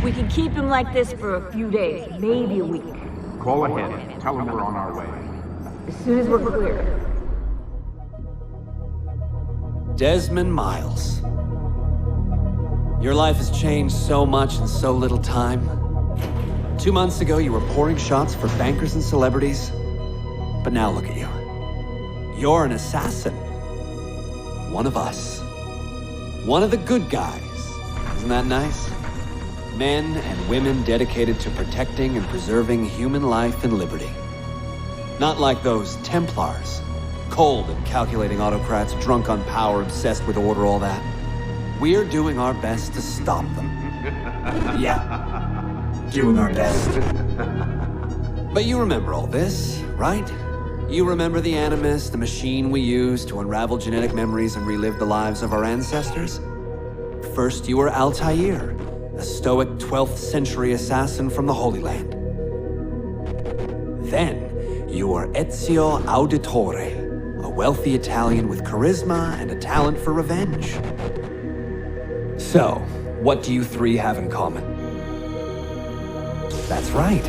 We can keep him like this for a few days, maybe a week. Call ahead. Tell him we're on our way. As soon as we're clear. Desmond Miles. Your life has changed so much in so little time. 2 months ago, you were pouring shots for bankers and celebrities. But now look at you. You're an assassin. One of us. One of the good guys. Isn't that nice? Men and women dedicated to protecting and preserving human life and liberty. Not like those Templars. Cold and calculating autocrats, drunk on power, obsessed with order, all that. We're doing our best to stop them. Yeah. Doing our best. But you remember all this, right? You remember the Animus, the machine we used to unravel genetic memories and relive the lives of our ancestors? First, you were Altaïr, a stoic 12th century assassin from the Holy Land. Then, you were Ezio Auditore, a wealthy Italian with charisma and a talent for revenge. So, what do you three have in common? That's right,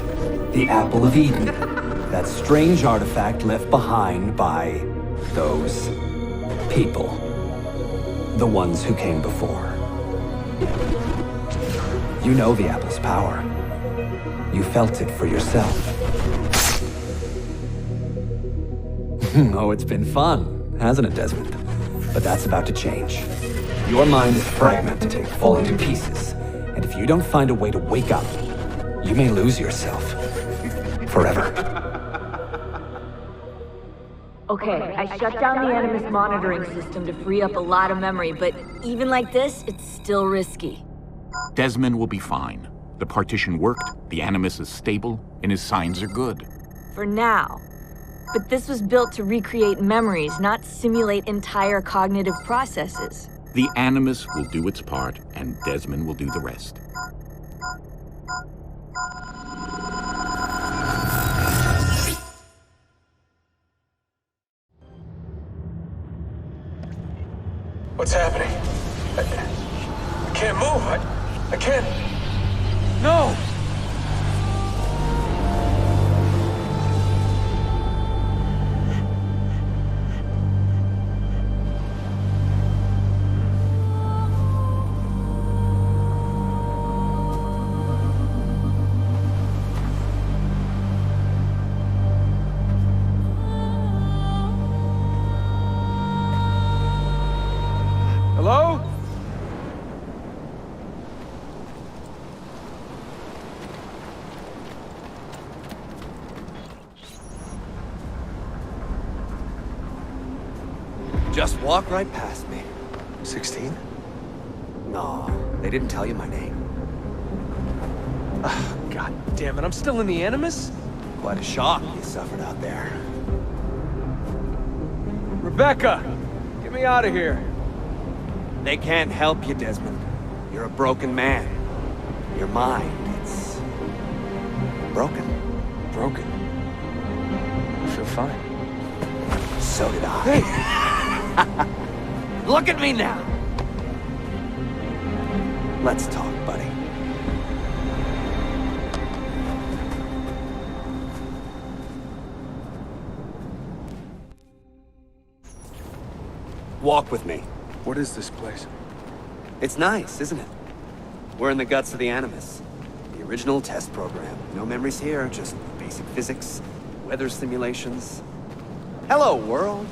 the Apple of Eden. That strange artifact left behind by those people. The ones who came before. You know the apple's power. You felt it for yourself. Oh, it's been fun, hasn't it, Desmond? But that's about to change. Your mind is fragmented, falling to pieces. And if you don't find a way to wake up, you may lose yourself. Forever. Okay, I shut down the Animus monitoring system to free up a lot of memory, but even like this, it's still risky. Desmond will be fine. The partition worked, the Animus is stable, and his signs are good. For now. But this was built to recreate memories, not simulate entire cognitive processes. The Animus will do its part, and Desmond will do the rest. What's happening? I can't move. I can't. No! Hello? Just walk right past me. 16? No, they didn't tell you my name. God damn it, I'm still in the Animus? Quite a shock you suffered out there. Rebecca! Get me out of here. They can't help you, Desmond. You're a broken man. Your mind, it's broken. Broken. I feel fine. So did I. Hey! Look at me now! Let's talk, buddy. Walk with me. What is this place? It's nice, isn't it? We're in the guts of the Animus. The original test program. No memories here, just basic physics, weather simulations. Hello, world.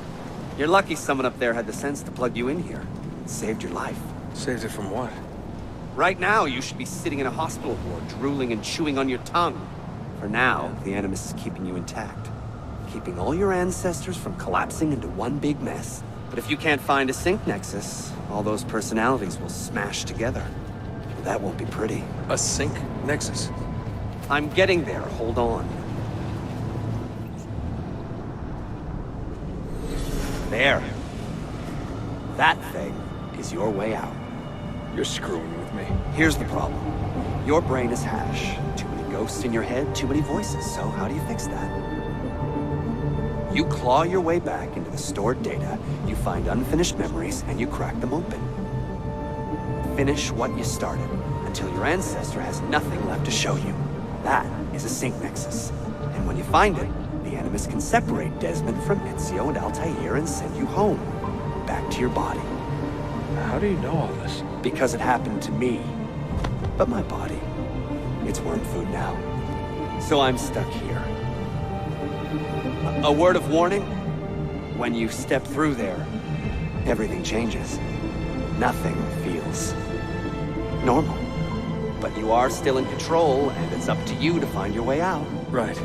You're lucky someone up there had the sense to plug you in here. It saved your life. Saved it from what? Right now, you should be sitting in a hospital ward, drooling and chewing on your tongue. For now, the Animus is keeping you intact. Keeping all your ancestors from collapsing into one big mess. But if you can't find a sync nexus, all those personalities will smash together. That won't be pretty. A sync nexus? I'm getting there, hold on. There. That thing is your way out. You're screwing with me. Here's the problem. Your brain is hash. Too many ghosts in your head, too many voices. So how do you fix that? You claw your way back into the stored data, you find unfinished memories, and you crack them open. Finish what you started, until your ancestor has nothing left to show you. That is a sync nexus. And when you find it, the Animus can separate Desmond from Ezio and Altaïr and send you home. Back to your body. How do you know all this? Because it happened to me. But my body, it's worm food now. So I'm stuck here. A word of warning? When you step through there, everything changes. Nothing feels normal. But you are still in control, and it's up to you to find your way out. Right.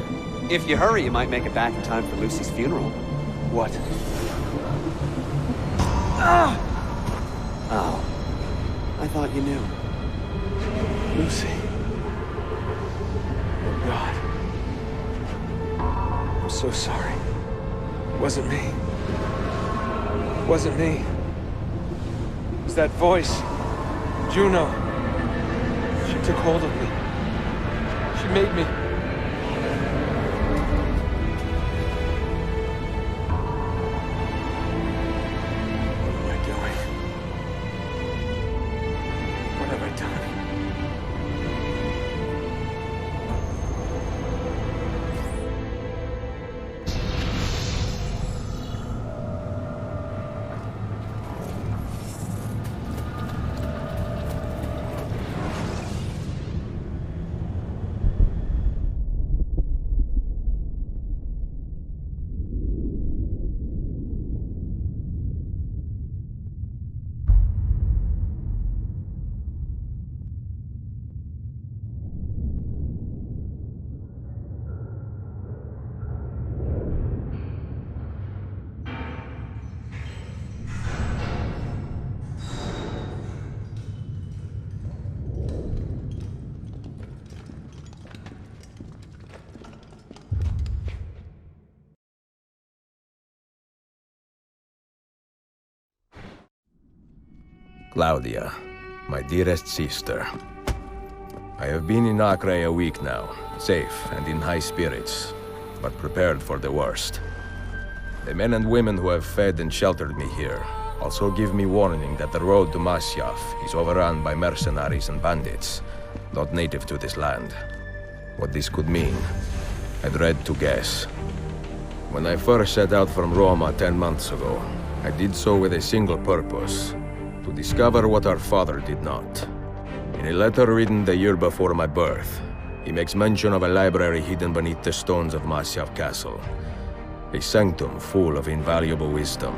If you hurry, you might make it back in time for Lucy's funeral. What? Ah! Oh. I thought you knew. Lucy. Oh, God. I'm so sorry. It wasn't me. It wasn't me. It was that voice. Juno. She took hold of me. She made me... Claudia, my dearest sister. I have been in Acre a week now, safe and in high spirits, but prepared for the worst. The men and women who have fed and sheltered me here also give me warning that the road to Masyaf is overrun by mercenaries and bandits, not native to this land. What this could mean, I dread to guess. When I first set out from Roma 10 months ago, I did so with a single purpose: to discover what our father did not. In a letter written the year before my birth, he makes mention of a library hidden beneath the stones of Masyaf Castle. A sanctum full of invaluable wisdom.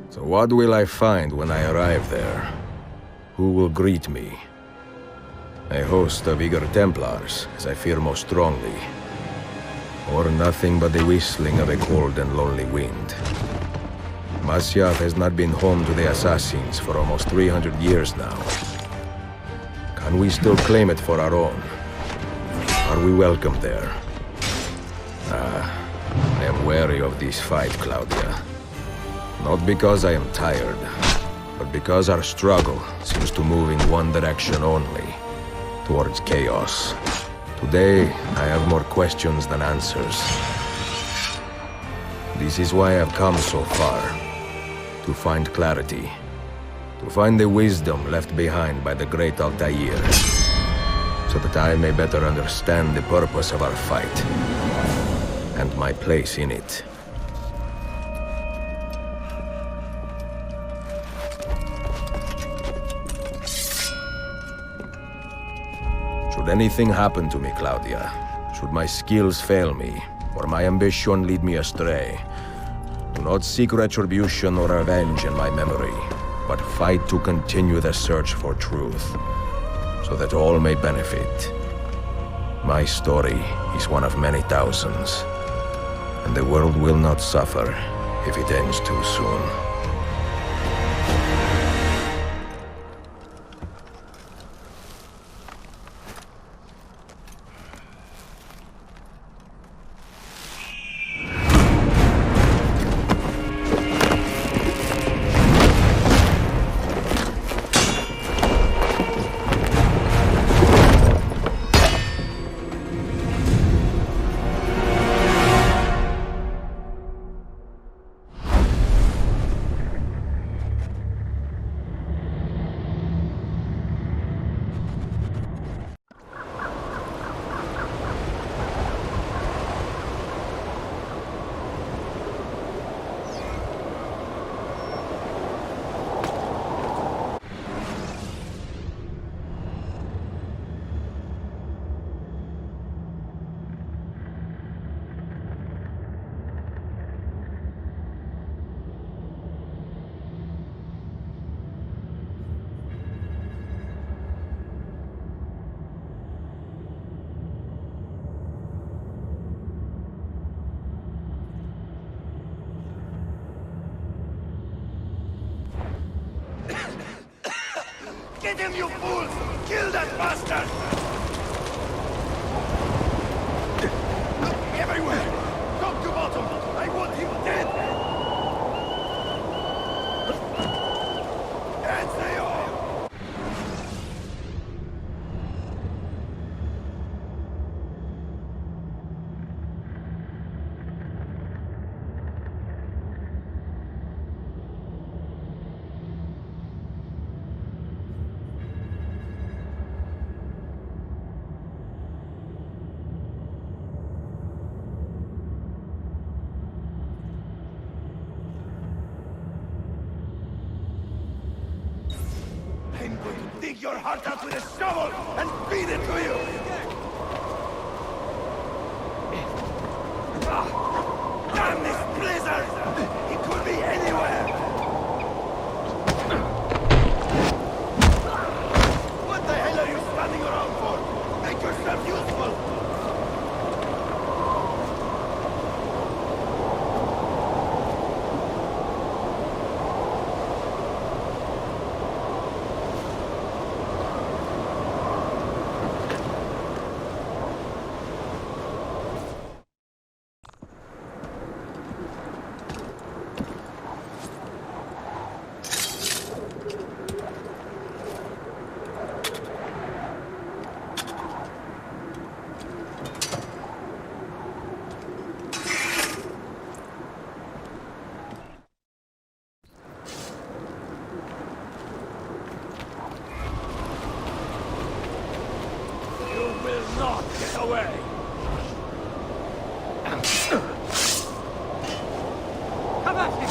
So what will I find when I arrive there? Who will greet me? A host of eager Templars, as I fear most strongly. Or nothing but the whistling of a cold and lonely wind. Masyaf has not been home to the assassins for almost 300 years now. Can we still claim it for our own? Are we welcome there? I am wary of this fight, Claudia. Not because I am tired, but because our struggle seems to move in one direction only, towards chaos. Today, I have more questions than answers. This is why I've come so far. To find clarity. To find the wisdom left behind by the great Altaïr. So that I may better understand the purpose of our fight. And my place in it. Should anything happen to me, Claudia, should my skills fail me, or my ambition lead me astray, do not seek retribution or revenge in my memory, but fight to continue the search for truth, so that all may benefit. My story is one of many thousands, and the world will not suffer if it ends too soon. Get him, you fools! Kill that bastard! Look everywhere! Top to bottom! I want him dead! Ezio! I'm going to dig your heart out with a shovel and feed it to you! Ah, damn this blizzard! It could be anywhere! What the hell are you standing around for? Make yourself useful! Away! Come at me!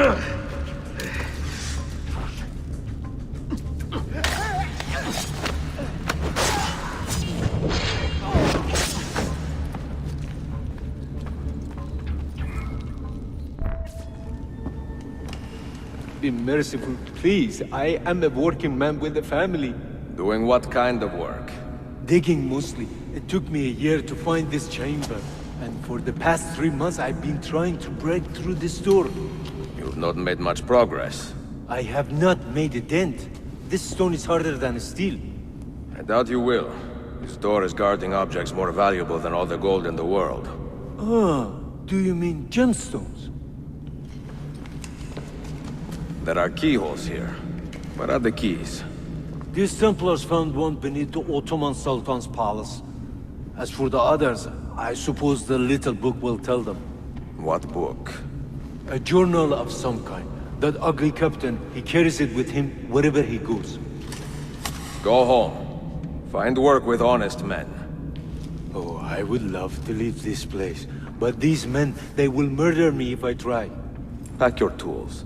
Be merciful, please. I am a working man with a family. Doing what kind of work? Digging mostly. It took me a year to find this chamber. And for the past 3 months, I've been trying to break through this door. You've not made much progress. I have not made a dent. This stone is harder than steel. I doubt you will. This door is guarding objects more valuable than all the gold in the world. Ah, do you mean gemstones? There are keyholes here. Where are the keys? These Templars found one beneath the Ottoman Sultan's palace. As for the others, I suppose the little book will tell them. What book? A journal of some kind. That ugly captain, he carries it with him wherever he goes. Go home. Find work with honest men. Oh, I would love to leave this place. But these men, they will murder me if I try. Pack your tools.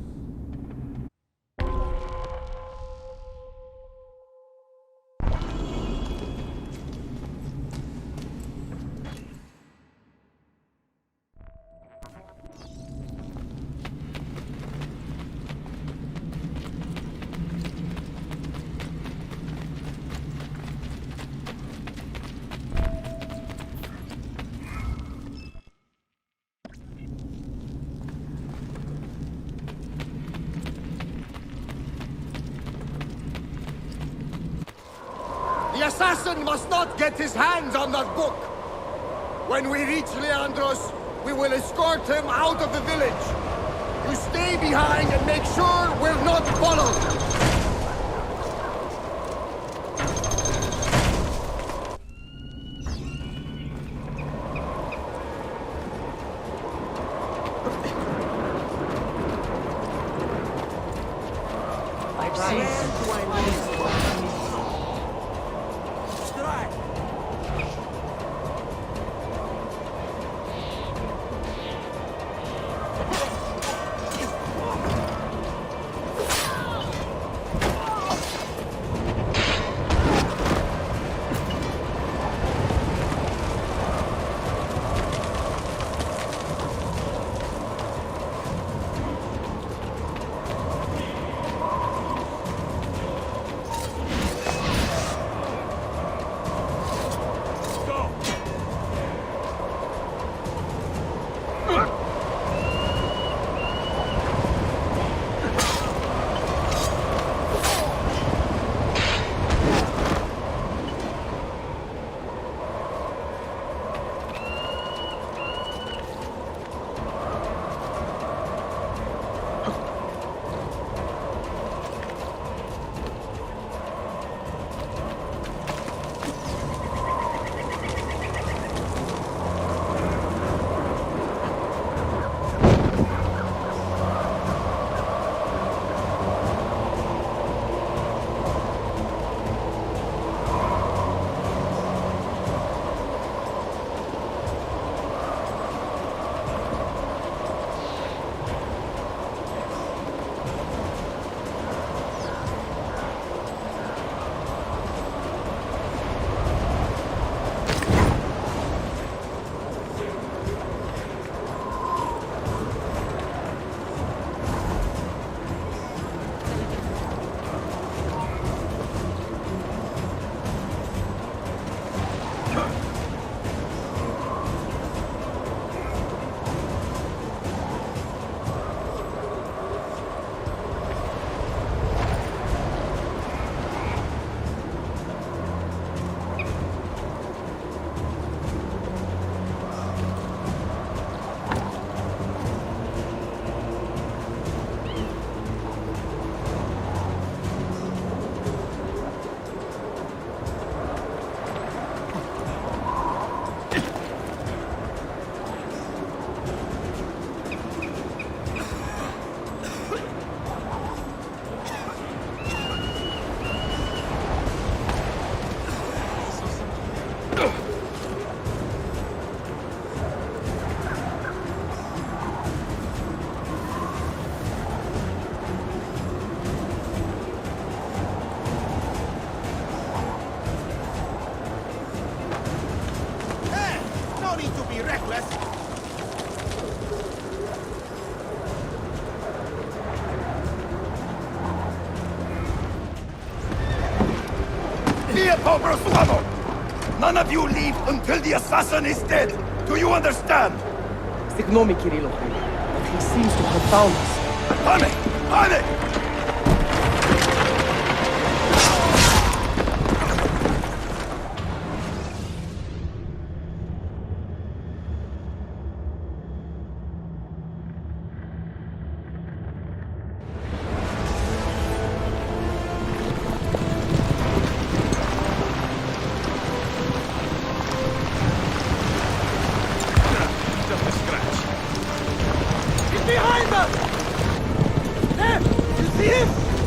The assassin must not get his hands on that book. When we reach Leandros, we will escort him out of the village. You stay behind and make sure we're not followed. no need to be reckless. Via Pobro Suavo! None of you leave until the assassin is dead! Do you understand? Ignore me, Kirilo, but he seems to have found us. Pane! Pane!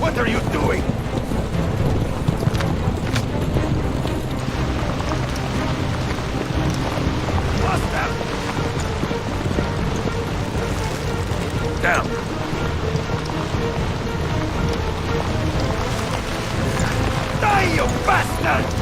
What are you doing? Faster! Down! Die, you bastard!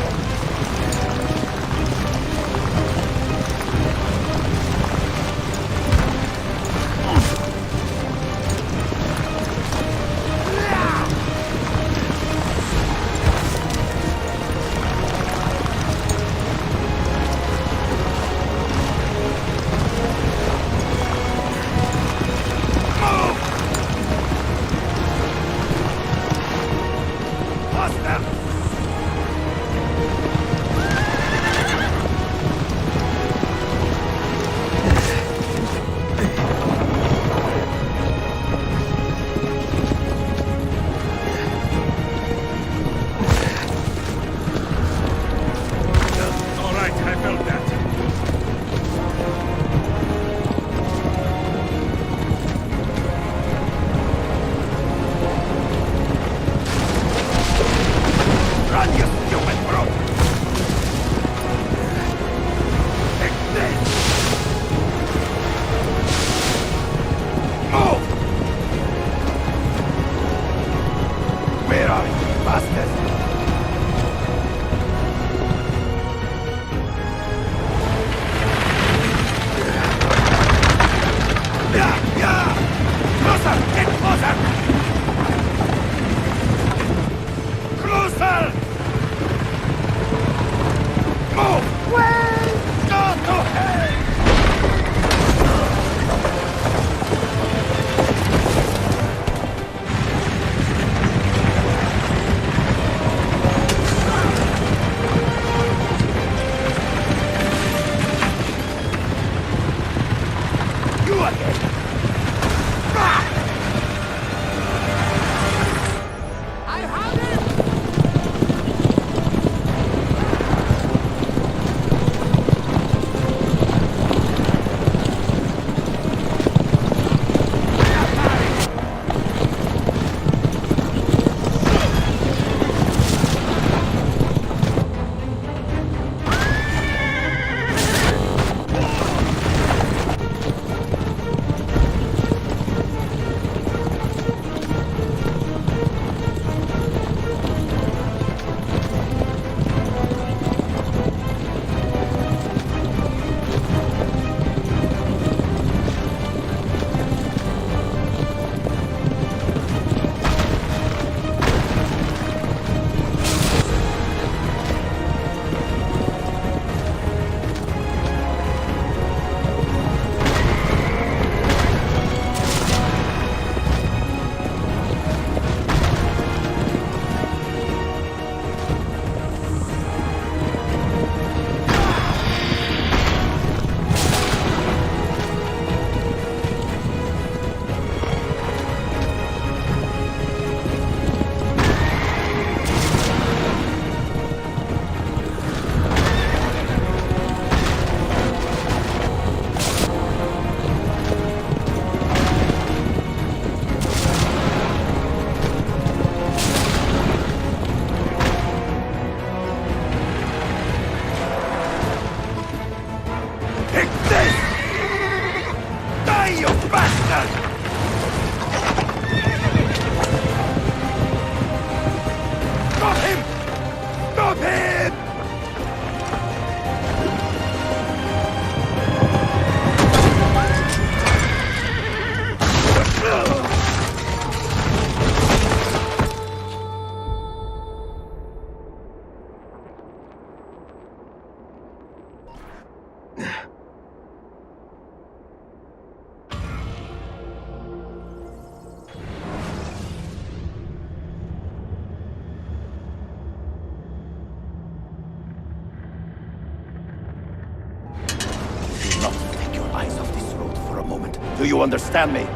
eyes off this road for a moment. Do you understand me?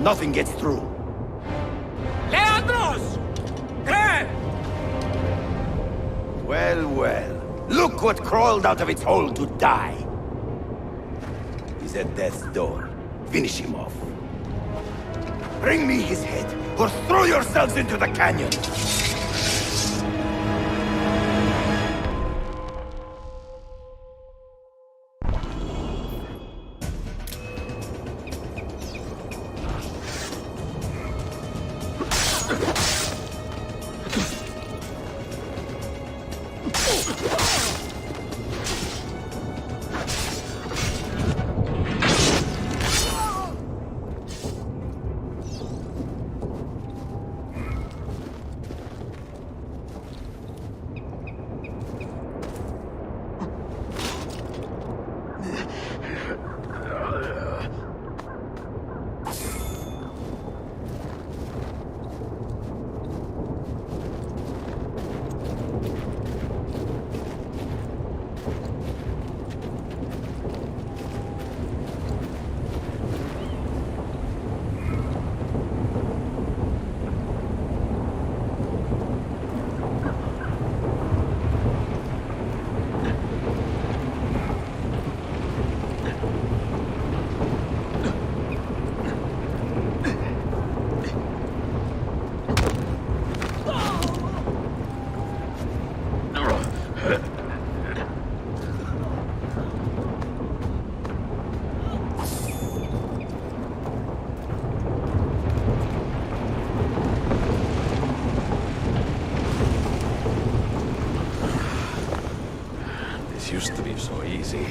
Nothing gets through. Leandros! Claire! Well, well. Look what crawled out of its hole to die. He's at death's door. Finish him off. Bring me his head, or throw yourselves into the canyon! Used to be so easy.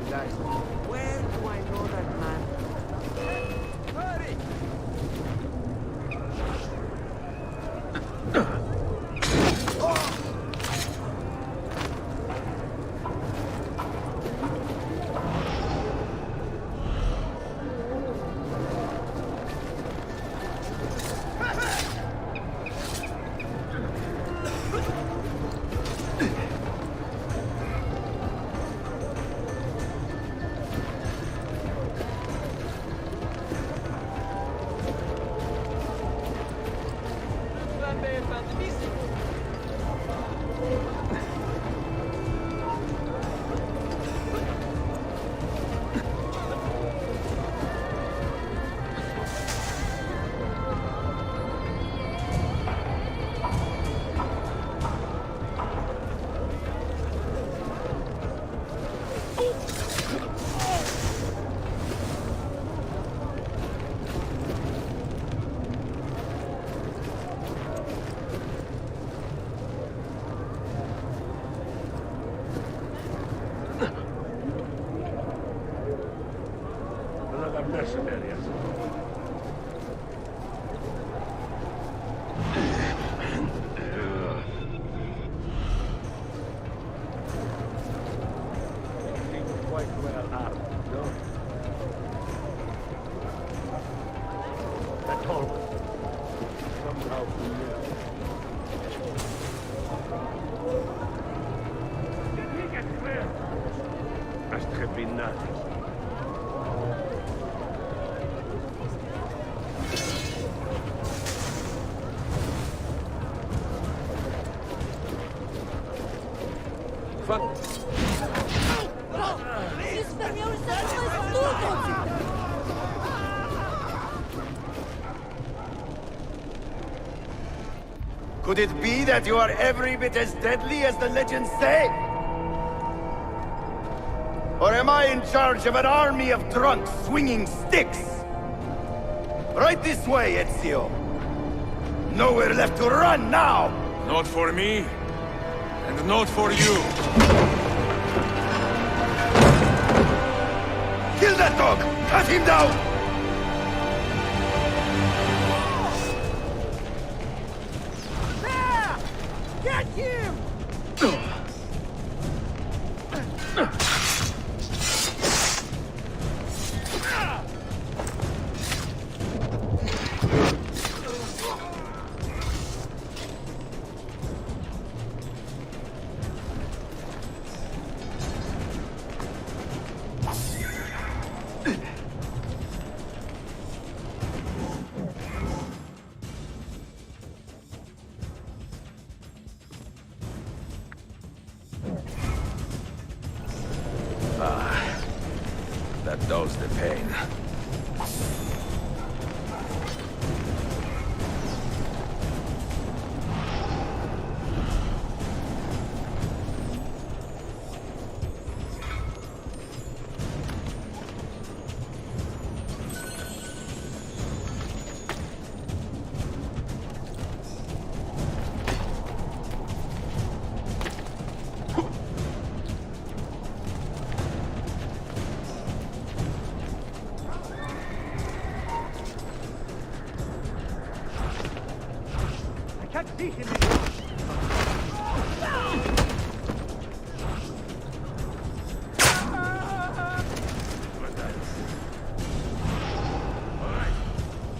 guys. Where do I know that man? Hurry! Could it be that you are every bit as deadly as the legends say? Or am I in charge of an army of drunks swinging sticks? Right this way, Ezio. Nowhere left to run now! Not for me, and not for you. Kill that dog! Cut him down! Get him! That dulls the pain.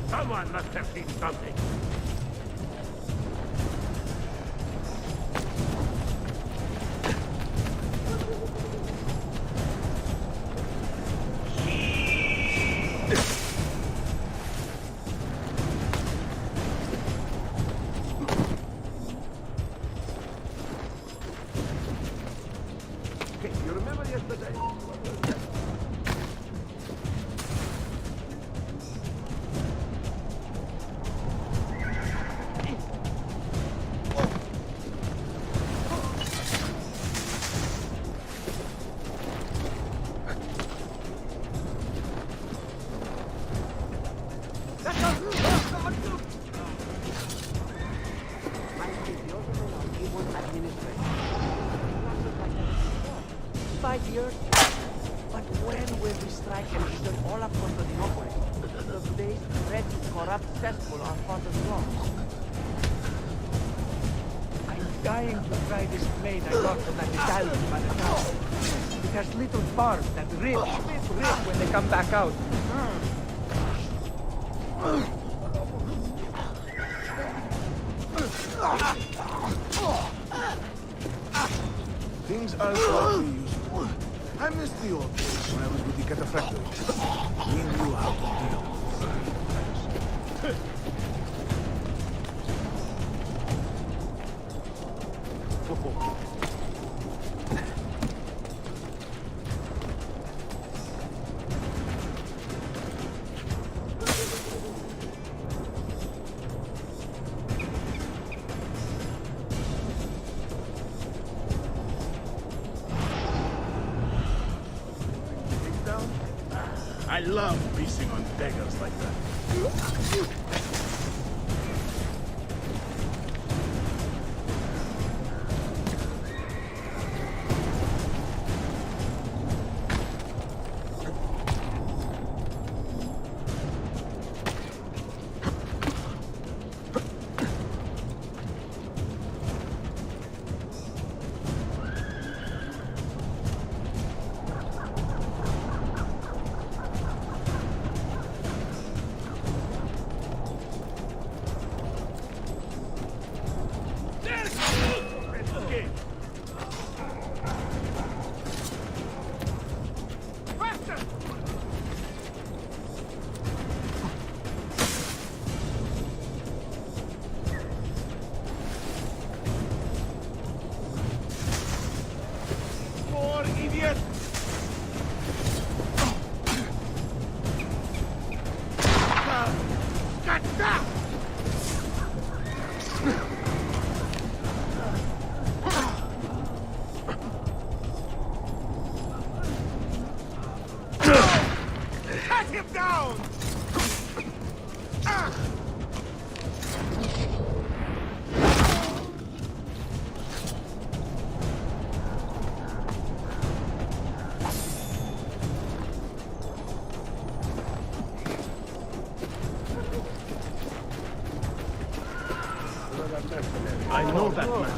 Someone must have seen something. You remember yesterday? But when will we strike and return all of Constantinople? The base, red, corrupt cesspool our father's lost. I'm dying to try this blade I got from that Italian by the tower. It has little barbs that rip when they come back out. Things are slightly useful. I missed the old days when I was with the Cataphractory. We knew how to deal with things. I love feasting on beggars like that. I know that man.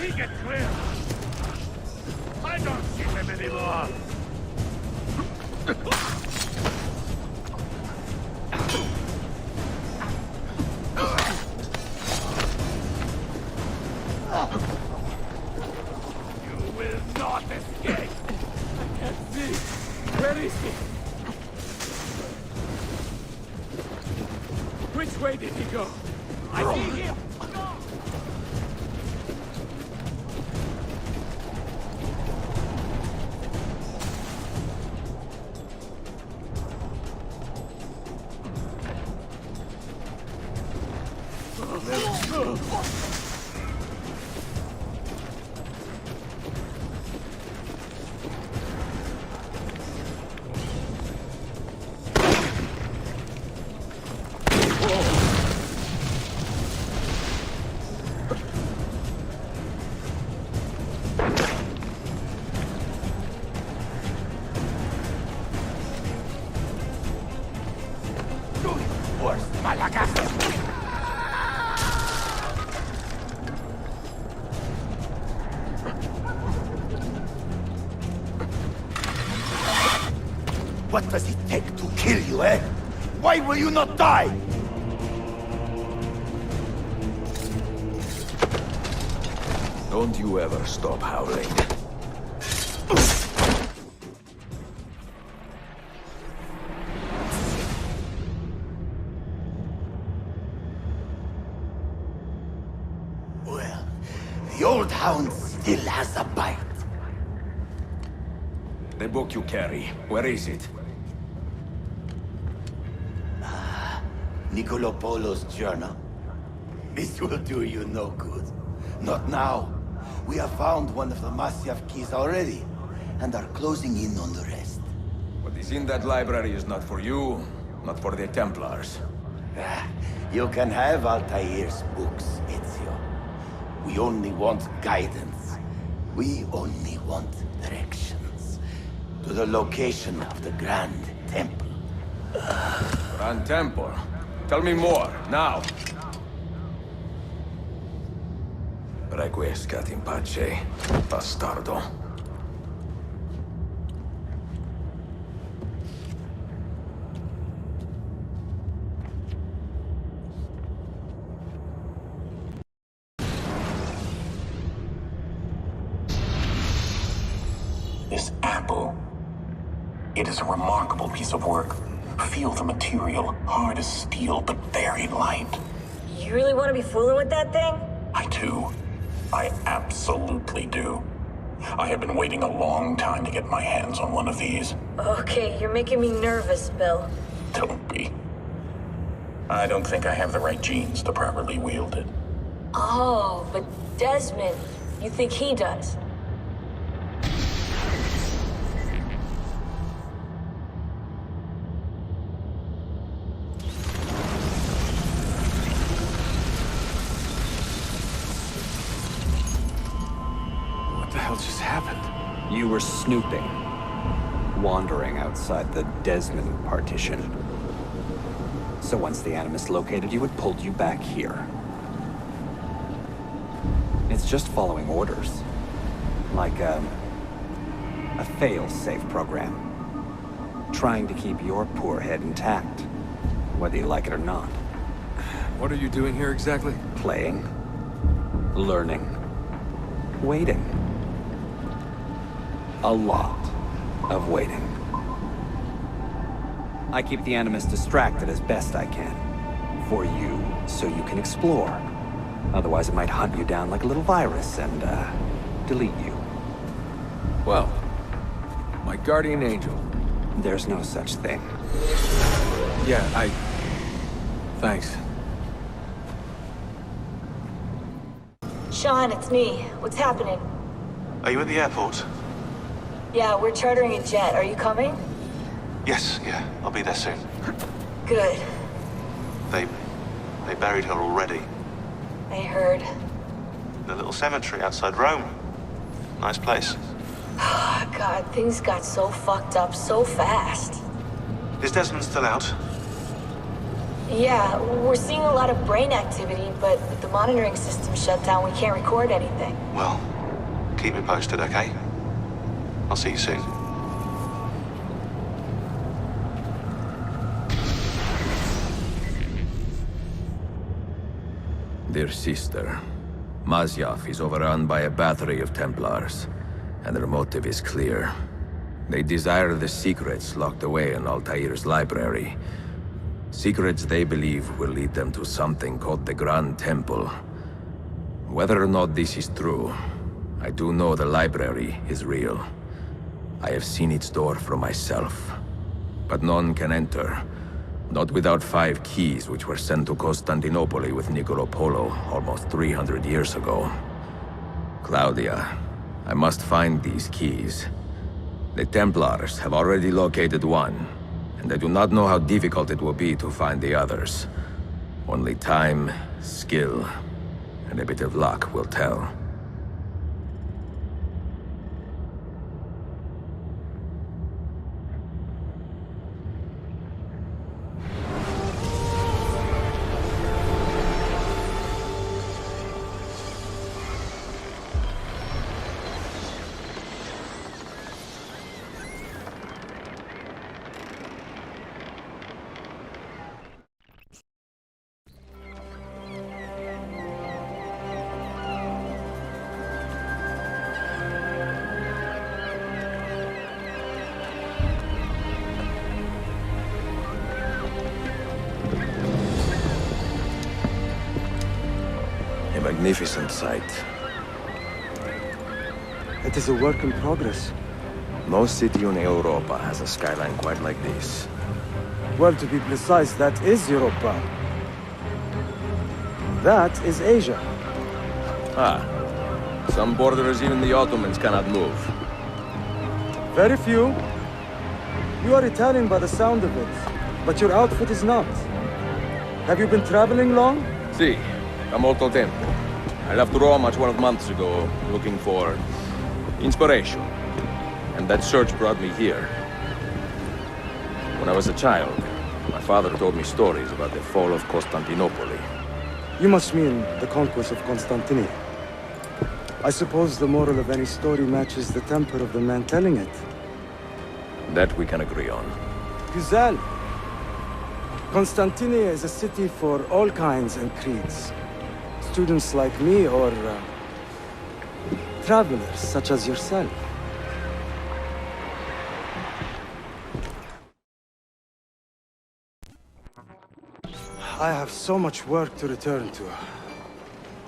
He get clear. I don't see him anymore. Which way did he go? I see him! What does it take to kill you, eh? Why will you not die? Don't you ever stop howling. Well, the old hound still has a bite. The book you carry, where is it? Niccolo Polo's journal. This will do you no good. Not now. We have found one of the Masyaf keys already, and are closing in on the rest. What is in that library is not for you, not for the Templars. You can have Altaïr's books, Ezio. We only want guidance. We only want directions. To the location of the Grand Temple. Grand Temple? Tell me more, now! Requiescat in pace, bastardo. This apple. It is a remarkable piece of work. Feel the material, hard as steel, but very light. You really want to be fooling with that thing? I do. I absolutely do. I have been waiting a long time to get my hands on one of these. Okay, you're making me nervous, Bill. Don't be. I don't think I have the right genes to properly wield it. Oh, but Desmond, you think he does? Just happened? You were snooping. Wandering outside the Desmond partition. So once the Animus located you, it pulled you back here. It's just following orders. Like a fail-safe program. Trying to keep your poor head intact, whether you like it or not. What are you doing here exactly? Playing. Learning. Waiting. A lot of waiting. I keep the Animus distracted as best I can. For you, so you can explore. Otherwise it might hunt you down like a little virus and, delete you. Well, my guardian angel. There's no such thing. Yeah, Thanks. Sean, it's me. What's happening? Are you at the airport? Yeah, we're chartering a jet. Are you coming? Yes, yeah. I'll be there soon. Good. They buried her already. I heard. In a little cemetery outside Rome. Nice place. God, things got so fucked up so fast. Is Desmond still out? Yeah, we're seeing a lot of brain activity, but with the monitoring system shut down, we can't record anything. Well, keep me posted, okay? I'll see you soon. Dear sister, Masyaf is overrun by a battery of Templars, and their motive is clear. They desire the secrets locked away in Altaïr's library. Secrets they believe will lead them to something called the Grand Temple. Whether or not this is true, I do know the library is real. I have seen its door for myself. But none can enter. Not without 5 keys which were sent to Constantinople with Niccolo Polo almost 300 years ago. Claudia, I must find these keys. The Templars have already located one, and I do not know how difficult it will be to find the others. Only time, skill, and a bit of luck will tell. Magnificent sight. It is a work in progress. No city in Europa has a skyline quite like this. Well, to be precise, that is Europa. That is Asia. Ah. Some borders even the Ottomans cannot move. Very few. You are Italian by the sound of it. but your outfit is not. Have you been traveling long? Si, da molto tempo. I left Rome 12 months ago, looking for inspiration. And that search brought me here. When I was a child, my father told me stories about the fall of Constantinople. You must mean the conquest of Constantinople. I suppose the moral of any story matches the temper of the man telling it. That we can agree on. Güzel. Constantinople is a city for all kinds and creeds. Students like me or travelers such as yourself. I have so much work to return to,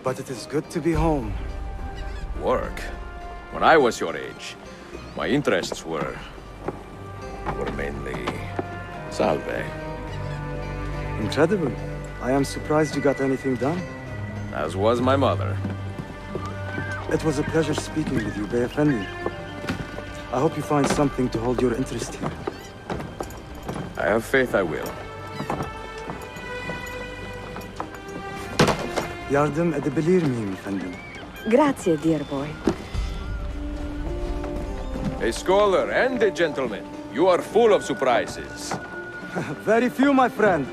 but it is good to be home. Work? When I was your age, my interests were mainly salve. Incredible. I am surprised you got anything done. As was my mother. It was a pleasure speaking with you, Bey Effendi. I hope you find something to hold your interest here. I have faith I will. Yardım edebilir miyim efendim? Grazie, dear boy. A scholar and a gentleman. You are full of surprises. Very few, my friend.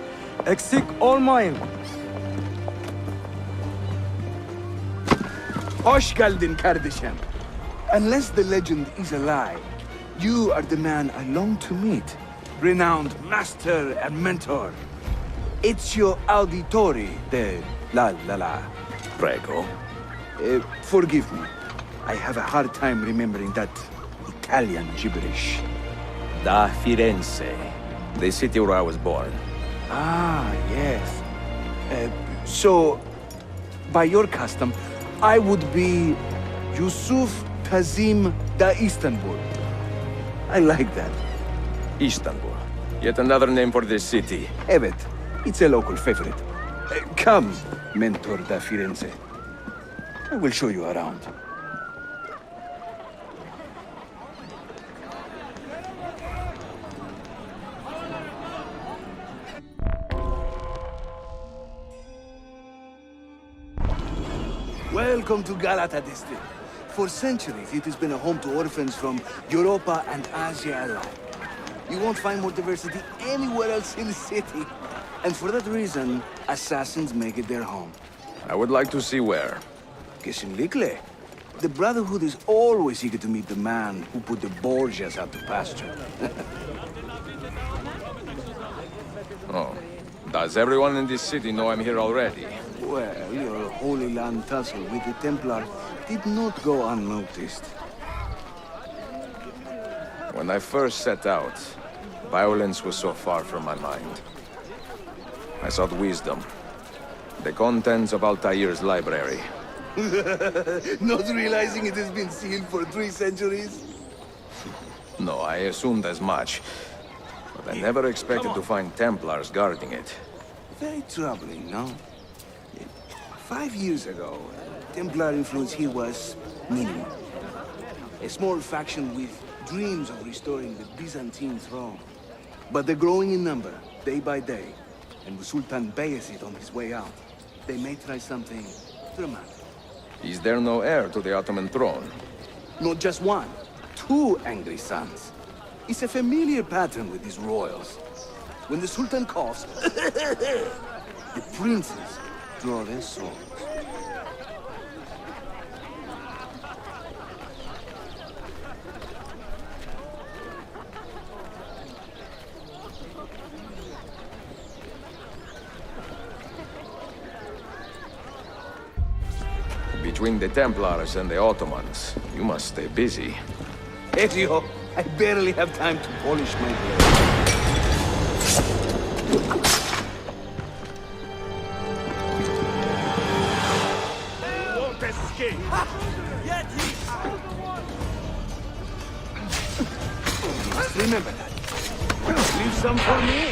Eksik olmayın. Hoş geldin kardeşim. Unless the legend is a lie, you are the man I long to meet. Renowned master and mentor. Ezio Auditore da Prego. Forgive me. I have a hard time remembering that Italian gibberish. Da Firenze, the city where I was born. Ah, yes. So, by your custom, I would be Yusuf Kazim da Istanbul. I like that. Istanbul. Yet another name for this city. Evet, it's a local favorite. Come, Mentor da Firenze. I will show you around. Welcome to Galata district. For centuries, it has been a home to orphans from Europa and Asia alike. You won't find more diversity anywhere else in the city. And for that reason, assassins make it their home. I would like to see where. Kesinlikle. The Brotherhood is always eager to meet the man who put the Borgias out to pasture. Oh. Does everyone in this city know I'm here already? Well, your Holy Land tussle with the Templars did not go unnoticed. When I first set out, violence was so far from my mind. I sought wisdom. The contents of Altaïr's library. Not realizing it has been sealed for 3 centuries? No, I assumed as much. But I never expected to find Templars guarding it. Very troubling, no? 5 years ago, Templar influence here was minimal. A small faction with dreams of restoring the Byzantine throne. But they're growing in number, day by day. And with Sultan Bayezid on his way out, they may try something dramatic. Is there no heir to the Ottoman throne? Not just one, 2 angry sons. It's a familiar pattern with these royals. When the Sultan coughs, the princes draw their swords. Between the Templars and the Ottomans, you must stay busy. Ezio, I barely have time to polish my blade. Won't escape! Remember that. Leave some for me.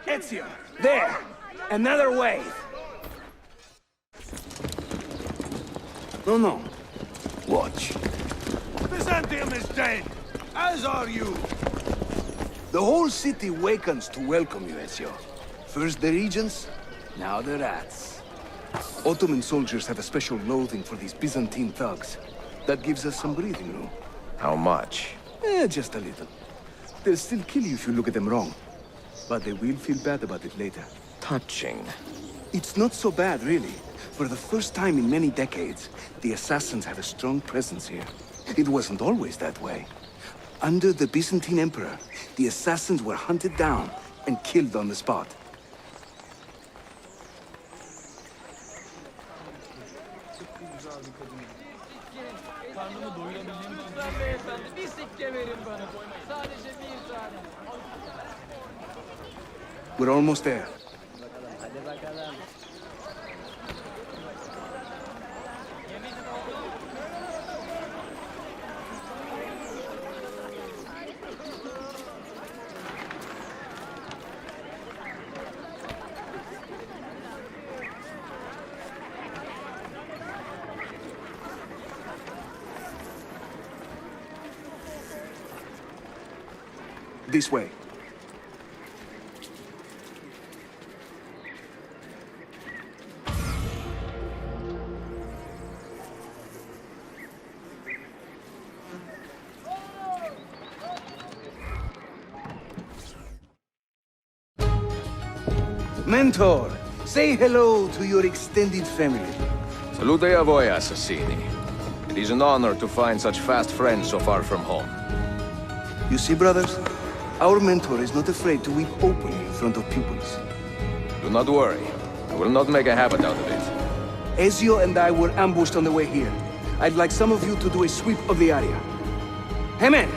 Ezio, there! Another wave! No. Watch. Byzantium is dead, as are you. The whole city wakens to welcome you, Ezio. First the regents, now the rats. Ottoman soldiers have a special loathing for these Byzantine thugs. That gives us some breathing room. How much? Just a little. They'll still kill you if you look at them wrong. But they will feel bad about it later. Touching. It's not so bad, really. For the first time in many decades, the assassins have a strong presence here. It wasn't always that way. Under the Byzantine Emperor, the assassins were hunted down and killed on the spot. We're almost there. This way. Mentor, say hello to your extended family. Salute a voi, assassini. It is an honor to find such fast friends so far from home. You see, brothers? Our mentor is not afraid to weep openly in front of pupils. Do not worry. I will not make a habit out of it. Ezio and I were ambushed on the way here. I'd like some of you to do a sweep of the area. Hey, men!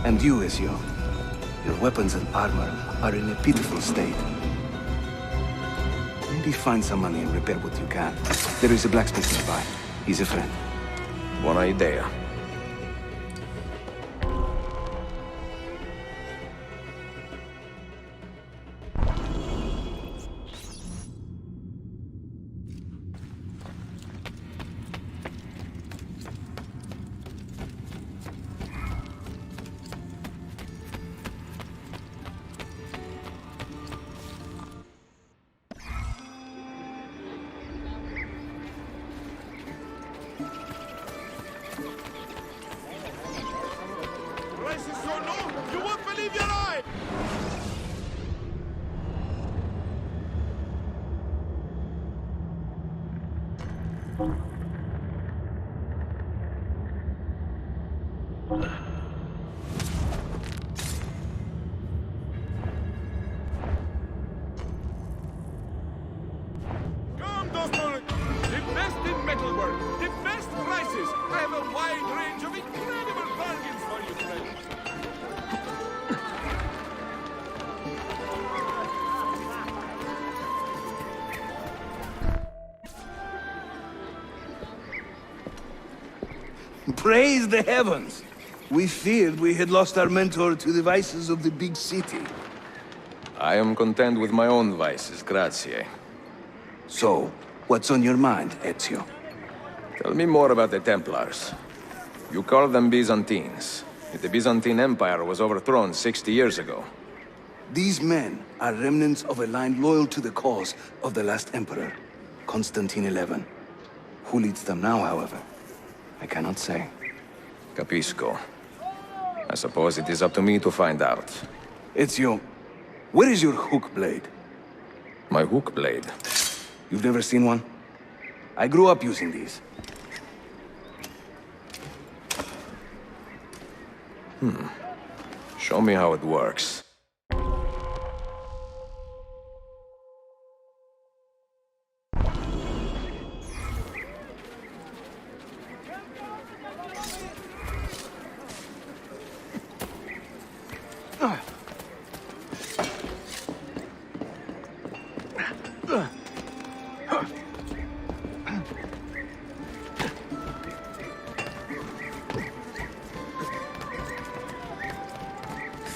And you, Ezio. Your weapons and armor are in a pitiful state. Maybe find some money and repair what you can. There is a blacksmith nearby. He's a friend. Buona idea. Praise the heavens! We feared we had lost our mentor to the vices of the big city. I am content with my own vices, grazie. So, what's on your mind, Ezio? Tell me more about the Templars. You call them Byzantines. The Byzantine Empire was overthrown 60 years ago. These men are remnants of a line loyal to the cause of the last emperor, Constantine XI. Who leads them now, however? I cannot say. Capisco. I suppose it is up to me to find out. Ezio, where is your hook blade? My hook blade? You've never seen one? I grew up using these. Show me how it works.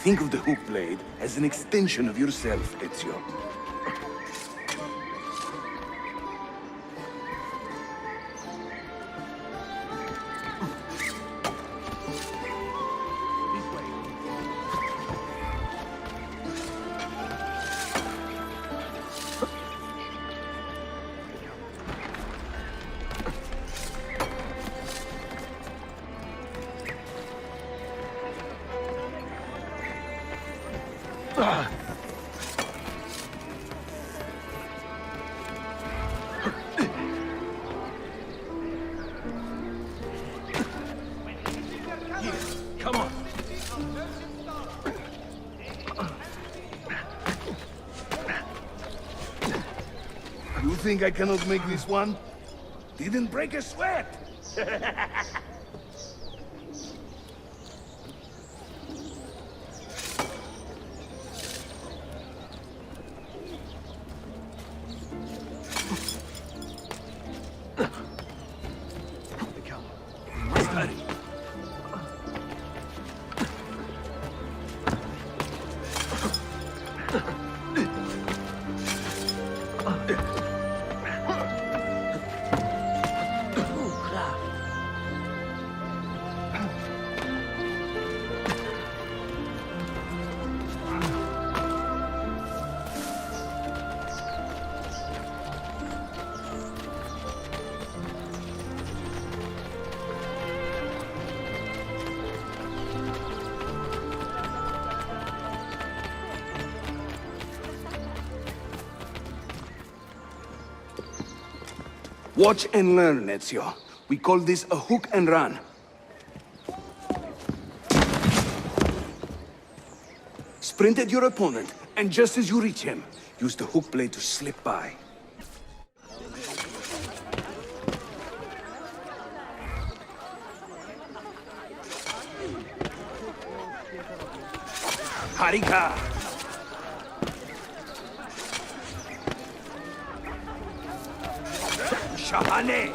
Think of the hook blade as an extension of yourself, Ezio. Come on. You think I cannot make this one? Didn't break a sweat. Watch and learn, Ezio. We call this a hook and run. Sprint at your opponent, and just as you reach him, use the hook blade to slip by. Harika! Shahane!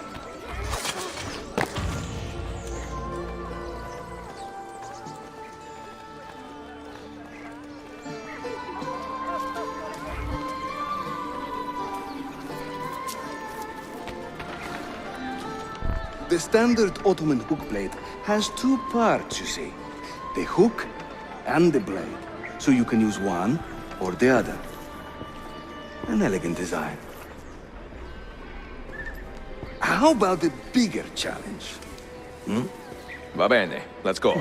The standard Ottoman hook blade has two parts, you see. The hook and the blade. So you can use one or the other. An elegant design. How about the bigger challenge? Va bene, let's go.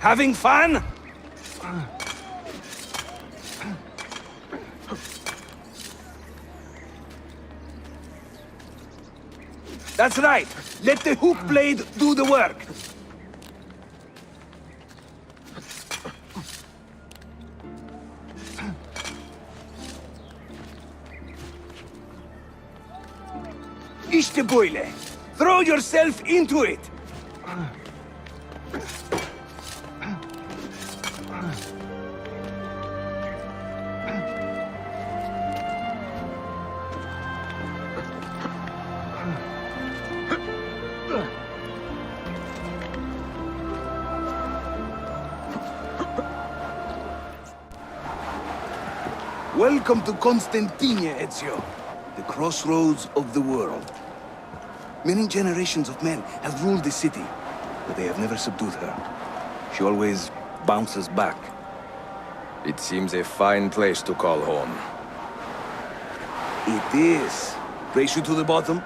Having fun? That's right. Let the hook blade do the work. İşte böyle. Throw yourself into it. Welcome to Constantinople, Ezio. The crossroads of the world. Many generations of men have ruled the city, but they have never subdued her. She always bounces back. It seems a fine place to call home. It is. Race you to the bottom?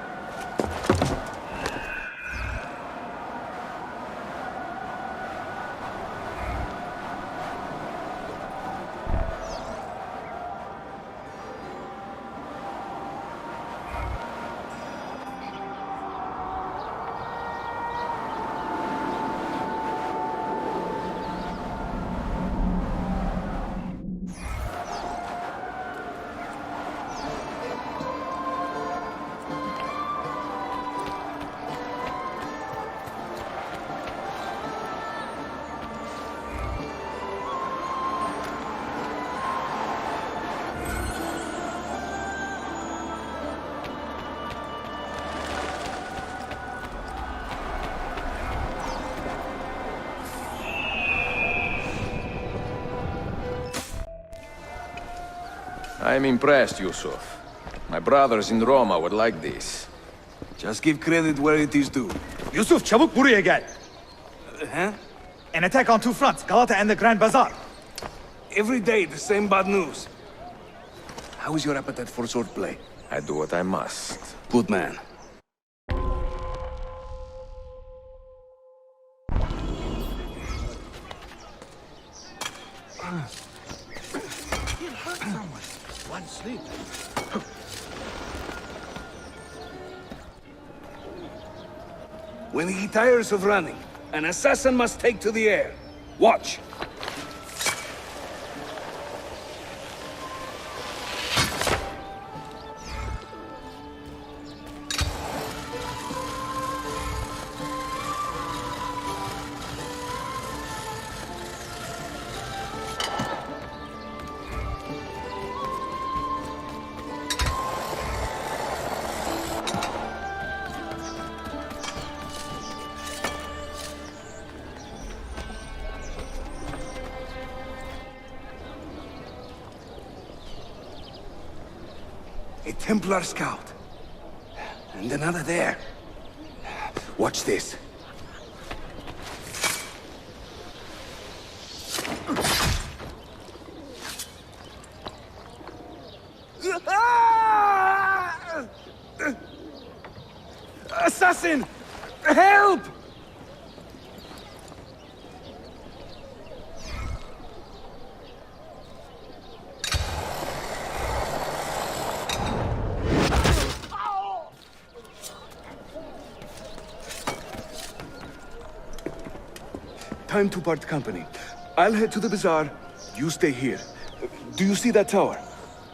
I'm impressed, Yusuf. My brothers in Roma would like this. Just give credit where it is due. Yusuf, çabuk buraya gel. Huh? An attack on two fronts, Galata and the Grand Bazaar. Every day, the same bad news. How is your appetite for swordplay? I do what I must. Good man. He'll hurt someone. One sleep. When he tires of running, an assassin must take to the air. Watch. A Templar scout. And another there. Watch this. Assassin! Help! Time to part company. I'll head to the bazaar. You stay here. Do you see that tower?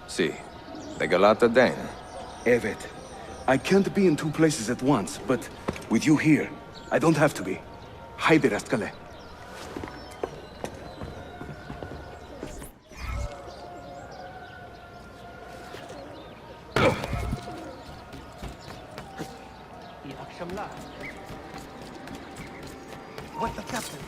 See. The Galata Dane. Evet. I can't be in two places at once, but with you here, I don't have to be. Haydi rastgele. İyi akşamlar. What's the captain?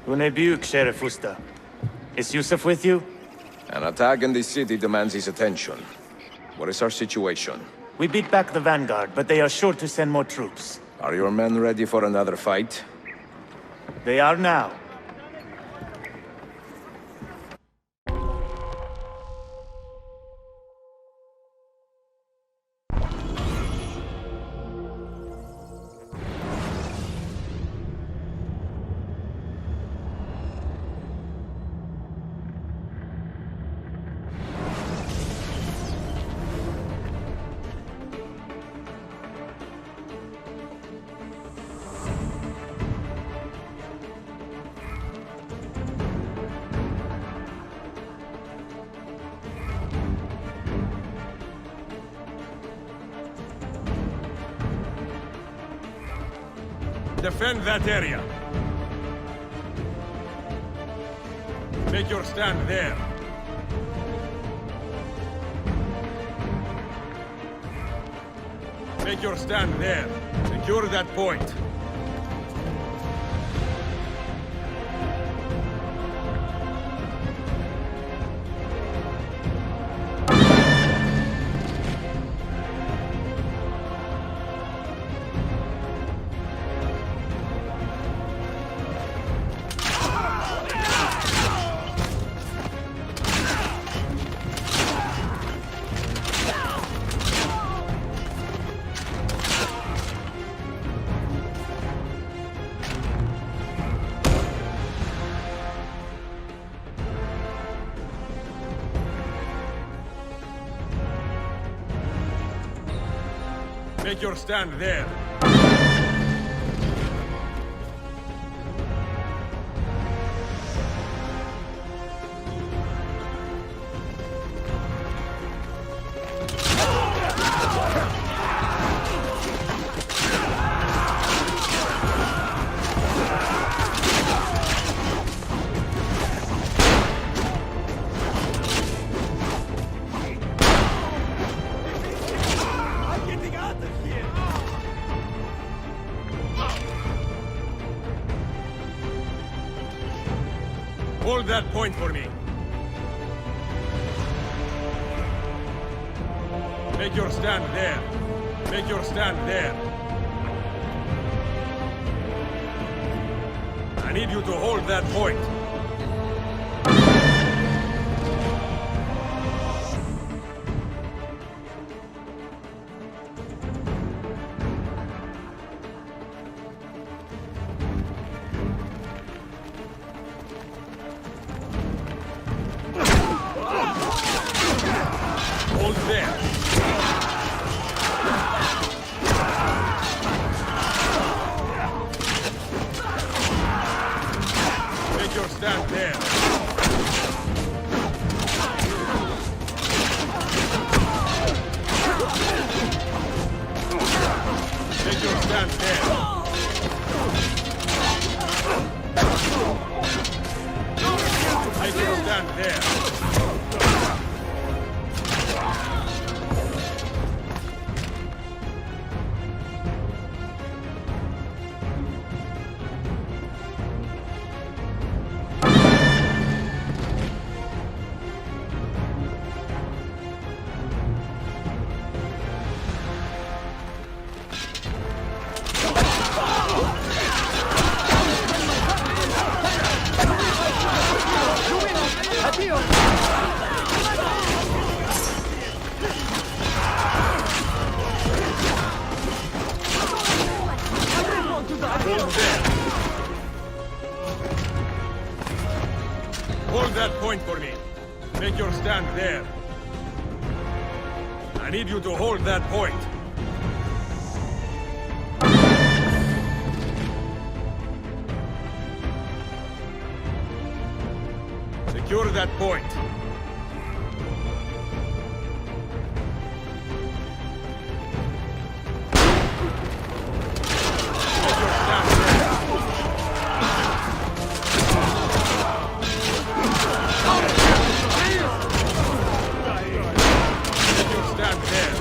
Unebuk, Sheriff Usta. Is Yusuf with you? An attack in the city demands his attention. What is our situation? We beat back the vanguard, but they are sure to send more troops. Are your men ready for another fight? They are now. Defend that area. Make your stand there. Make your stand there. Secure that point. Make your stand there. hold that point for me. Make your stand there. Make your stand there. I need you to hold that point. Hold there. Make your stand there. Make your stand there. Make your stand there. Hold that point for me. Make your stand there. I need you to hold that point. Secure that point. Make your stand there. Make your stand there.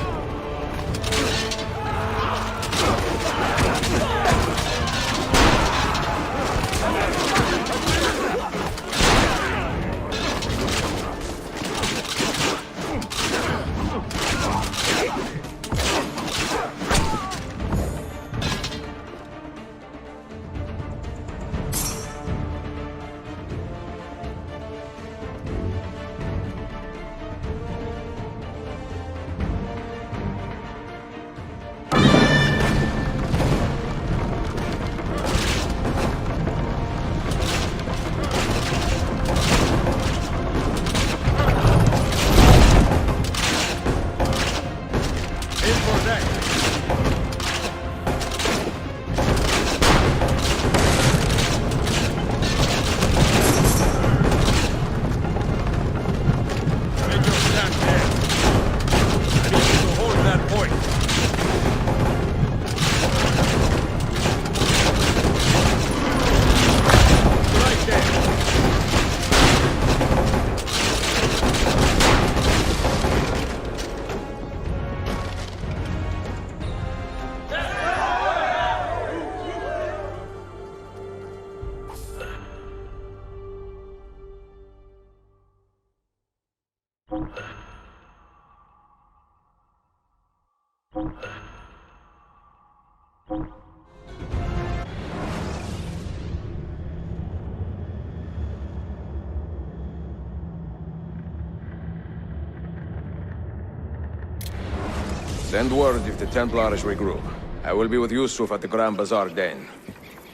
Send word if the Templars regroup. I will be with Yusuf at the Grand Bazaar then.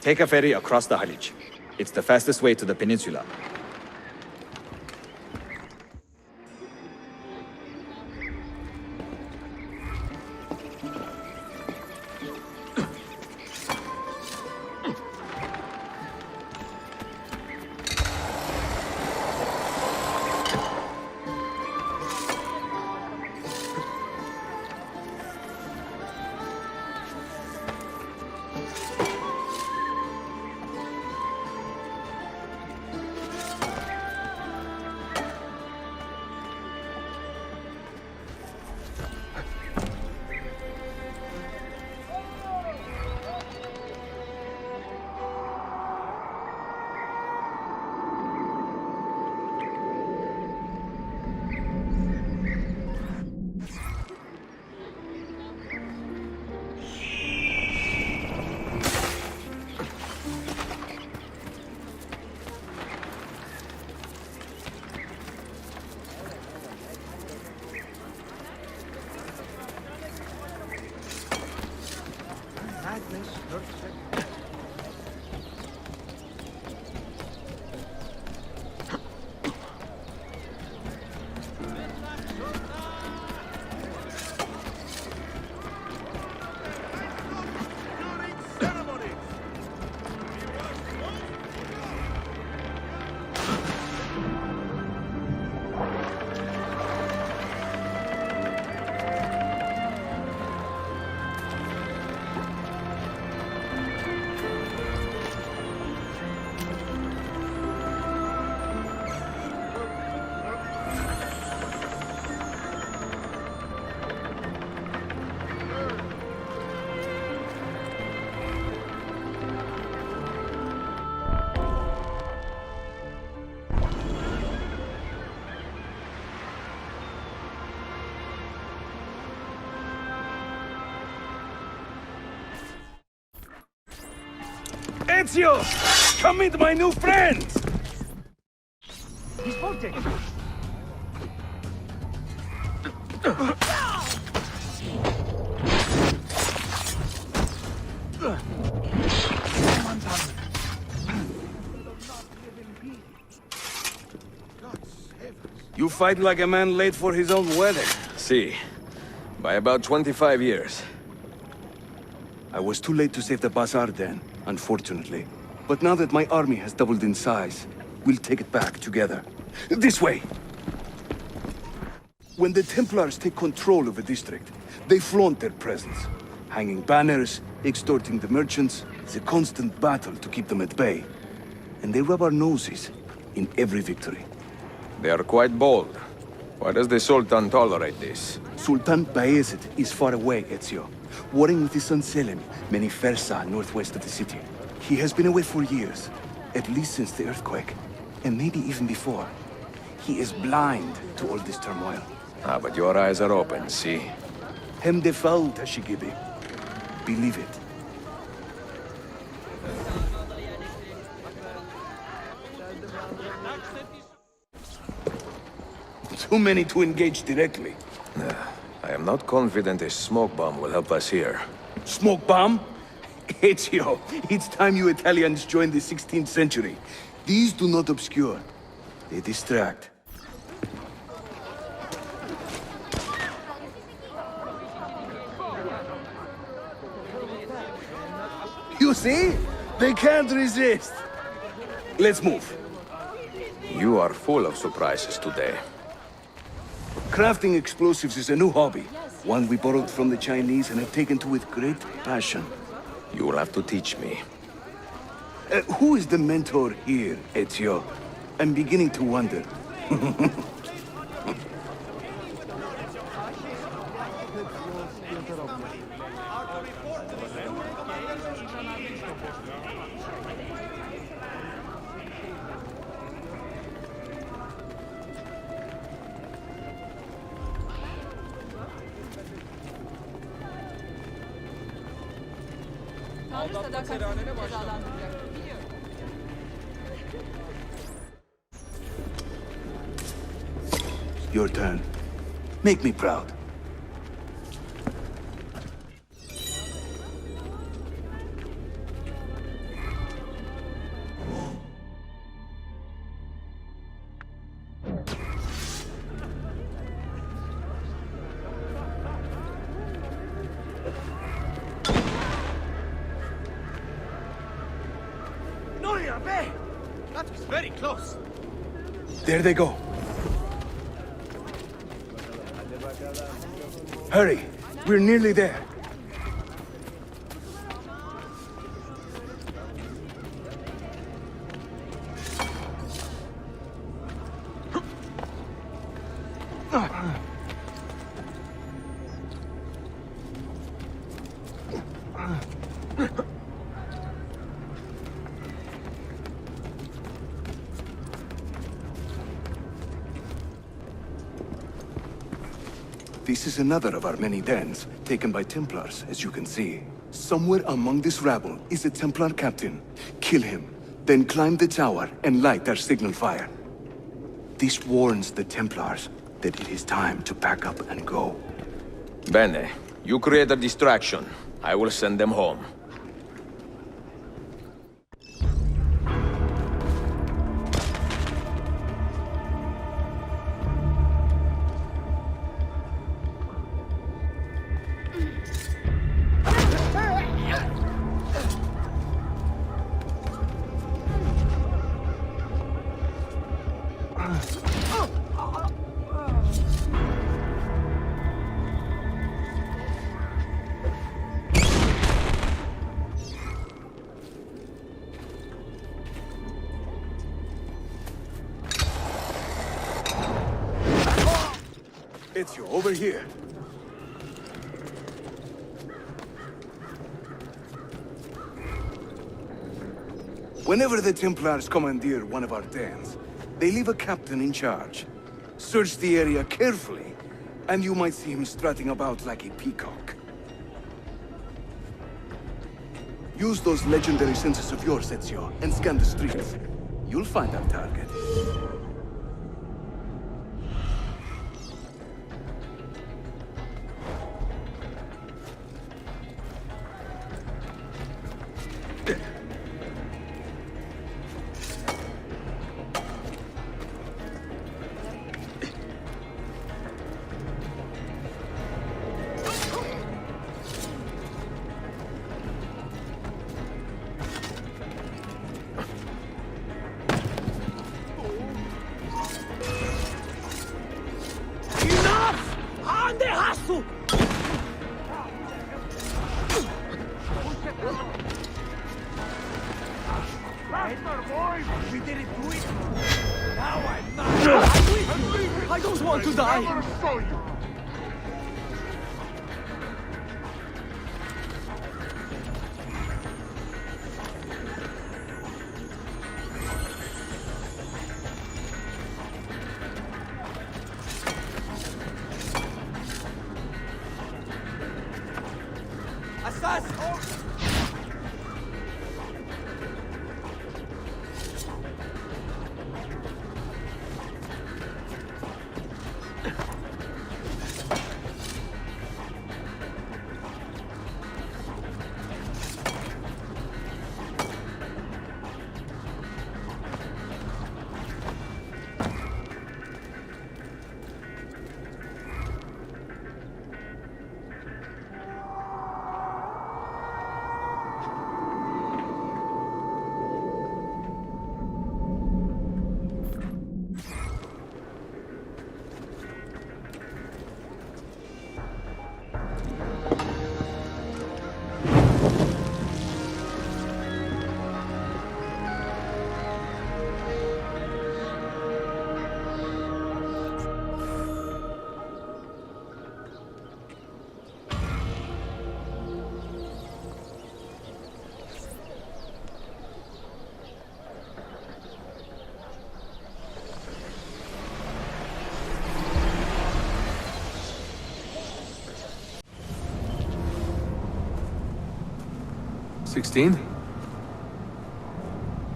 Take a ferry across the Halij. It's the fastest way to the peninsula. Ezio! Come meet my new friends! He's bolting! You fight like a man late for his own wedding. See, by about 25 years. I was too late to save the bazaar then, unfortunately. But now that my army has doubled in size, we'll take it back together. This way! When the Templars take control of a district, they flaunt their presence. Hanging banners, extorting the merchants, it's a constant battle to keep them at bay. And they rub our noses in every victory. They are quite bold. Why does the Sultan tolerate this? Sultan Bayezid is far away, Ezio. Warring with his son Selim, many Fersa northwest of the city. He has been away for years, at least since the earthquake, and maybe even before. He is blind to all this turmoil. Ah, but your eyes are open, see? Hem defal, Tashigibi. Believe it. Too many to engage directly. I am not confident a smoke bomb will help us here. Smoke bomb? Ezio, it's time you Italians joined the 16th century. These do not obscure. They distract. You see? They can't resist. Let's move. You are full of surprises today. Crafting explosives is a new hobby. One we borrowed from the Chinese and have taken to with great passion. You will have to teach me. Who is the mentor here, Ezio? I'm beginning to wonder. Your turn. Make me proud. That was very close. There they go. Hurry! We're nearly there. This is another of our many dens, taken by Templars, as you can see. Somewhere among this rabble is a Templar captain. Kill him, then climb the tower and light our signal fire. This warns the Templars that it is time to pack up and go. Bene, you create a distraction. I will send them home. Ezio, over here. Whenever the Templars commandeer one of our dens, they leave a captain in charge. Search the area carefully, and you might see him strutting about like a peacock. Use those legendary senses of yours, Ezio, and scan the streets. You'll find our target. We didn't do it. Now I'm not. I don't want to die.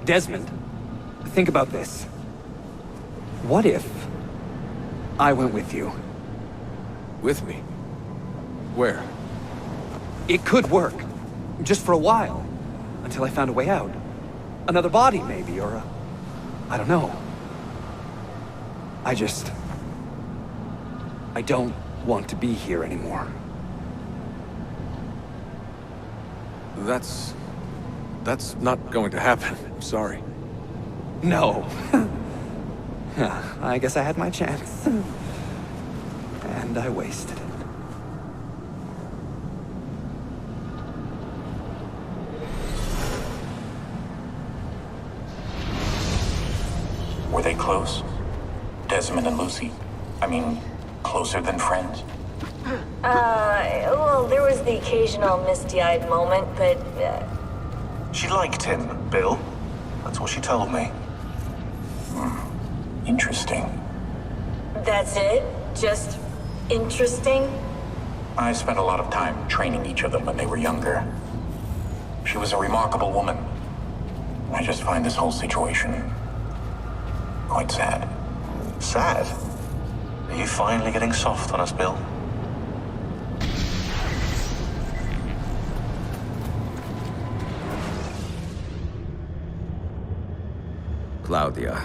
Desmond, think about this. What if I went with you? With me? Where? It could work. Just for a while. Until I found a way out. Another body, maybe, or I don't know. I don't want to be here anymore. That's not going to happen. I'm sorry. No. I guess I had my chance. And I wasted it. Were they close? Desmond and Lucy? I mean, closer than friends? Well, there was the occasional misty-eyed moment, but, She liked him, Bill. That's what she told me. Interesting. that's it? Just interesting? I spent a lot of time training each of them when they were younger. She was a remarkable woman. I just find this whole situation quite sad. Sad? Are you finally getting soft on us, Bill? Claudia,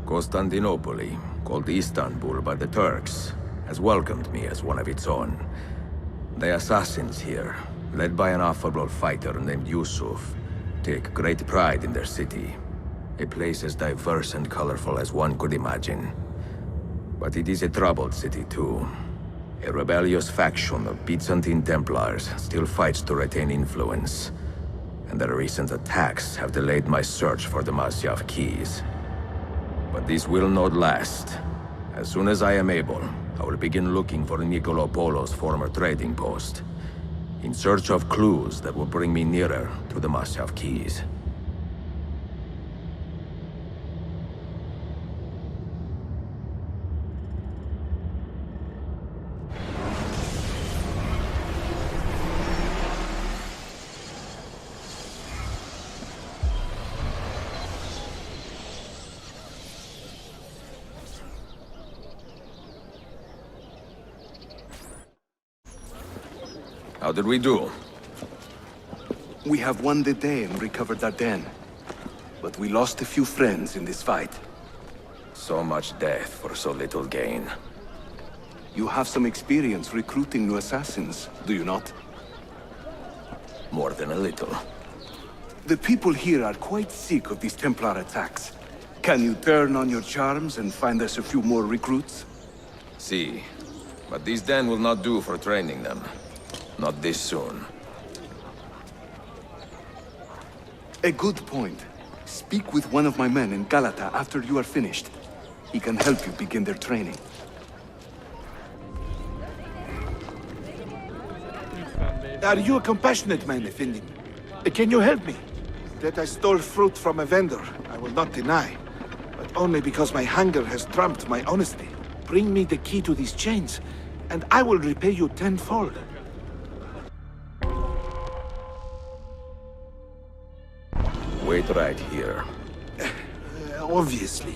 Constantinople, called Istanbul by the Turks, has welcomed me as one of its own. The assassins here, led by an affable fighter named Yusuf, take great pride in their city. A place as diverse and colorful as one could imagine. But it is a troubled city too. A rebellious faction of Byzantine Templars still fights to retain influence. And their recent attacks have delayed my search for the Masyav keys. But this will not last. As soon as I am able, I will begin looking for Nicolo Polo's former trading post, in search of clues that will bring me nearer to the Masyav keys. How did we do? We have won the day and recovered our den. But we lost a few friends in this fight. So much death for so little gain. You have some experience recruiting new assassins, do you not? More than a little. The people here are quite sick of these Templar attacks. Can you turn on your charms and find us a few more recruits? See, but this den will not do for training them. Not this soon. A good point. Speak with one of my men in Galata after you are finished. He can help you begin their training. Are you a compassionate man, Effendi? Can you help me? That I stole fruit from a vendor, I will not deny. But only because my hunger has trumped my honesty. Bring me the key to these chains, and I will repay you tenfold. Wait right here. Obviously.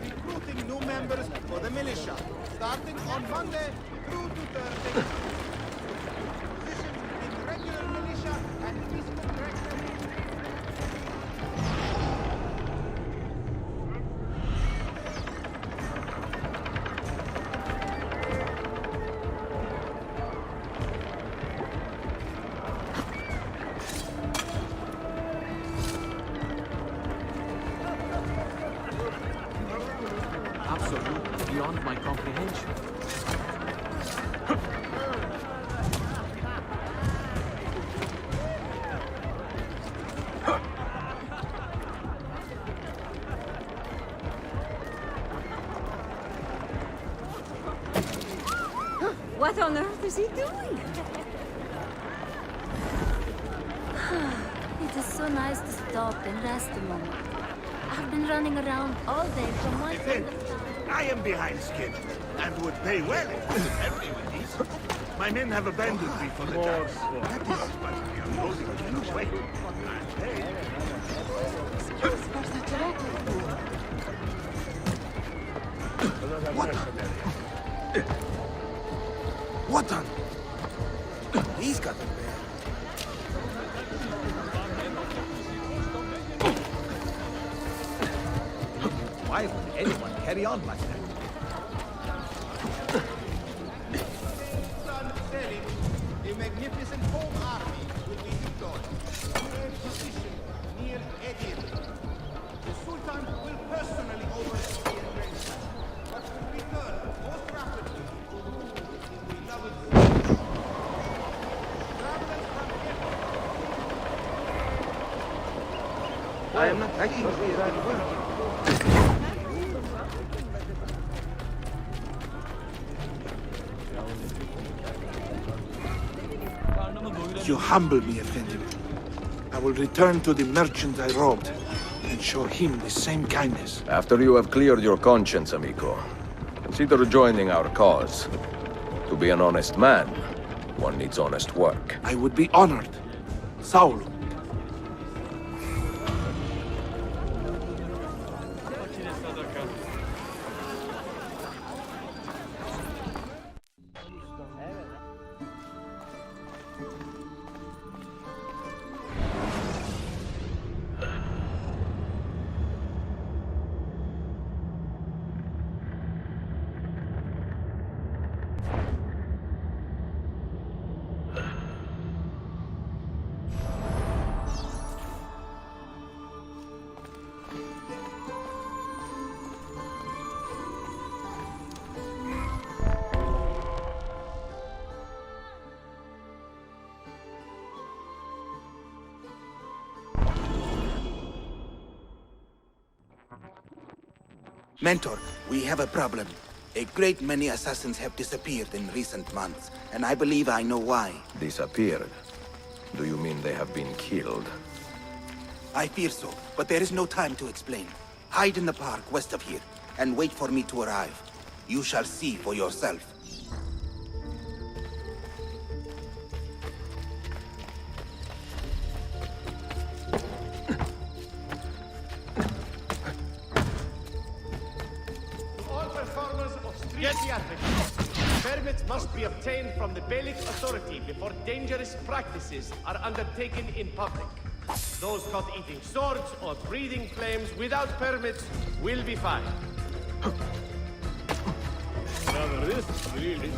Recruiting new members for the militia, starting on Monday through to Thursday. Positions in regular militia and peaceful corrections. Absolutely beyond my comprehension. What on earth is he doing? It is so nice to stop and rest a moment. I've been running around all day from one end of town. I am behind schedule, and would pay well if you could help me with these. My men have abandoned me for the time. That is, but we are closing the way. What? What on? He's got them there. Why would anyone carry on like that? A magnificent home army will be deployed to a position near Edir. The Sultan will personally oversee the arrangement, but will return most rapidly to rule in the beloved city. Travelers from I am not actually. You humble me, Effendi. I will return to the merchant I robbed and show him the same kindness. After you have cleared your conscience, amico, consider joining our cause. To be an honest man, one needs honest work. I would be honored. Saul. Mentor, we have a problem. A great many assassins have disappeared in recent months, and I believe I know why. Disappeared? Do you mean they have been killed? I fear so, but there is no time to explain. Hide in the park west of here, and wait for me to arrive. You shall see for yourself. Get the advocate. Permits must be obtained from the Bailic authority before dangerous practices are undertaken in public. Those caught eating swords or breathing flames without permits will be fined. Now this really...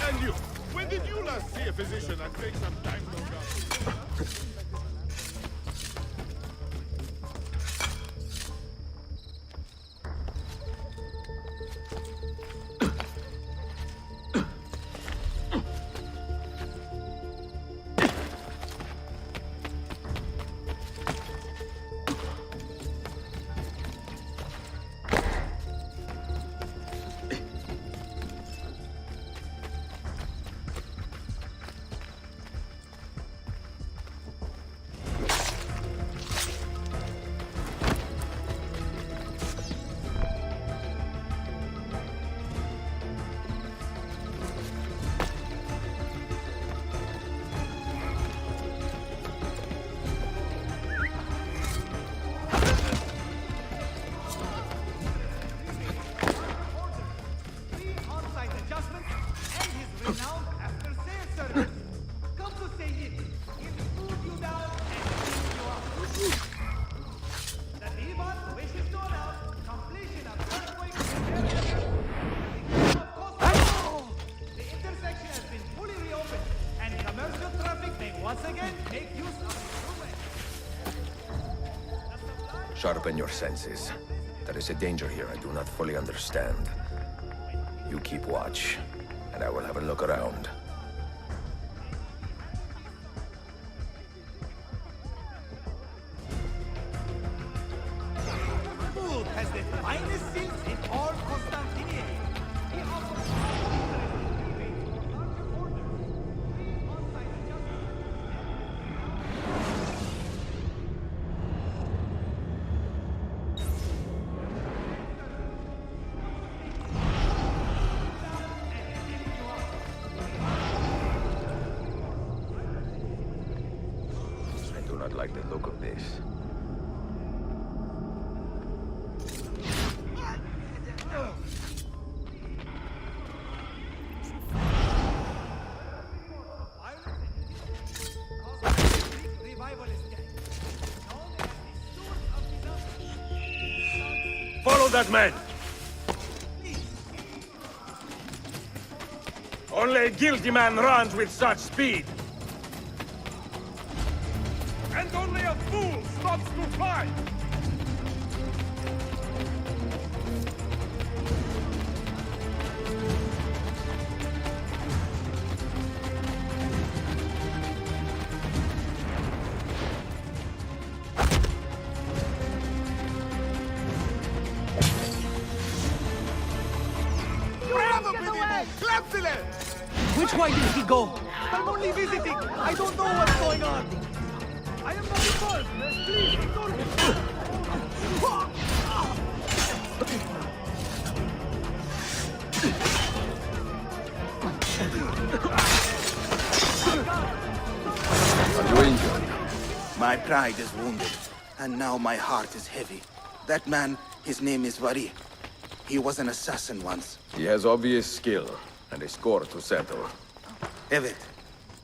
And you, when did you last see a physician and take some time to go? Sharpen your senses. There is a danger here I do not fully understand. You keep watch, and I will have a look around. Food has the finest silks in all Constantinople. He offers I do not like the look of this. Follow that man! Only a guilty man runs with such speed! And only a fool stops to fly! Which way did he go? I'm only visiting. I don't know what's going on. I am not involved. Please ignore him. Are you injured? My pride is wounded, and now my heart is heavy. That man, his name is Vari. He was an assassin once. He has obvious skill, and a score to settle. Evet,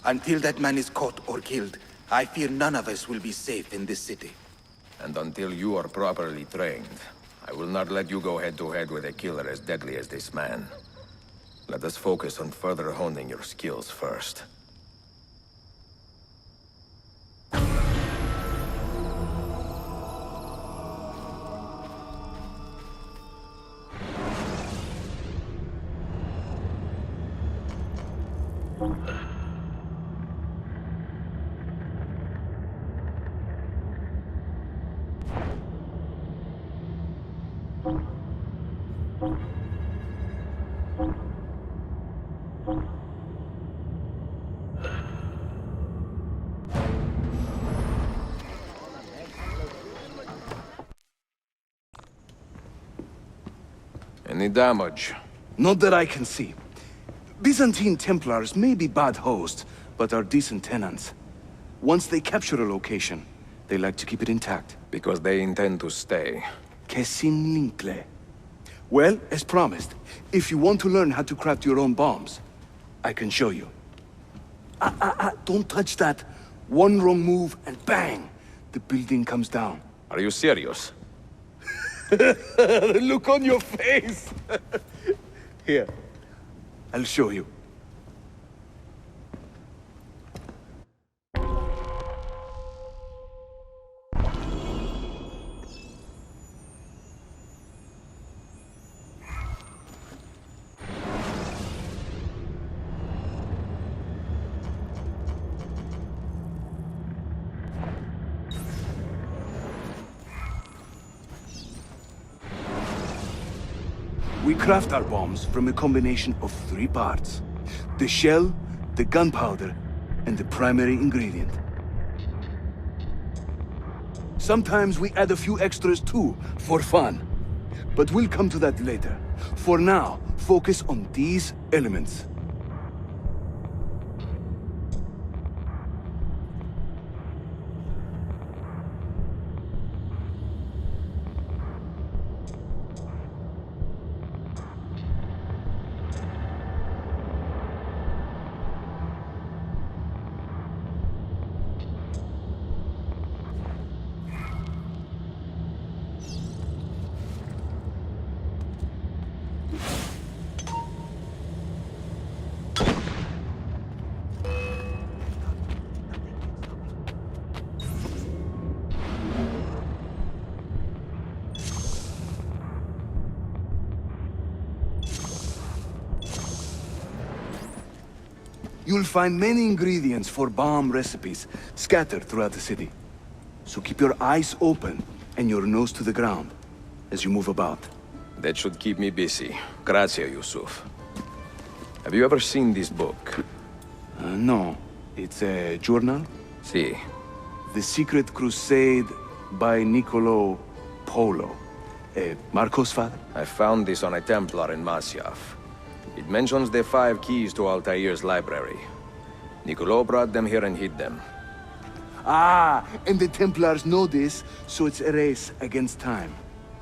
until that man is caught or killed, I fear none of us will be safe in this city. And until you are properly trained, I will not let you go head-to-head with a killer as deadly as this man. Let us focus on further honing your skills first. Any damage? Not that I can see. Byzantine Templars may be bad hosts, but are decent tenants. Once they capture a location, they like to keep it intact. Because they intend to stay. Kesin Linkle. Well, as promised, if you want to learn how to craft your own bombs, I can show you. Don't touch that. One wrong move and bang! The building comes down. Are you serious? Look on your face! Here, I'll show you. We craft our bombs from a combination of 3 parts. The shell, the gunpowder, and the primary ingredient. Sometimes we add a few extras too, for fun. But we'll come to that later. For now, focus on these elements. You'll find many ingredients for bomb recipes scattered throughout the city. So keep your eyes open and your nose to the ground as you move about. That should keep me busy. Grazie, Yusuf. Have you ever seen this book? No. It's a journal? Si. The Secret Crusade by Niccolo Polo. Marco's father? I found this on a Templar in Masyaf. It mentions the 5 keys to Altaïr's library. Niccolo brought them here and hid them. Ah, and the Templars know this, so it's a race against time.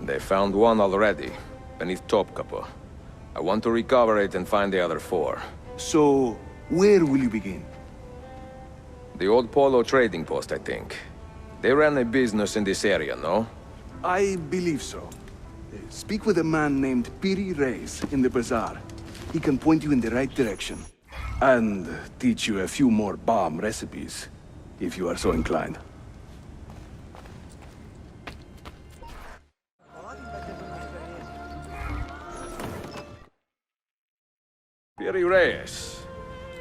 They found one already, beneath Topkapi. I want to recover it and find the other 4. So, where will you begin? The old Polo trading post, I think. They ran a business in this area, no? I believe so. Speak with a man named Piri Reis in the bazaar. He can point you in the right direction. And teach you a few more bomb recipes, if you are so inclined. Piri Reyes.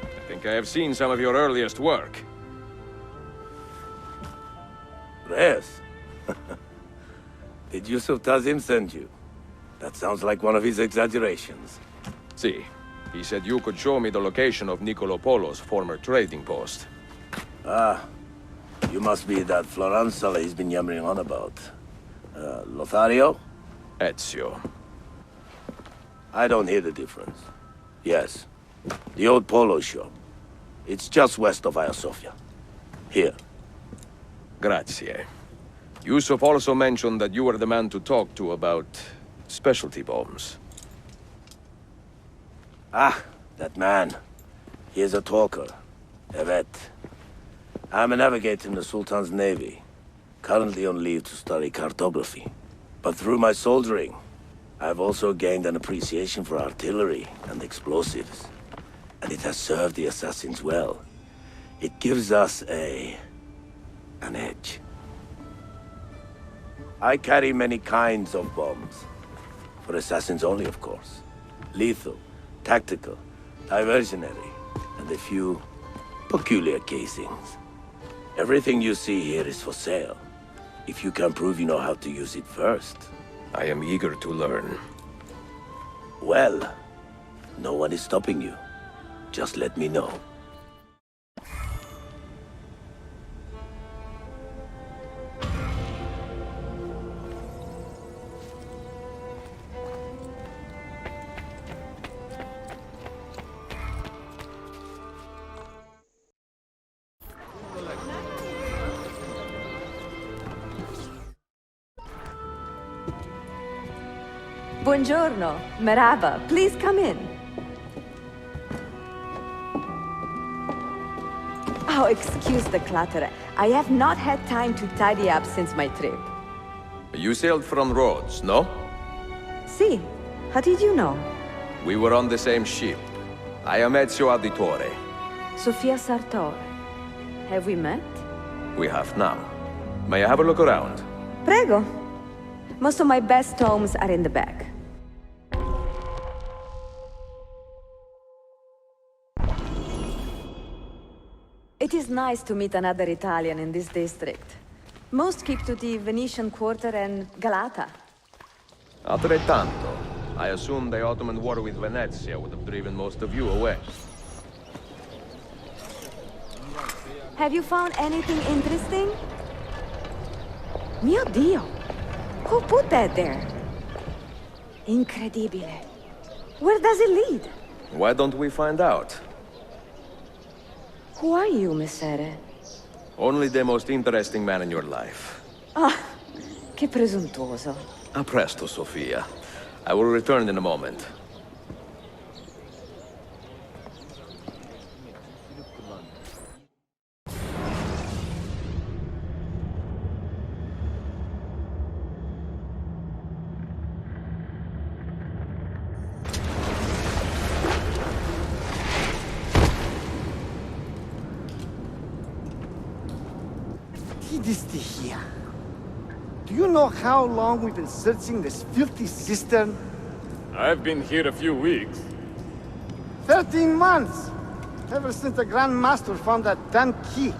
I think I have seen some of your earliest work. Reyes? Did Yusuf Tazim send you? That sounds like one of his exaggerations. See, he said you could show me the location of Niccolo Polo's former trading post. Ah, you must be that Floranzala he's been yammering on about. Lothario? Ezio. I don't hear the difference. Yes, the old Polo shop. It's just west of Hagia Sophia. Here. Grazie. Yusuf also mentioned that you were the man to talk to about specialty bombs. Ah, that man. He is a talker. Avert. I'm a navigator in the Sultan's navy. Currently on leave to study cartography. But through my soldiering, I've also gained an appreciation for artillery and explosives. And it has served the assassins well. It gives us an edge. I carry many kinds of bombs. For assassins only, of course. Lethal, tactical, diversionary, and a few peculiar casings. Everything you see here is for sale. If you can prove you know how to use it first. I am eager to learn. Well, no one is stopping you. Just let me know. Buongiorno. Merhaba. Please come in. Oh, excuse the clutter. I have not had time to tidy up since my trip. You sailed from Rhodes, no? See, how did you know? We were on the same ship. I am Ezio Auditore. Sofia Sartor. Have we met? We have now. May I have a look around? Prego. Most of my best tomes are in the back. It is nice to meet another Italian in this district. Most keep to the Venetian Quarter and Galata. Altrettanto. I assume the Ottoman war with Venezia would have driven most of you away. Have you found anything interesting? Mio Dio! Who put that there? Incredibile. Where does it lead? Why don't we find out? Who are you, Messere? Only the most interesting man in your life. Ah, che presuntuoso. A presto, Sofia. I will return in a moment. Here. Do you know how long we've been searching this filthy cistern? I've been here a few weeks. 13 months! Ever since the Grand Master found that damn key.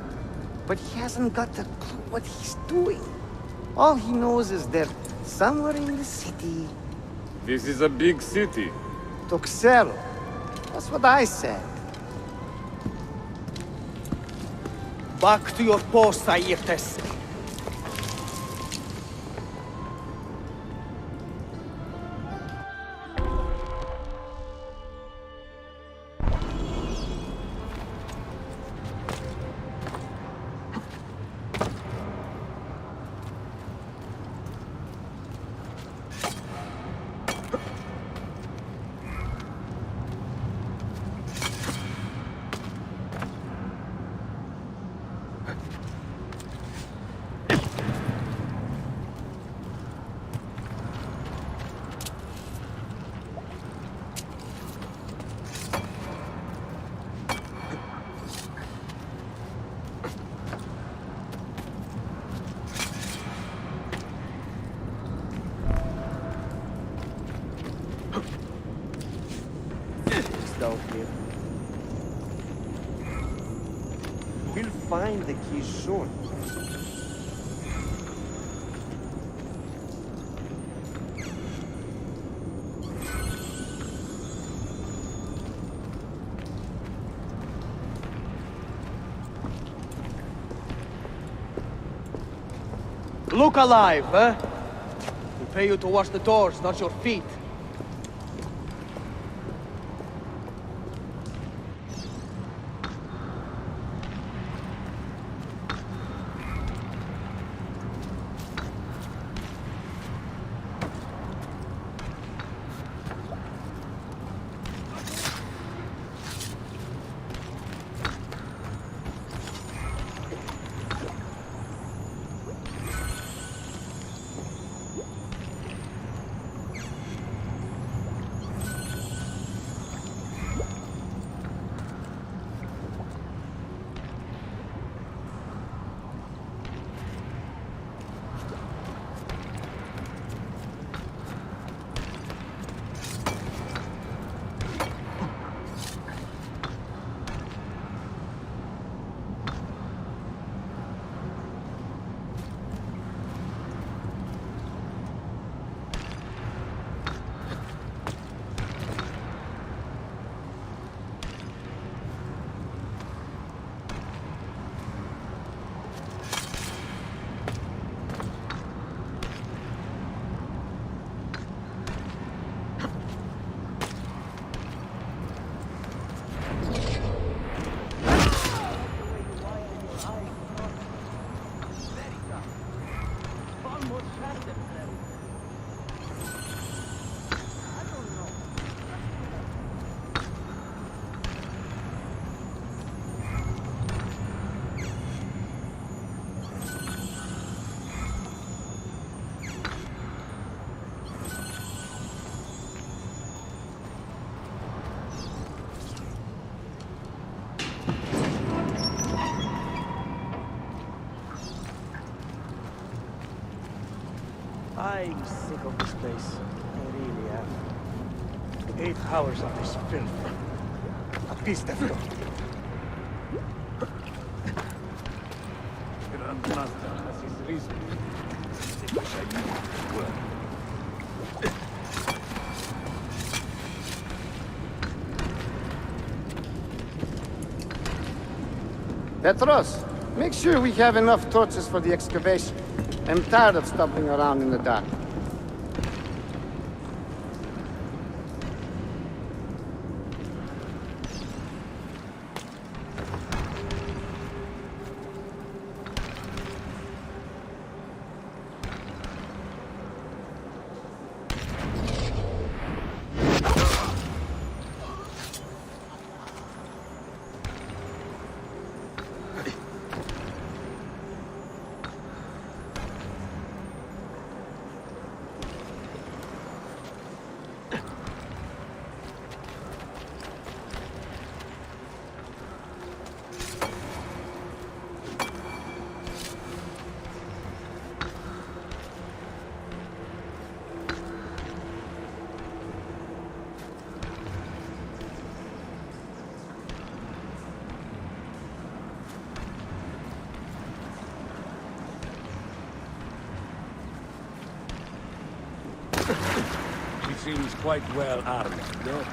But he hasn't got a clue what he's doing. All he knows is they're somewhere in the city. This is a big city. Toxero. That's what I said. Back to your post, Ayrtes. Down here. We'll find the key soon. Look alive, huh? We pay you to wash the doors, not your feet. I'm sick of this place. I really am. 8 hours of this filth. A piece of it. Grandmaster has his reason. I wish I knew it well. Petros, make sure we have enough torches for the excavation. I'm tired of stumbling around in the dark. He seems quite well armed, no?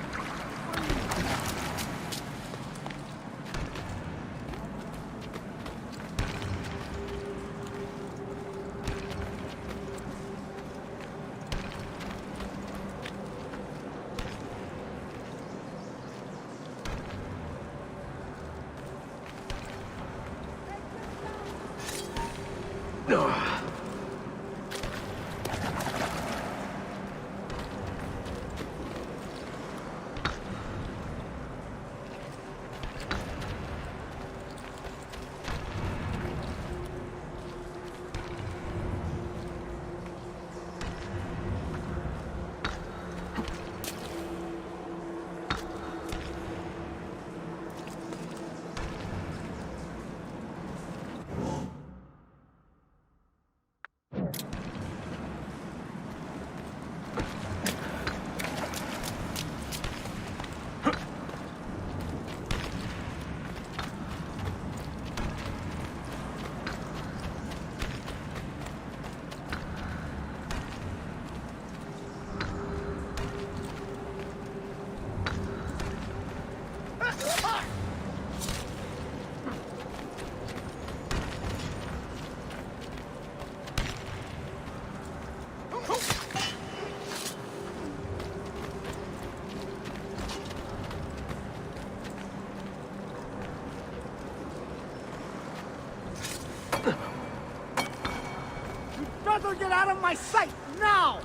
Get out of my sight, now!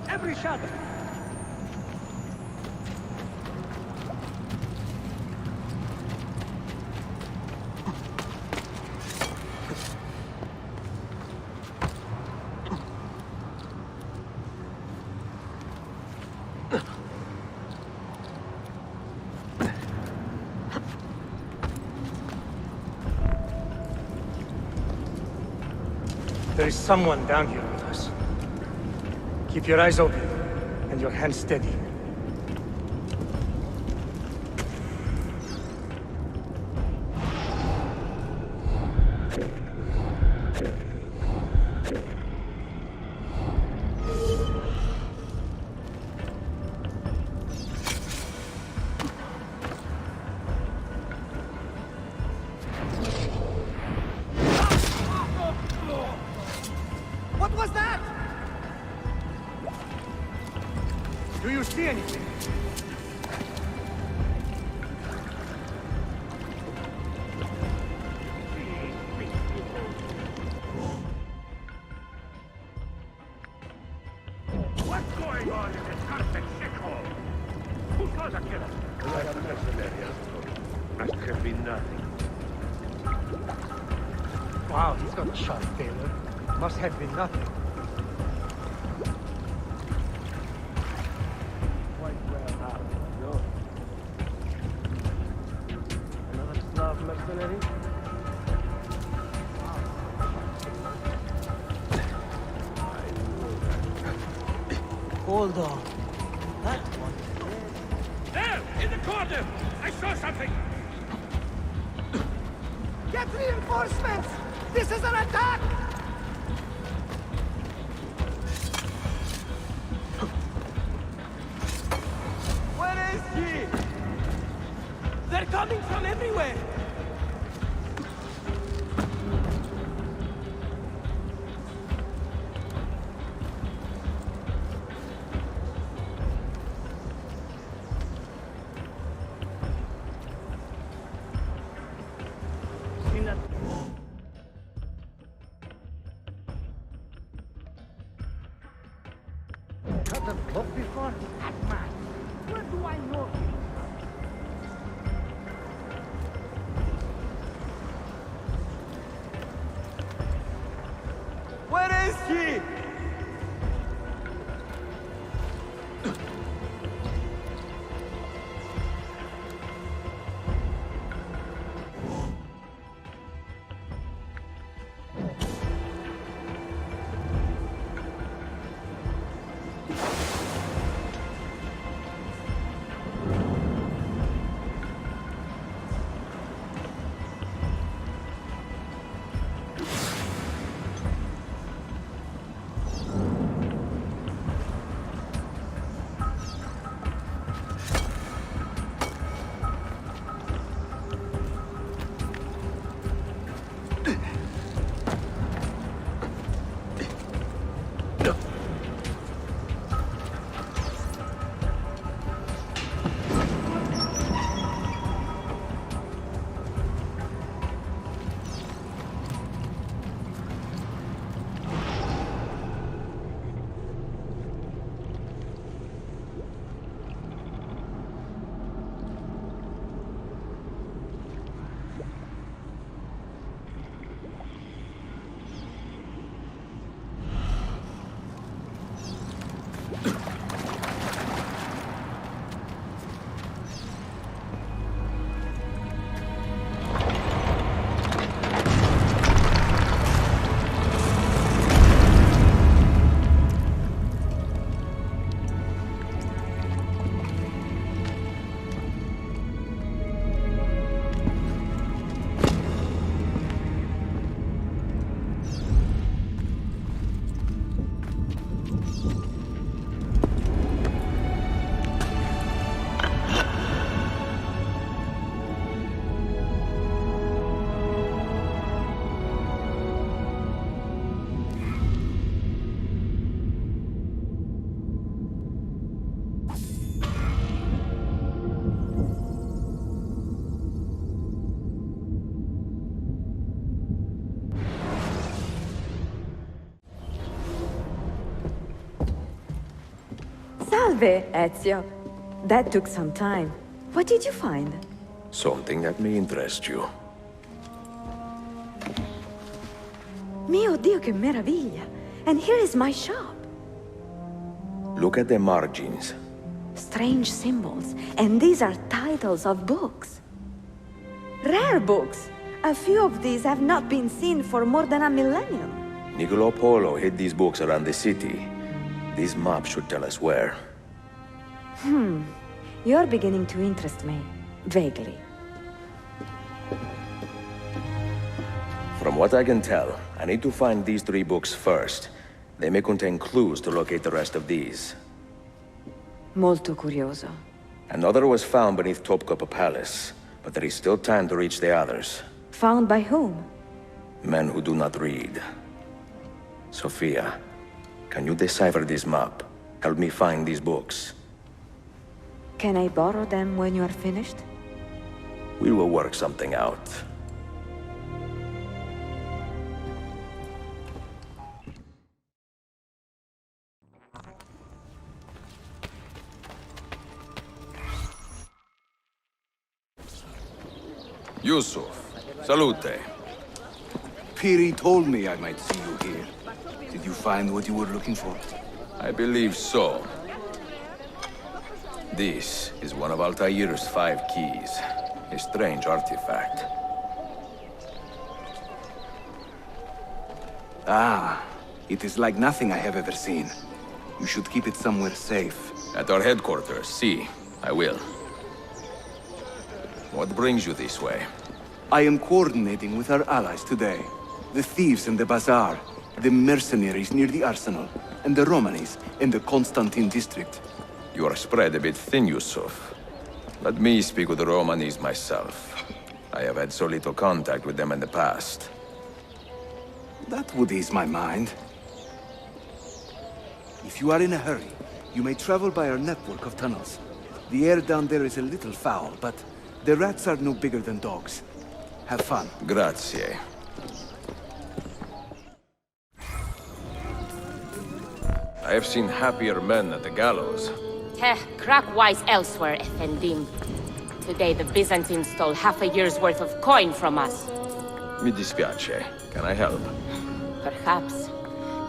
Every shadow. There is someone down here with us. Keep your eyes open. And your hands steady. you see anything? What's going on in this constant shithole? Who saw the killer? Like a mercenary. Must have been nothing. Wow, he's got a shot, Taylor. Must have been nothing. Quite well armed, no? Another Slav mercenary? Hold on. That one. There! In the corner! I saw something! Get reinforcements! This is an attack! Where is he? They're coming from everywhere! Cut the book before? That man! Where do I know him? Where is he? Salve, Ezio. That took some time. What did you find? Something that may interest you. Mio Dio, che meraviglia! And here is my shop. Look at the margins. Strange symbols, and these are titles of books. Rare books. A few of these have not been seen for more than a millennium. Niccolo Polo hid these books around the city. These maps should tell us where. You're beginning to interest me. Vaguely. From what I can tell, I need to find these 3 books first. They may contain clues to locate the rest of these. Molto curioso. Another was found beneath Topkapi Palace, but there is still time to reach the others. Found by whom? Men who do not read. Sophia, can you decipher this map? Help me find these books. Can I borrow them when you are finished? We will work something out. Yusuf, salute. Piri told me I might see you here. Did you find what you were looking for? I believe so. This is one of Altaïr's 5 keys. A strange artifact. Ah, it is like nothing I have ever seen. You should keep it somewhere safe. At our headquarters, see. I will. What brings you this way? I am coordinating with our allies today. The thieves in the bazaar, the mercenaries near the arsenal, and the Romanis in the Constantine district. You are spread a bit thin, Yusuf. Let me speak with the Romanis myself. I have had so little contact with them in the past. That would ease my mind. If you are in a hurry, you may travel by our network of tunnels. The air down there is a little foul, but the rats are no bigger than dogs. Have fun. Grazie. I have seen happier men at the gallows. Crack-wise elsewhere, Effendim. Today the Byzantines stole half a year's worth of coin from us. Mi dispiace. Can I help? Perhaps.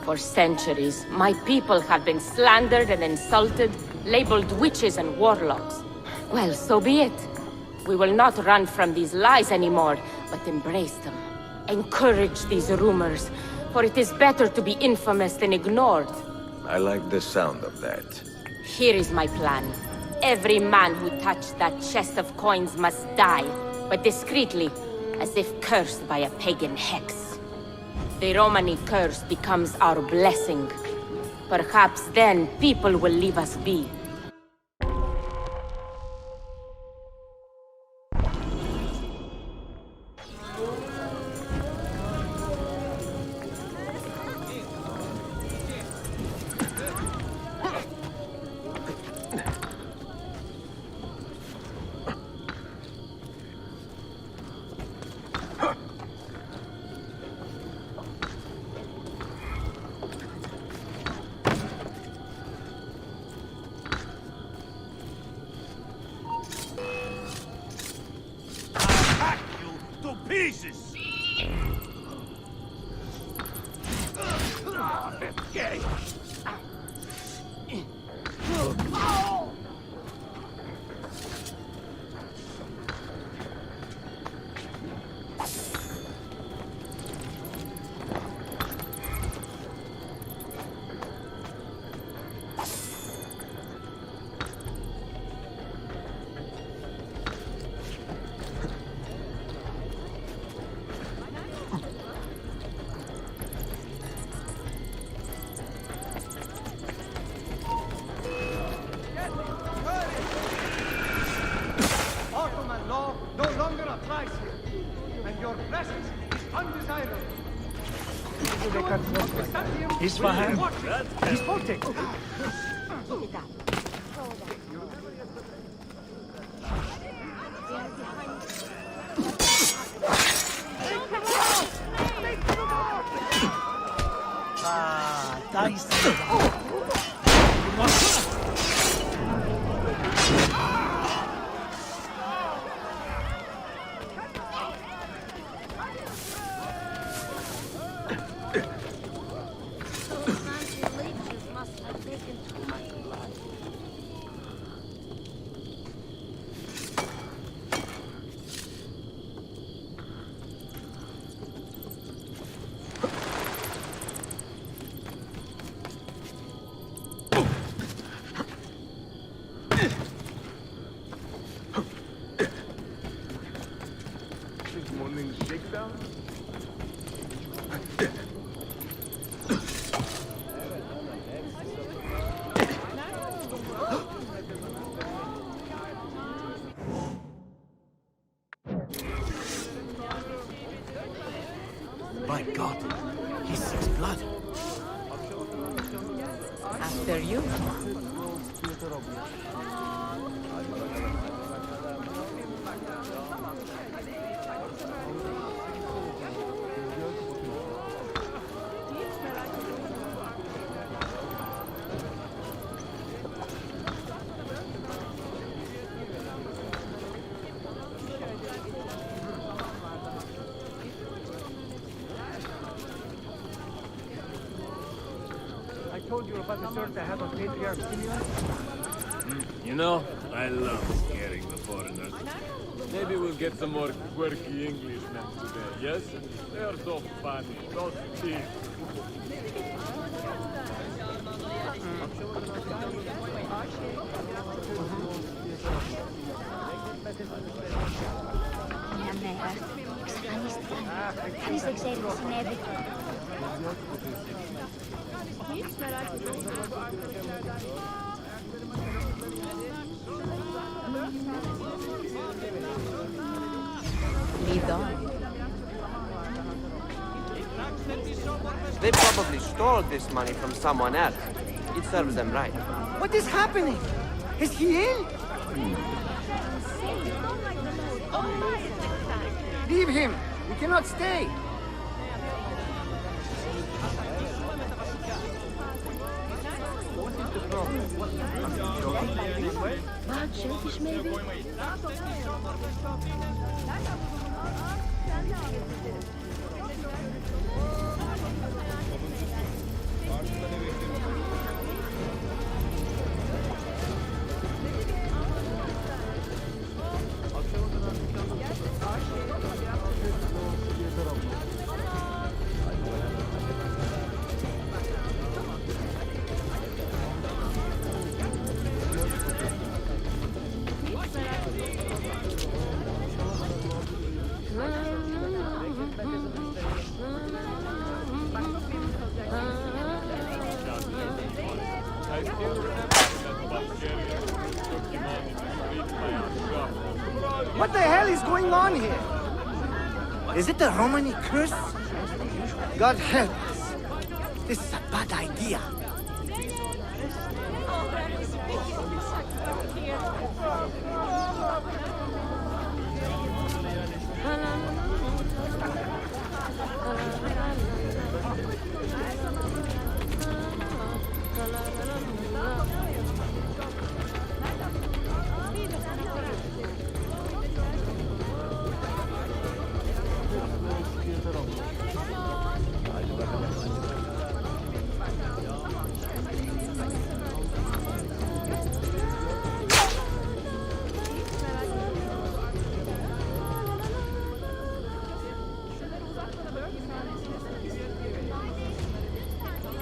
For centuries, my people have been slandered and insulted, labeled witches and warlocks. Well, so be it. We will not run from these lies anymore, but embrace them. Encourage these rumors, for it is better to be infamous than ignored. I like the sound of that. Here is my plan. Every man who touched that chest of coins must die, but discreetly, as if cursed by a pagan hex. The Romani curse becomes our blessing. Perhaps then people will leave us be. Pieces! Isfahan. He's Baltic. By God, he sees blood. After you. I told you about the search I had on Patriarch Simeon. You know, I love scaring the foreigners. Maybe we'll get some more quirky Englishmen today, yes? They are so funny, so cheap. Μια μέρα εξαφανίστηκαν. Κανείς δεν ξέρει τι συνέβη. Lead on. They probably stole this money from someone else. It serves them right. What is happening? Is he in? Leave him. We cannot stay. Bad shellfish, maybe? What the hell is going on here? Is it a Romani curse? God help us. This is a bad idea.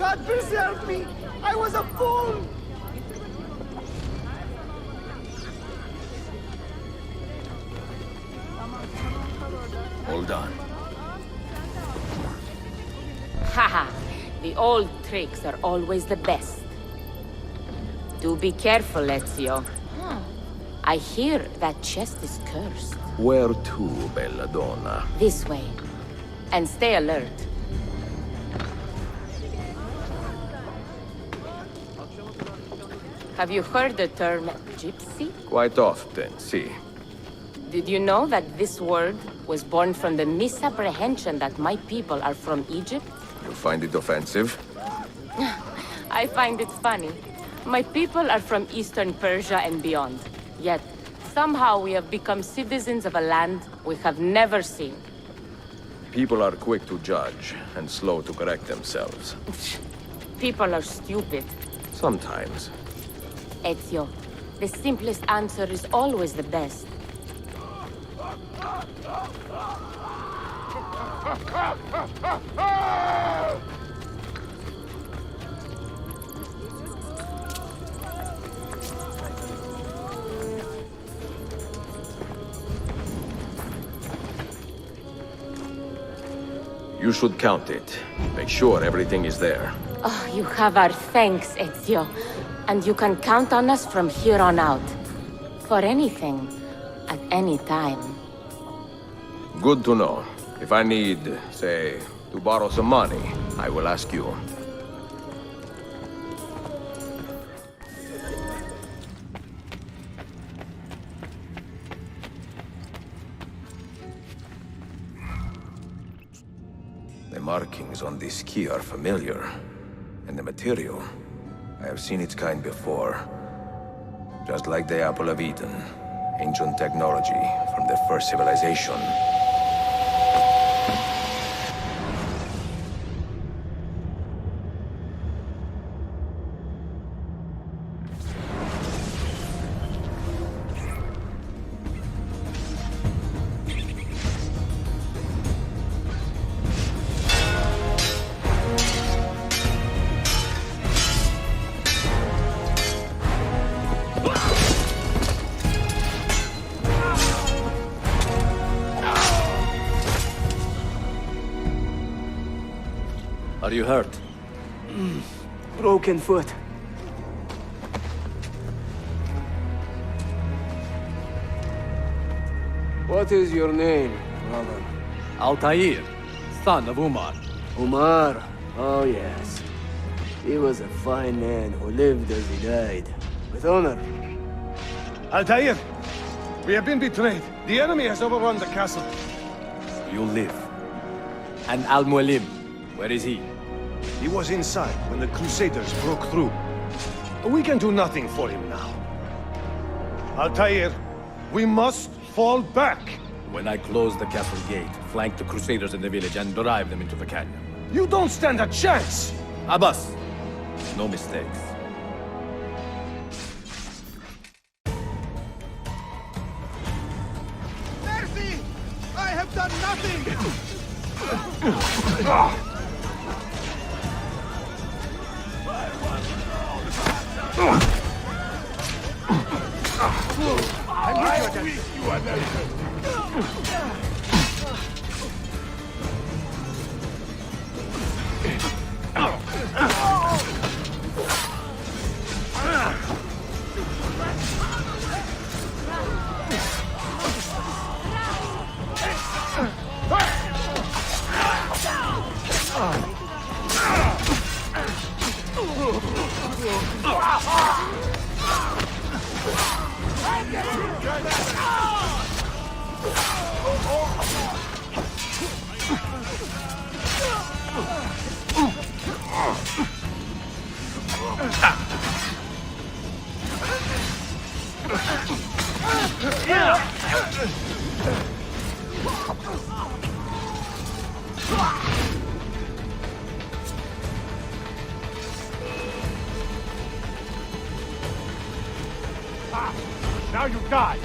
God preserve me! I was a fool! Hold on. Haha, the old tricks are always the best. Do be careful, Ezio. I hear that chest is cursed. Where to, Belladonna? This way. And stay alert. Have you heard the term gypsy? Quite often, see. Did you know that this word was born from the misapprehension that my people are from Egypt? You find it offensive? I find it funny. My people are from Eastern Persia and beyond. Yet, somehow we have become citizens of a land we have never seen. People are quick to judge and slow to correct themselves. People are stupid. Sometimes. Ezio, the simplest answer is always the best. You should count it. Make sure everything is there. Oh, you have our thanks, Ezio. And you can count on us from here on out. For anything, at any time. Good to know. If I need, say, to borrow some money, I will ask you. The markings on this key are familiar. And the material, I have seen its kind before. Just like the Apple of Eden, ancient technology from the first civilization. Are you hurt? Broken foot. What is your name, brother? Altaïr, son of Umar. Umar. Oh, yes. He was a fine man who lived as he died. With honor. Altaïr! We have been betrayed. The enemy has overrun the castle. You live. And Al-Mualim, where is he? He was inside when the Crusaders broke through. We can do nothing for him now. Altaïr, we must fall back. When I close the castle gate, flank the Crusaders in the village and drive them into the canyon. You don't stand a chance! Abbas, no mistakes. Mercy! I have done nothing! I wish you had entered. Now you die!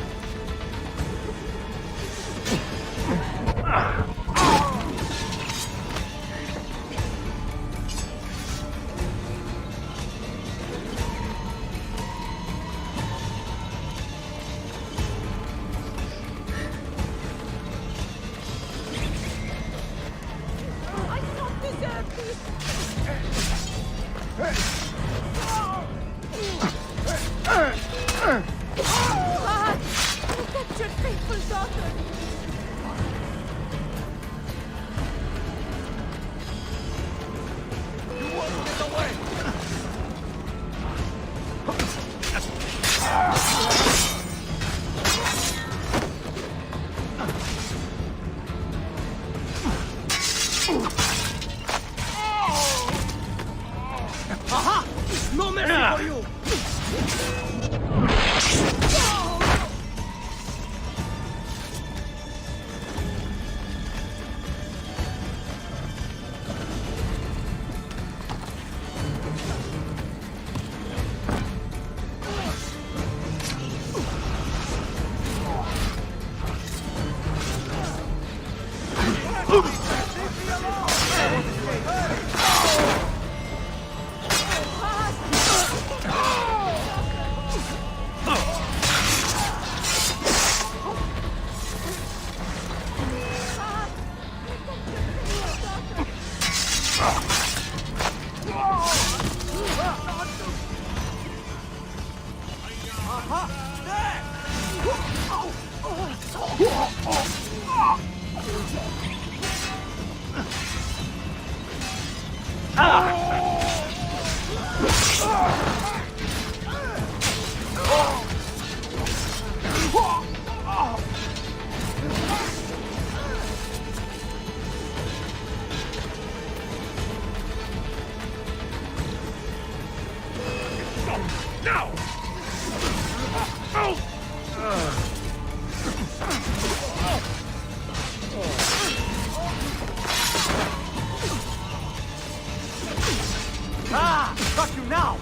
now!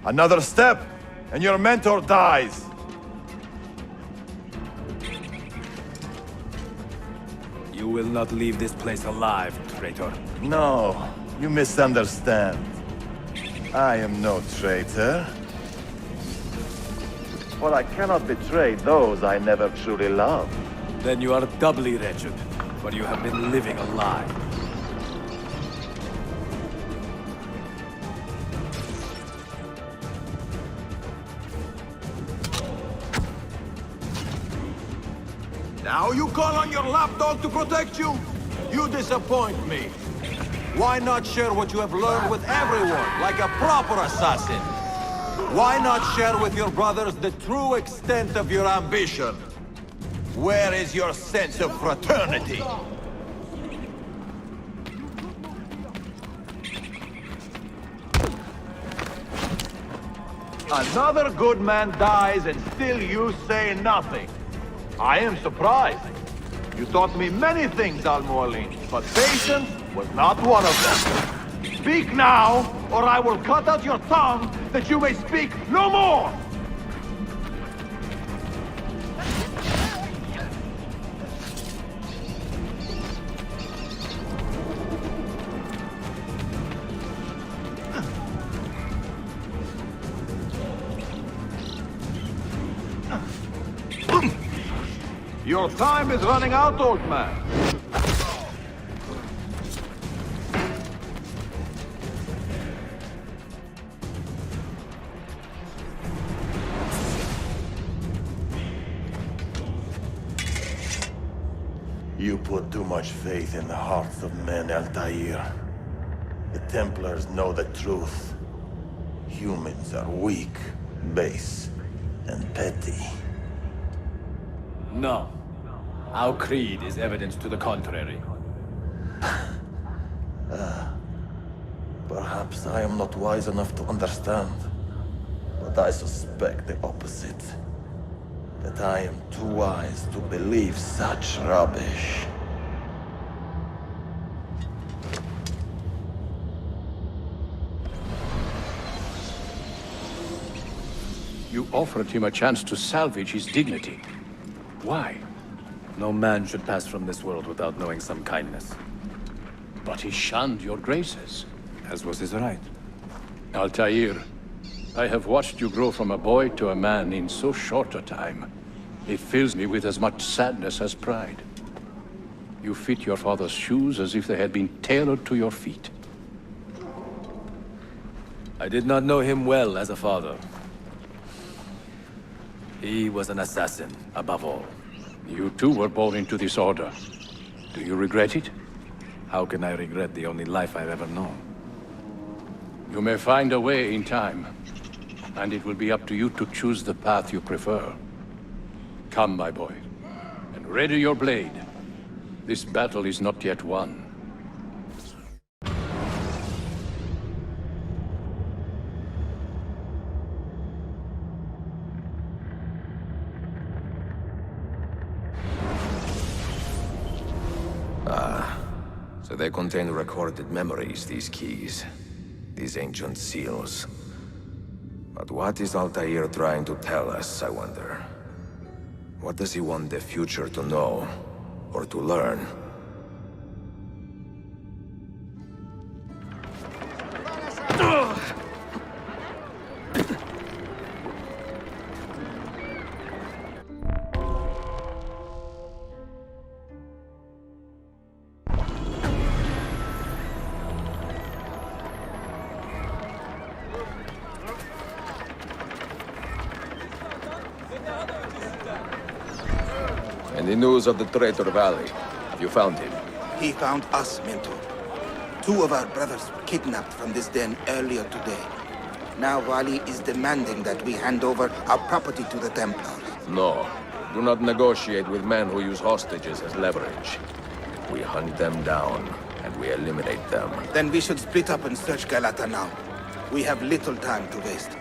Another step, and your mentor dies. You will not leave this place alive, traitor. No, you misunderstand. I am no traitor. For I cannot betray those I never truly loved. Then you are doubly wretched, for you have been living a lie. Now you call on your lapdog to protect you? You disappoint me. Why not share what you have learned with everyone, like a proper assassin? Why not share with your brothers the true extent of your ambition? Where is your sense of fraternity? Another good man dies and still you say nothing. I am surprised. You taught me many things, Al-Mualim, but patience was not one of them. Speak now, or I will cut out your tongue that you may speak no more! Your time is running out, old man. You put too much faith in the hearts of men, Altaïr. The Templars know the truth. Humans are weak, base, and petty. No. Our creed is evidence to the contrary. Perhaps I am not wise enough to understand, but I suspect the opposite. That I am too wise to believe such rubbish. You offered him a chance to salvage his dignity. Why? No man should pass from this world without knowing some kindness. But he shunned your graces, as was his right. Altaïr, I have watched you grow from a boy to a man in so short a time. It fills me with as much sadness as pride. You fit your father's shoes as if they had been tailored to your feet. I did not know him well as a father. He was an assassin, above all. You too were born into this order. Do you regret it? How can I regret the only life I've ever known? You may find a way in time, and it will be up to you to choose the path you prefer. Come, my boy, and ready your blade. This battle is not yet won. So they contain recorded memories, these keys. These ancient seals. But what is Altaïr trying to tell us, I wonder? What does he want the future to know, or to learn? Any news of the traitor Valley? Have you found him? He found us, Mentor. 2 of our brothers were kidnapped from this den earlier today. Now Vali is demanding that we hand over our property to the Templars. No. Do not negotiate with men who use hostages as leverage. We hunt them down, and we eliminate them. Then we should split up and search Galata now. We have little time to waste.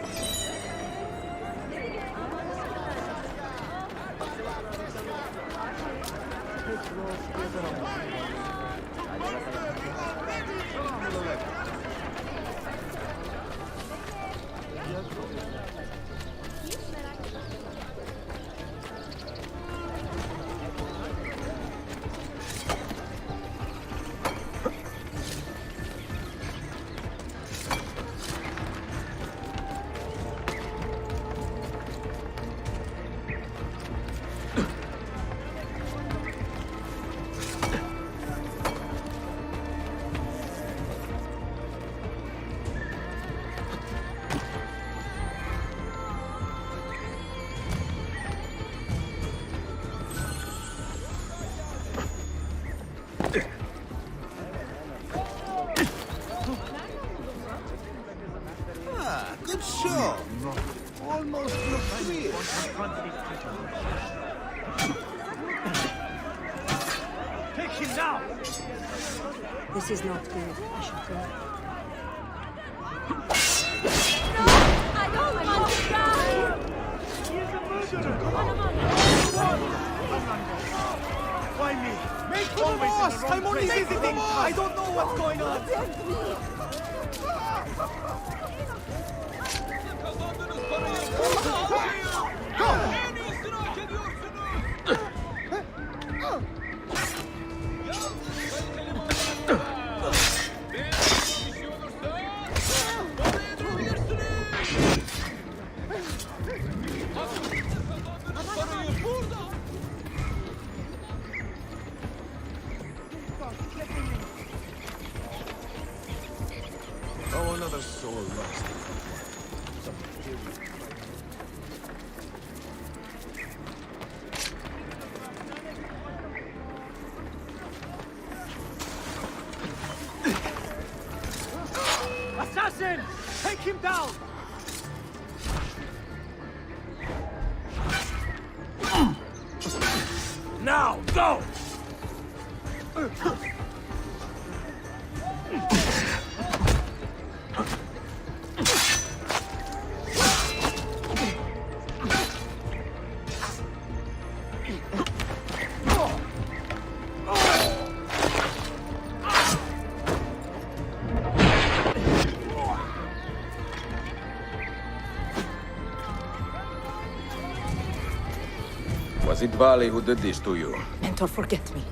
Good show. Almost looks real. Take him now! This is not good. I should go. I don't want to die! Why me? Make for the boss! I'm only visiting! I don't know what's going on! Oh, another soul lost. Assassin! Take him down! Now, go! Was it Vali who did this to you? Mentor, forget me.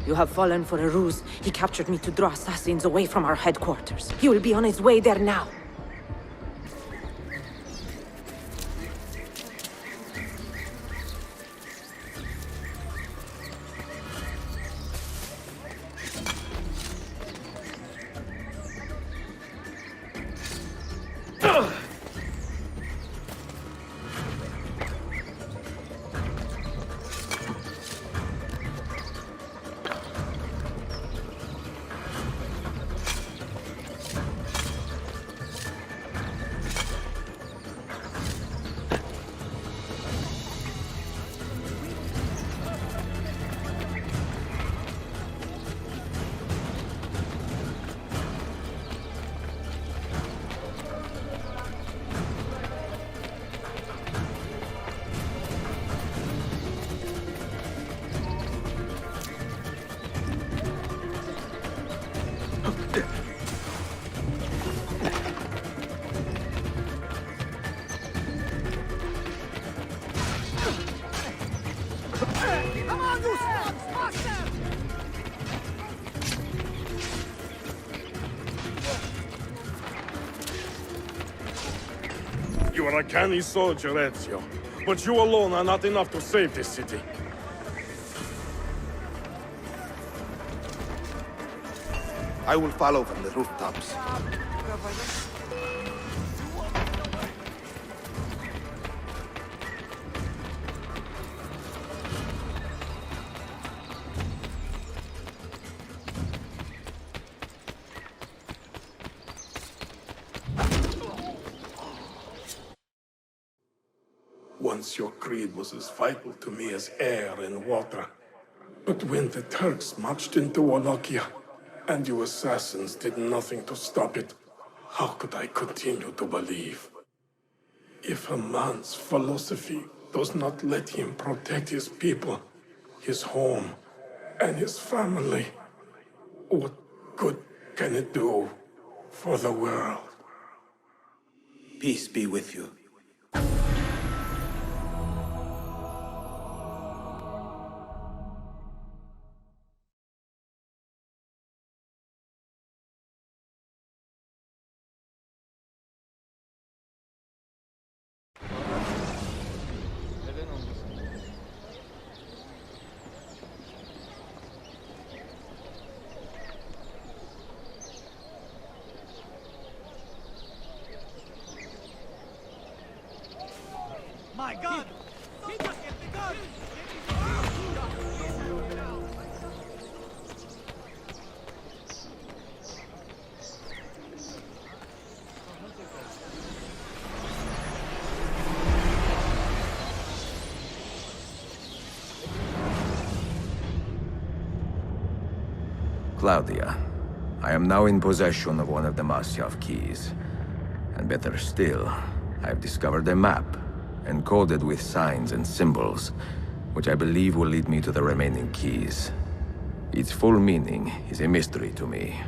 You have fallen for a ruse. He captured me to draw assassins away from our headquarters. He will be on his way there now. You are a canny soldier, Ezio. But you alone are not enough to save this city. I will follow from the rooftops. Once your creed was as vital to me as air and water. But when the Turks marched into Wallachia, and you assassins did nothing to stop it, how could I continue to believe? If a man's philosophy does not let him protect his people, his home, and his family, what good can it do for the world? Peace be with you. My God! He just get the gun! Claudia, I am now in possession of one of the Masyaf keys. And better still, I have discovered a map, encoded with signs and symbols, which I believe will lead me to the remaining keys. Its full meaning is a mystery to me,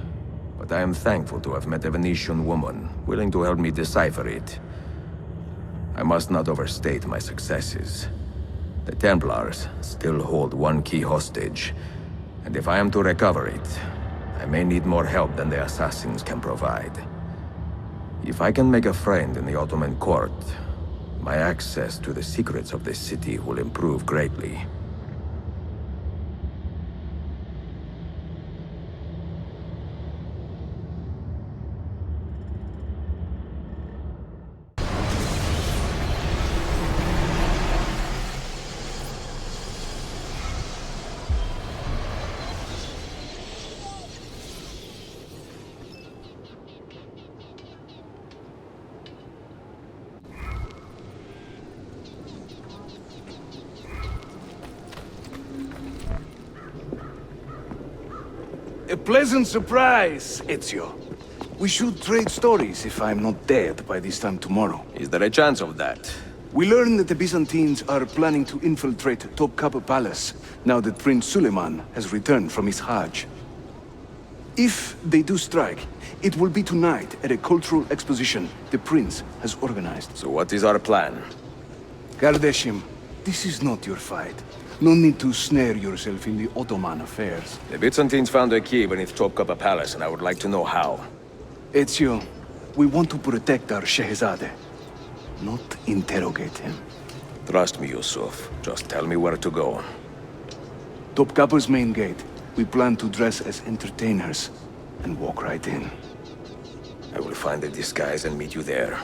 but I am thankful to have met a Venetian woman willing to help me decipher it. I must not overstate my successes. The Templars still hold one key hostage, and if I am to recover it, I may need more help than the assassins can provide. If I can make a friend in the Ottoman court, my access to the secrets of this city will improve greatly. A pleasant surprise, Ezio. We should trade stories if I'm not dead by this time tomorrow. Is there a chance of that? We learn that the Byzantines are planning to infiltrate Topkapi Palace, now that Prince Suleiman has returned from his Hajj. If they do strike, it will be tonight at a cultural exposition the Prince has organized. So what is our plan? Kardashim, this is not your fight. No need to snare yourself in the Ottoman affairs. The Byzantines found a key beneath Topkapi Palace, and I would like to know how. Ezio, we want to protect our Shehzade, not interrogate him. Trust me, Yusuf. Just tell me where to go. Topkapi's main gate. We plan to dress as entertainers and walk right in. I will find a disguise and meet you there.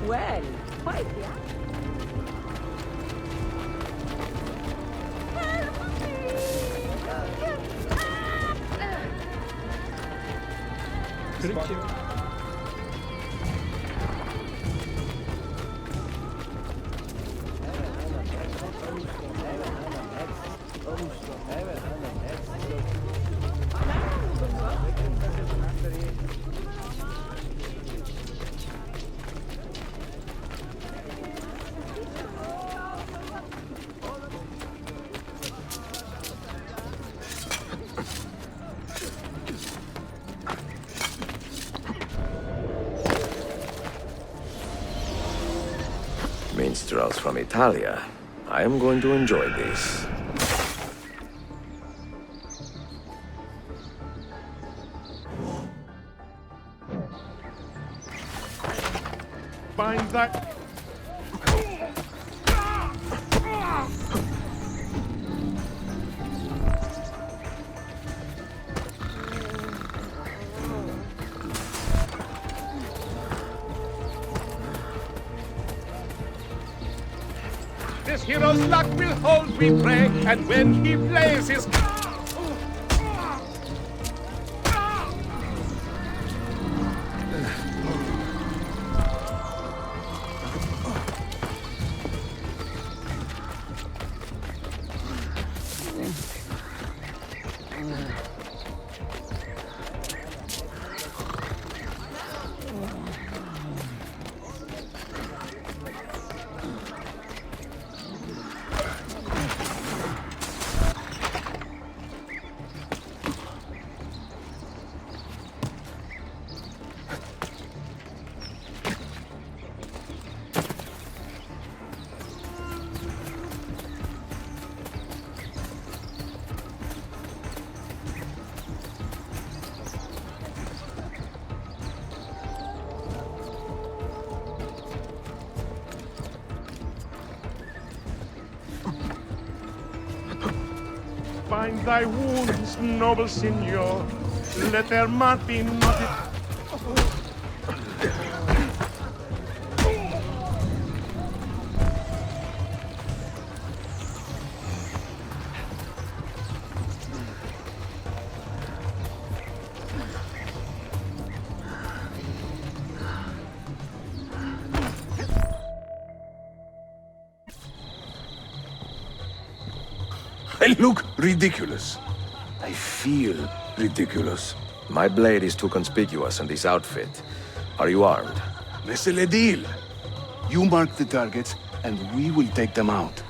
Well, quite the Minstrels from Italia. I am going to enjoy this. thy... This hero's luck will hold, we pray, and when he plays his... Bind thy wounds, noble signor. Let their mark be noted. I look ridiculous. I feel ridiculous. My blade is too conspicuous in this outfit. Are you armed? C'est le deal. You mark the targets, and we will take them out.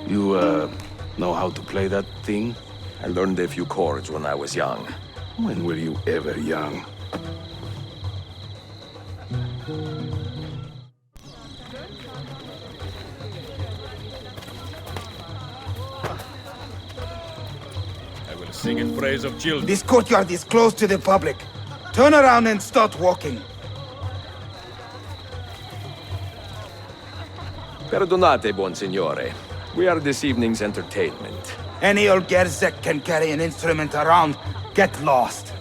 You, know how to play that thing? I learned a few chords when I was young. When were you ever young? Sing in praise of children. This courtyard is closed to the public. Turn around and start walking. Perdonate, buon signore. We are this evening's entertainment. Any old gerzek can carry an instrument around. Get lost.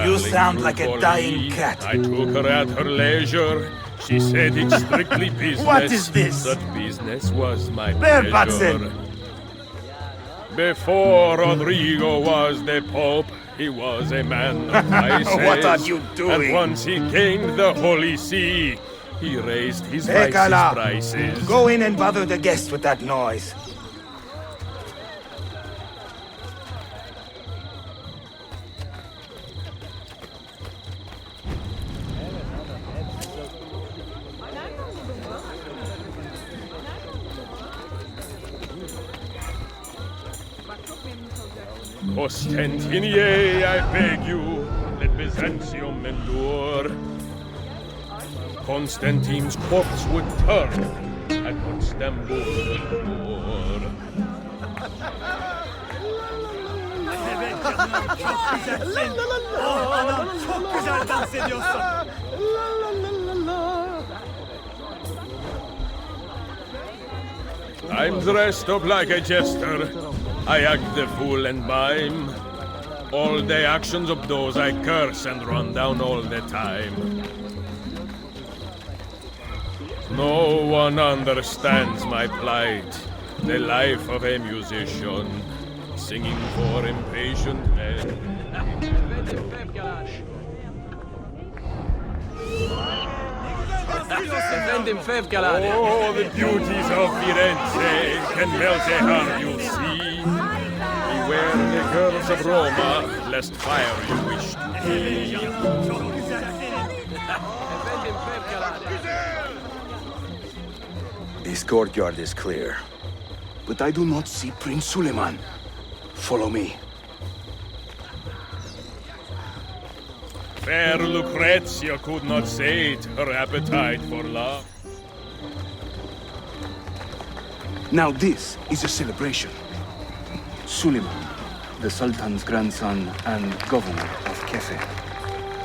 You sound like a dying cat. I took her at her leisure. She said it's strictly business. What is this? That business was my Bear-Batson. pleasure. Before Rodrigo was the Pope, he was a man of vices. What are you doing? And once he gained the Holy See, he raised his vices prices. Go in and bother the guests with that noise. Constantinople, I beg you, let Byzantium endure. Constantine's corpse would turn at Constantinople door. I'm dressed up like a jester. I act the fool and mime. All the actions of those I curse and run down all the time. No one understands my plight, the life of a musician, singing for impatient men. Oh, the beauties of Firenze can melt a heart, you see. Beware the girls of Roma, lest fire you wish to be. This courtyard is clear. But I do not see Prince Suleiman. Follow me. Fair Lucrezia could not sate her appetite for love. Now this is a celebration. Suleiman, the Sultan's grandson and governor of Kefe.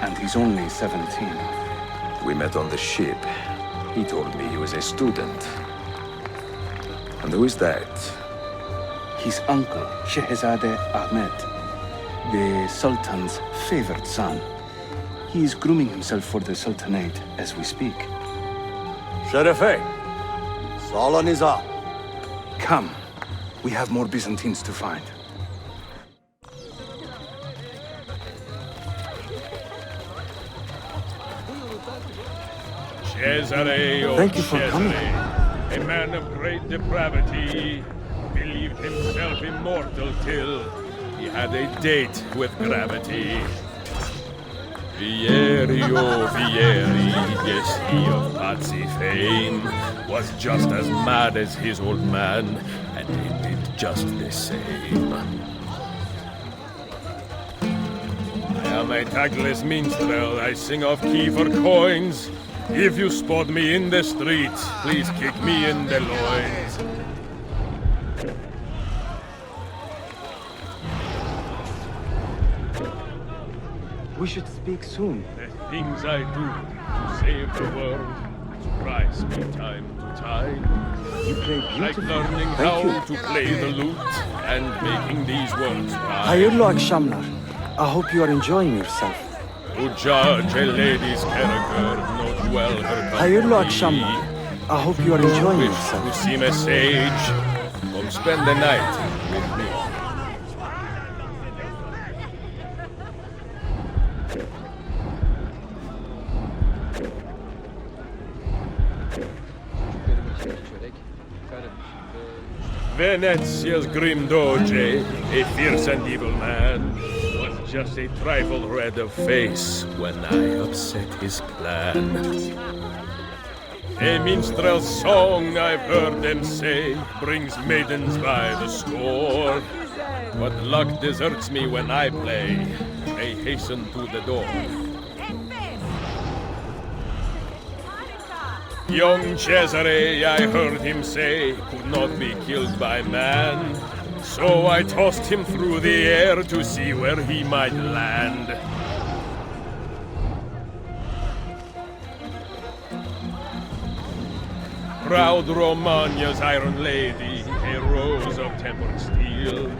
And he's only 17. We met on the ship. He told me he was a student. And who is that? His uncle, Shehzade Ahmed, the Sultan's favored son. He is grooming himself for the Sultanate as we speak. Sherife, Sala Nizam. Come. We have more Byzantines to find. Cesare, Thank you for coming. A man of great depravity, believed himself immortal till he had a date with gravity. Vieri, oh Vieri, yes, he of Pazzi fame, was just as mad as his old man, and he did just the same. I am a tagless minstrel, I sing off key for coins. If you spot me in the street, please kick me in the loins. We should speak soon. The things I do to save the world surprise me time to time. You play beautifully. Like learning how to play the lute and making these worlds rhyme. Hayırlı akşamlar. I hope you are enjoying yourself. To judge a lady's character, note well her company. Hayırlı akşamlar. I hope you are enjoying Wish yourself. to seem a sage, come spend the night with me. Venezia's grim doge, a fierce and evil man, was just a trifle red of face when I upset his plan. A minstrel's song, I've heard them say, brings maidens by the score. But luck deserts me when I play, they hasten to the door. Young Cesare, I heard him say, could not be killed by man. So I tossed him through the air to see where he might land. Proud Romagna's iron lady, a rose of tempered steel,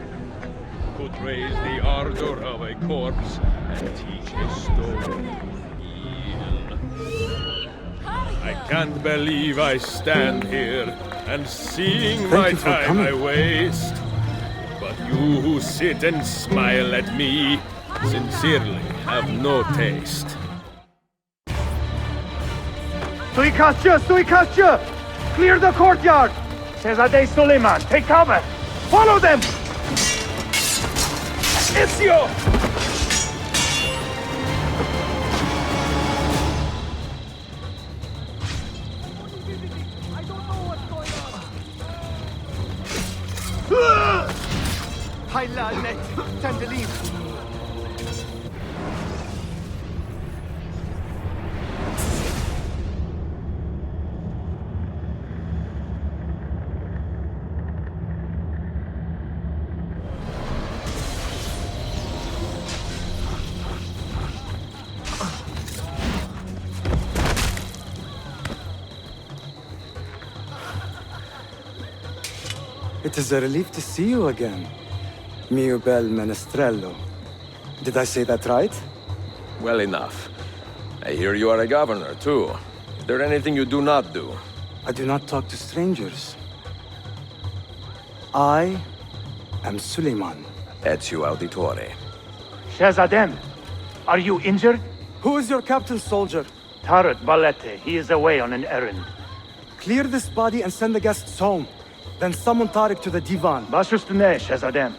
could raise the ardor of a corpse and teach a stone. I can't believe I stand here and seeing my time I waste. But you who sit and smile at me sincerely have no taste. Suikastya! Clear the courtyard! Shehzade Suleiman, take cover! Follow them! Ezio! Hayla net, time to leave. It is a relief to see you again, mio bel menestrello. Did I say that right? Well enough. I hear you are a governor, too. Is there anything you do not do? I do not talk to strangers. I am Suleiman. Ezio Auditore. Shehzadem, are you injured? Who is your captain, soldier? Tarek Balete, he is away on an errand. Clear this body and send the guests home. Then summon Tarek to the divan. Baş üstüne, Shehzadem.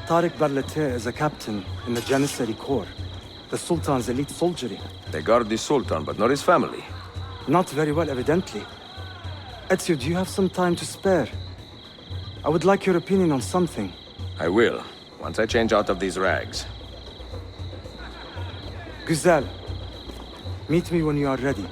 Tarek Barlete is a captain in the Janissary Corps, the Sultan's elite soldiery. They guard the Sultan, but not his family. Not very well, evidently. Ezio, do you have some time to spare? I would like your opinion on something. I will, once I change out of these rags. Güzel. Meet me when you are ready.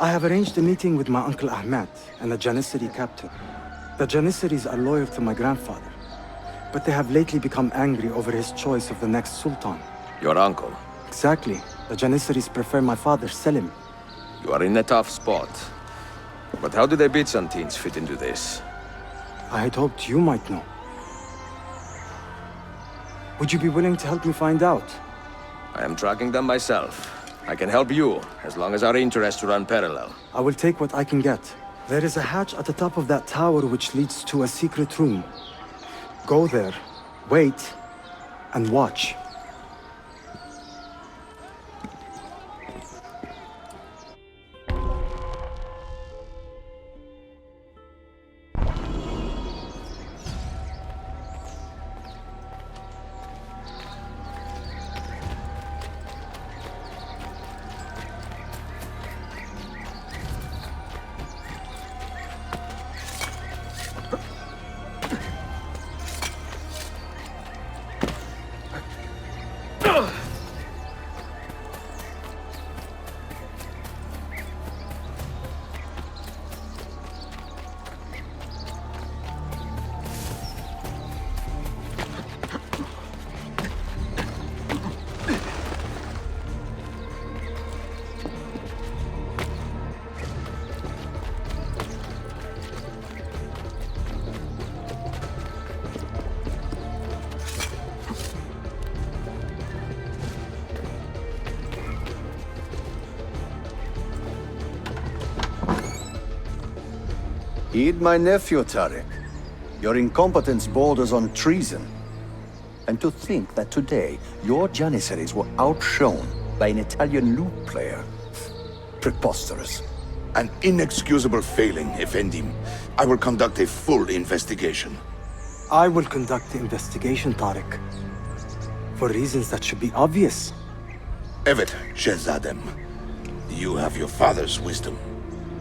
I have arranged a meeting with my uncle Ahmed and a Janissary captain. The Janissaries are loyal to my grandfather, but they have lately become angry over his choice of the next sultan. Your uncle? Exactly. The Janissaries prefer my father, Selim. You are in a tough spot. But how do the Byzantines fit into this? I had hoped you might know. Would you be willing to help me find out? I am tracking them myself. I can help you, as long as our interests run parallel. I will take what I can get. There is a hatch at the top of that tower which leads to a secret room. Go there, wait, and watch. Heed my nephew, Tariq. Your incompetence borders on treason. And to think that today, your Janissaries were outshone by an Italian lute player. Preposterous. An inexcusable failing, Effendim. I will conduct a full investigation. I will conduct the investigation, Tariq. For reasons that should be obvious. Evet, Shehzadem. You have your father's wisdom.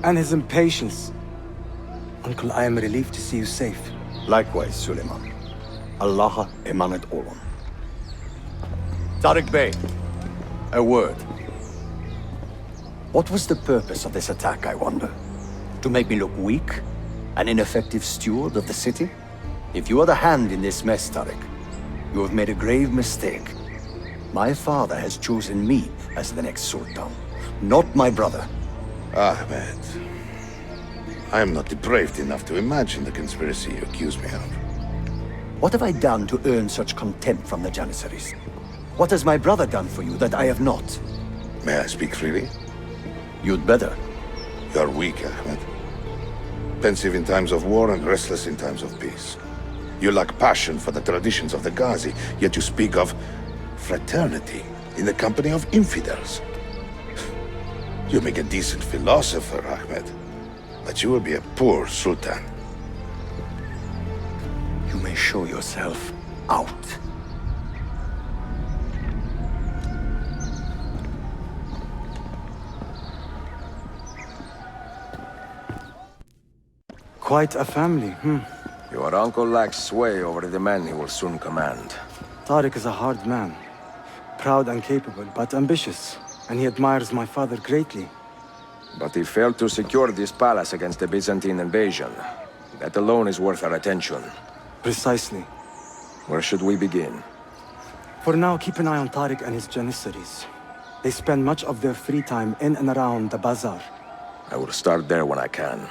And his impatience. Uncle, I am relieved to see you safe. Likewise, Suleiman. Allah emanet olun. Tariq Bey, a word. What was the purpose of this attack, I wonder? To make me look weak? An ineffective steward of the city? If you are the hand in this mess, Tariq, you have made a grave mistake. My father has chosen me as the next Sultan, not my brother. Ahmed. I am not depraved enough to imagine the conspiracy you accuse me of. What have I done to earn such contempt from the Janissaries? What has my brother done for you that I have not? May I speak freely? You'd better. You are weak, Ahmed. Pensive in times of war and restless in times of peace. You lack passion for the traditions of the Ghazi, yet you speak of fraternity in the company of infidels. You make a decent philosopher, Ahmed. But you will be a poor sultan. You may show yourself out. Quite a family, Your uncle lacks sway over the men he will soon command. Tariq is a hard man. Proud and capable, but ambitious. And he admires my father greatly. But he failed to secure this palace against the Byzantine invasion. That alone is worth our attention. Precisely. Where should we begin? For now, keep an eye on Tariq and his Janissaries. They spend much of their free time in and around the bazaar. I will start there when I can.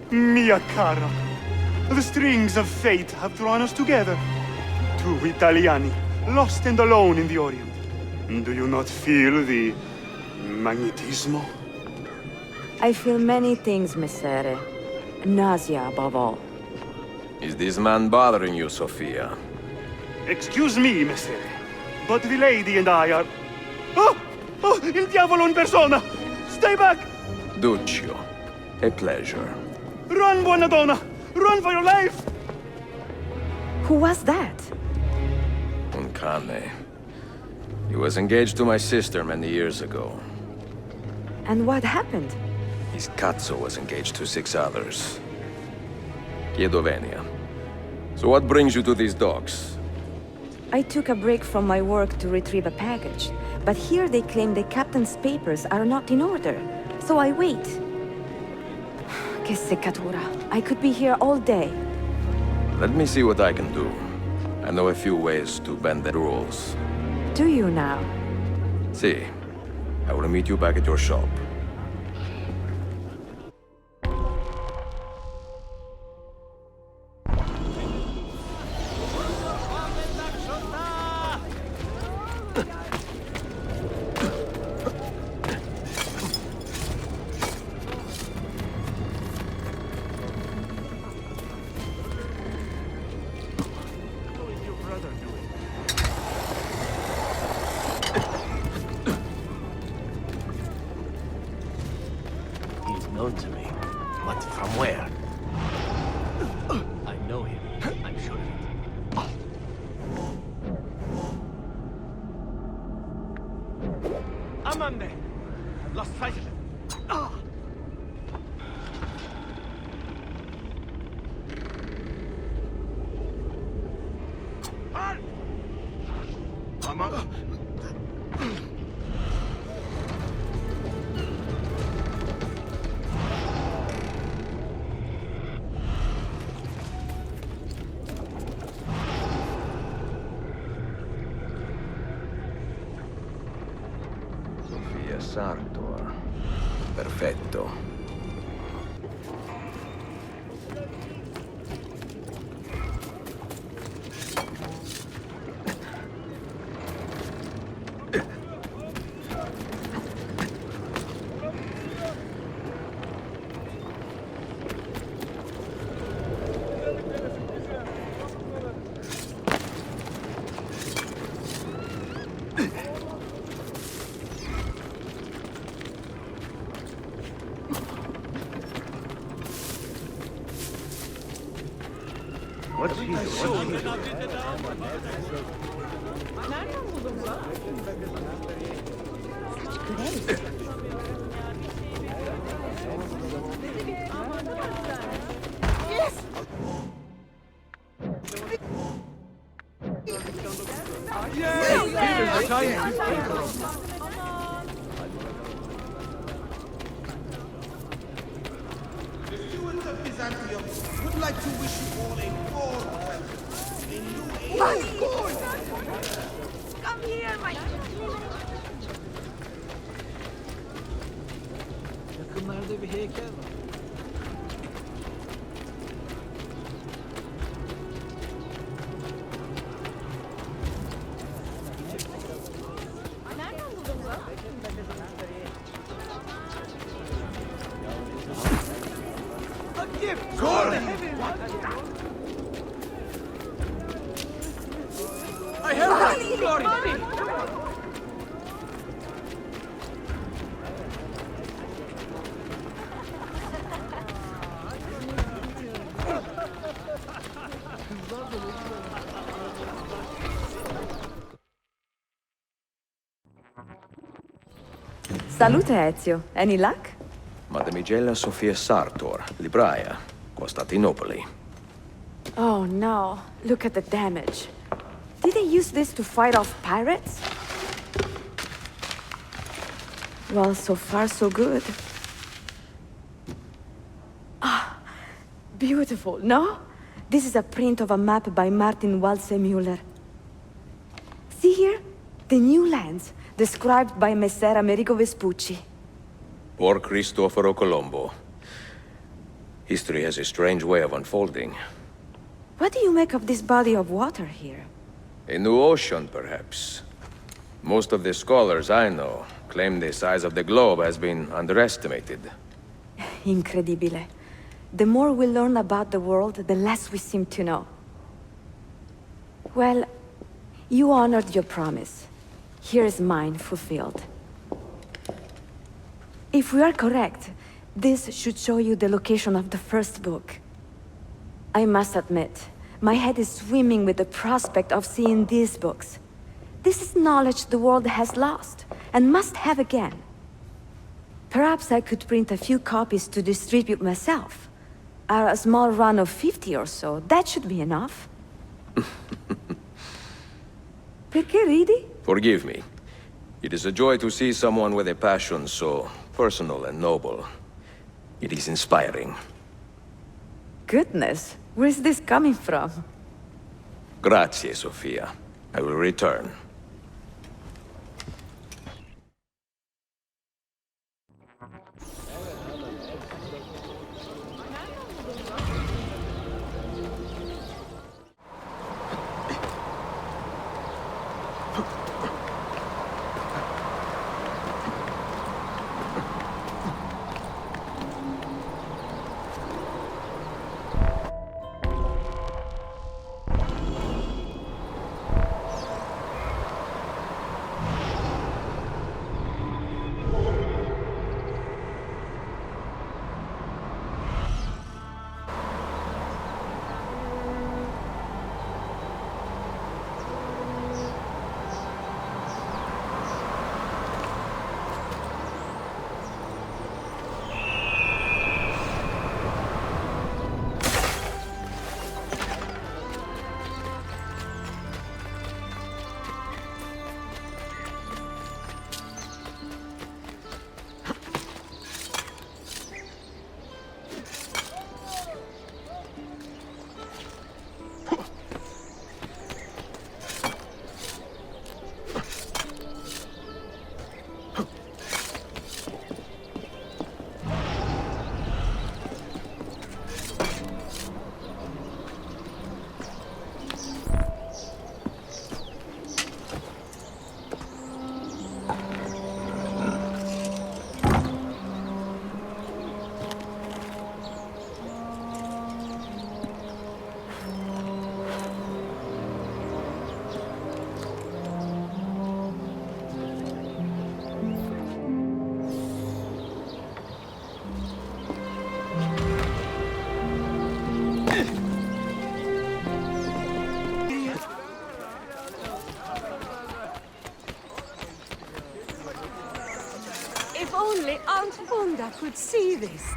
Mia cara, the strings of fate have drawn us together. Two Italiani, lost and alone in the Orient. Do you not feel the magnetismo? I feel many things, Messere. Nausea above all. Is this man bothering you, Sophia? Excuse me, Messere, but the lady and I are... Oh! Oh, il diavolo in persona! Stay back! Duccio, a pleasure. Run, buona donna! Run for your life! Who was that? Un cane. He was engaged to my sister many years ago. And what happened? His Cazzo was engaged to 6 others. Chiedovenia. So what brings you to these docks? I took a break from my work to retrieve a package, but here they claim the captain's papers are not in order, so I wait. Che seccatura. I could be here all day. Let me see what I can do. I know a few ways to bend the rules. Do you now? See, I will meet you back at your shop. Known to me. But from where? I know him. I'm sure of it. Amande! Lost sight of him. Sartor. Perfetto. What's he doing? Would like to wish you all a warm Come here, my... Yakınlarda bir heykel var. I have glory! Salute, Ezio. Any luck? Mademoiselle Sophia Sartor, Libraia, Constantinople. Oh no, look at the damage. Did they use this to fight off pirates? Well, so far so good. Ah, beautiful, no? This is a print of a map by Martin Walsemüller. See here? The new lands, described by Messer Amerigo Vespucci. Or Cristoforo Colombo. History has a strange way of unfolding. What do you make of this body of water here? A new ocean, perhaps. Most of the scholars I know claim the size of the globe has been underestimated. Incredibile. The more we learn about the world, the less we seem to know. Well, you honored your promise. Here is mine fulfilled. If we are correct, this should show you the location of the first book. I must admit, my head is swimming with the prospect of seeing these books. This is knowledge the world has lost, and must have again. Perhaps I could print a few copies to distribute myself. A small run of 50 or so, that should be enough. Perché ridi? Forgive me. It is a joy to see someone with a passion so personal and noble. It is inspiring. Goodness, where's this coming from? Grazie, Sofia. I will return. If only Aunt Wanda could see this.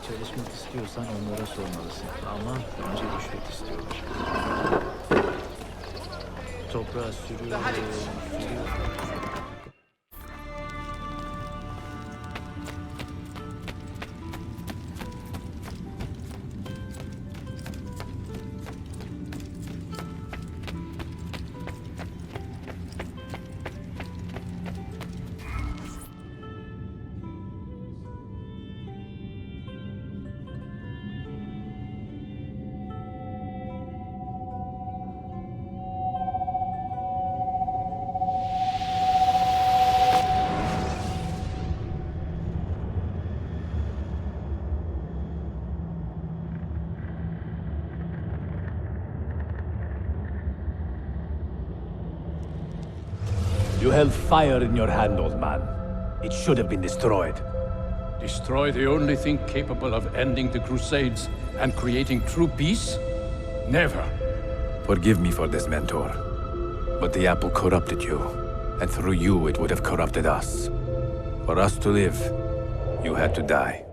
Çalışmak istiyorsan onlara sormalısın. Ama önce düşmek istiyorlar. Toprağa sürüyor. You held fire in your hand, old man. It should have been destroyed. Destroy the only thing capable of ending the Crusades and creating true peace? Never. Forgive me for this, Mentor. But the apple corrupted you, and through you it would have corrupted us. For us to live, you had to die.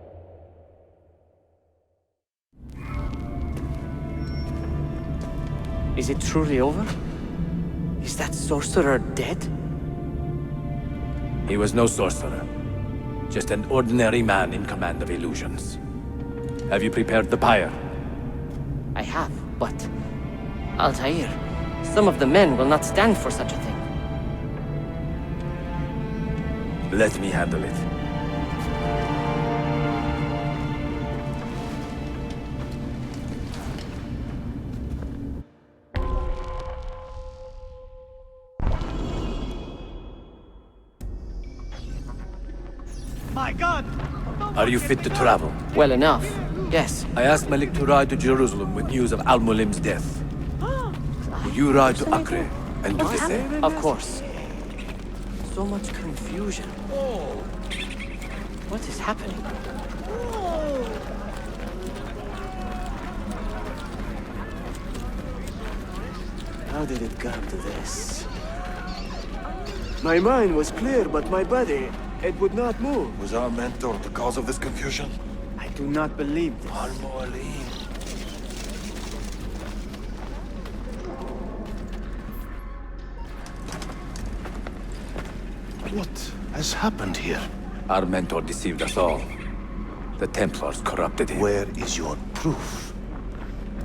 Is it truly over? Is that sorcerer dead? He was no sorcerer. Just an ordinary man in command of illusions. Have you prepared the pyre? I have, but... Altaïr, some of the men will not stand for such a thing. Let me handle it. My God! Are you fit to travel? Well enough, yes. I asked Malik to ride to Jerusalem with news of Al-Mulim's death. Will you ride to Acre and do the same? Of course. So much confusion. What is happening? How did it come to this? My mind was clear, but my body, it would not move. Was our mentor the cause of this confusion? I do not believe this. What has happened here? Our mentor deceived us all. The Templars corrupted him. Where is your proof?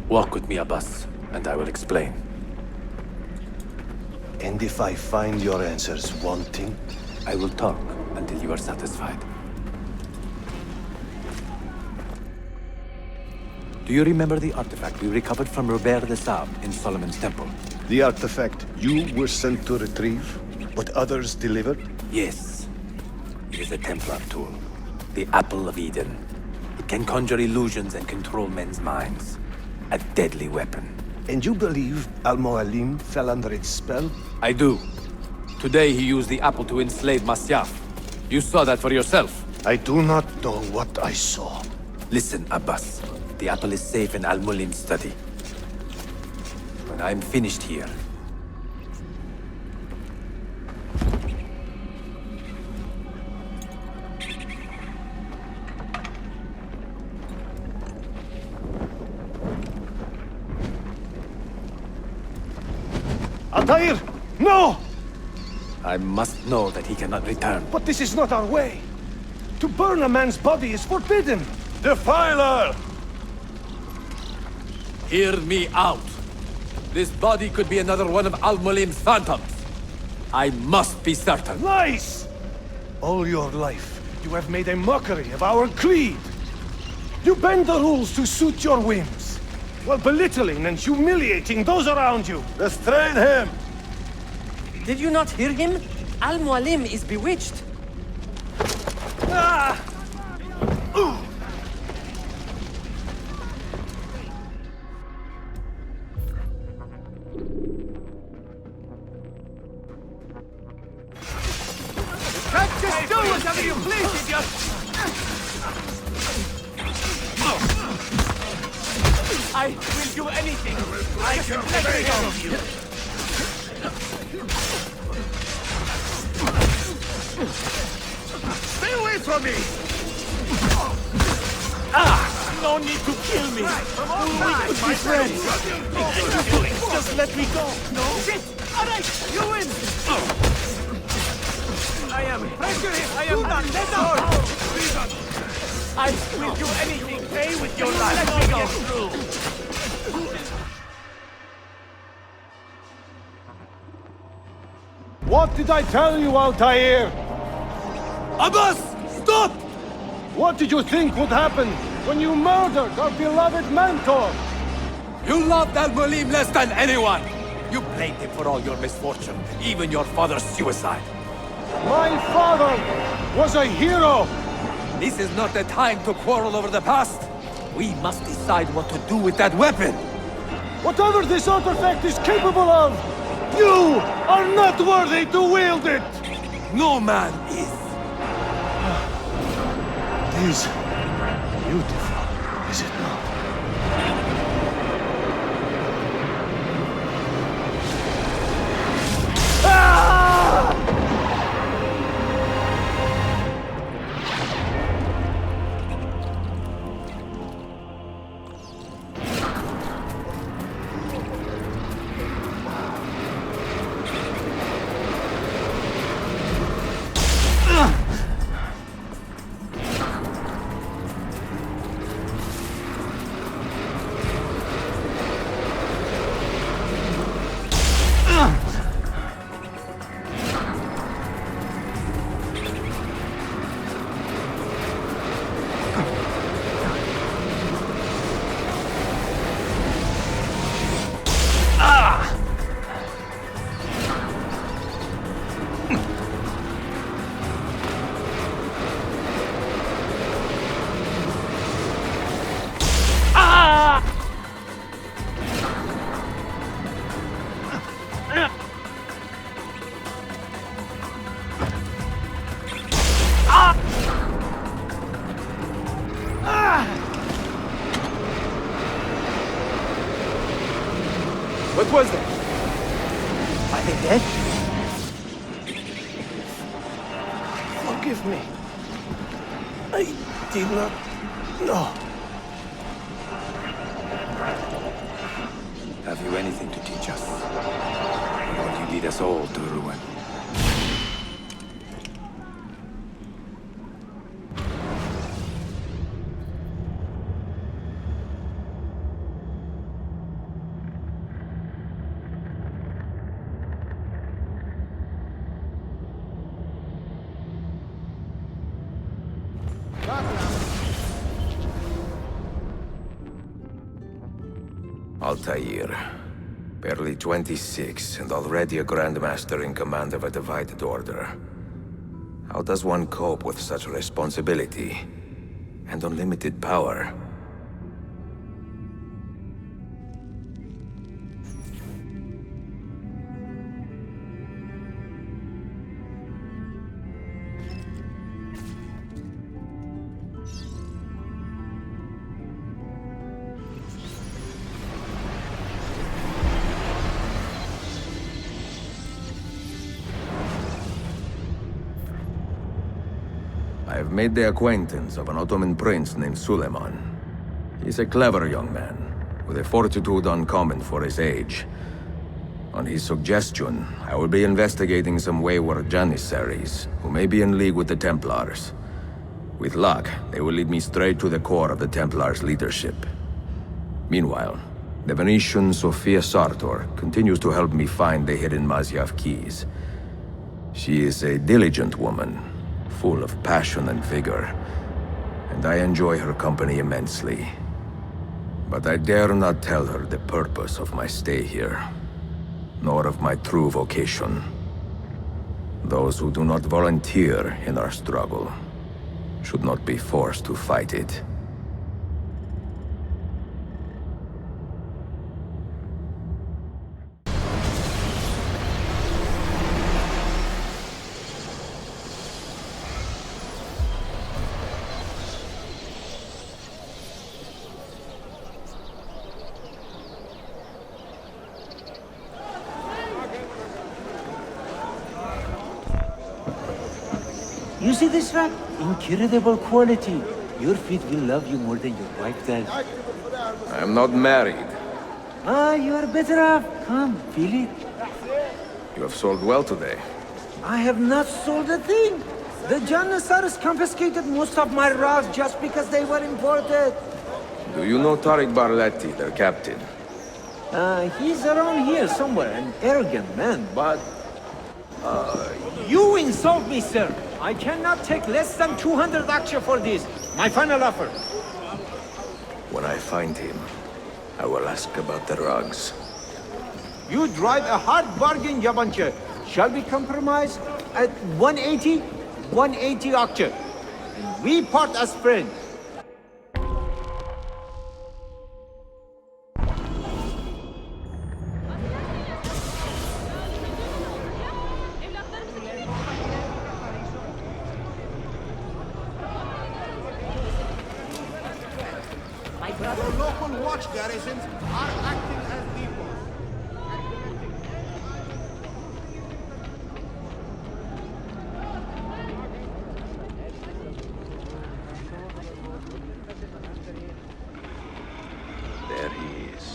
Walk with me, Abbas, and I will explain. And if I find your answers wanting? I will talk until you are satisfied. Do you remember the artifact we recovered from Robert de Sable in Solomon's temple? The artifact you were sent to retrieve, but others delivered? Yes. It is a Templar tool. The Apple of Eden. It can conjure illusions and control men's minds. A deadly weapon. And you believe Al-Mualim fell under its spell? I do. Today he used the apple to enslave Masyaf. You saw that for yourself. I do not know what I saw. Listen, Abbas. The apple is safe in Al-Mulim's study. When I'm finished here... Altaïr! No! I must know that he cannot return. But this is not our way. To burn a man's body is forbidden. Defiler! Hear me out. This body could be another one of Al-Mulim's phantoms. I must be certain. Lies! All your life, you have made a mockery of our creed. You bend the rules to suit your whims, while belittling and humiliating those around you. Restrain him! Did you not hear him? Al-Mualim is bewitched. Ah! Can't just do whatever you please, idiot! I will do anything. I can let go of you. Stay away from me! No need to kill me! We could be friends! Just let me go! No? Shit! Alright, you win! I am... Pressure him! I am... not let go! I will do anything! Pay with your life! Let me go through! What did I tell you, Altaïr? Abbas! Stop! What did you think would happen when you murdered our beloved mentor? You loved Al-Mulim less than anyone! You blamed him for all your misfortune, even your father's suicide. My father was a hero! This is not the time to quarrel over the past. We must decide what to do with that weapon. Whatever this artifact is capable of, you are not worthy to wield it! No man is. It is beautiful, is it not? What was that? Are they dead? Forgive me. I did not know. Have you anything to teach us? Or will you lead us all to ruin? Altaïr. Barely 26 and already a Grandmaster in command of a divided order. How does one cope with such responsibility and unlimited power? I've made the acquaintance of an Ottoman prince named Suleiman. He's a clever young man, with a fortitude uncommon for his age. On his suggestion, I will be investigating some wayward Janissaries, who may be in league with the Templars. With luck, they will lead me straight to the core of the Templars' leadership. Meanwhile, the Venetian Sofia Sartor continues to help me find the hidden Masyaf keys. She is a diligent woman, full of passion and vigor, and I enjoy her company immensely. But I dare not tell her the purpose of my stay here, nor of my true vocation. Those who do not volunteer in our struggle should not be forced to fight it. You see this rack? Incredible quality. Your feet will love you more than your wife does. I am not married. Ah, you are better off. Come, feel it. You have sold well today. I have not sold a thing. The Janissaries confiscated most of my rugs just because they were imported. Do you know Tariq Barletti, their captain? He's around here somewhere, an arrogant man, but... you insult me, sir. I cannot take less than 200 aksha for this. My final offer. When I find him, I will ask about the rugs. You drive a hard bargain, Yabanche. Shall we compromise at 180? 180 aksha. And we part as friends. The local watch garrisons are acting as depots. There he is.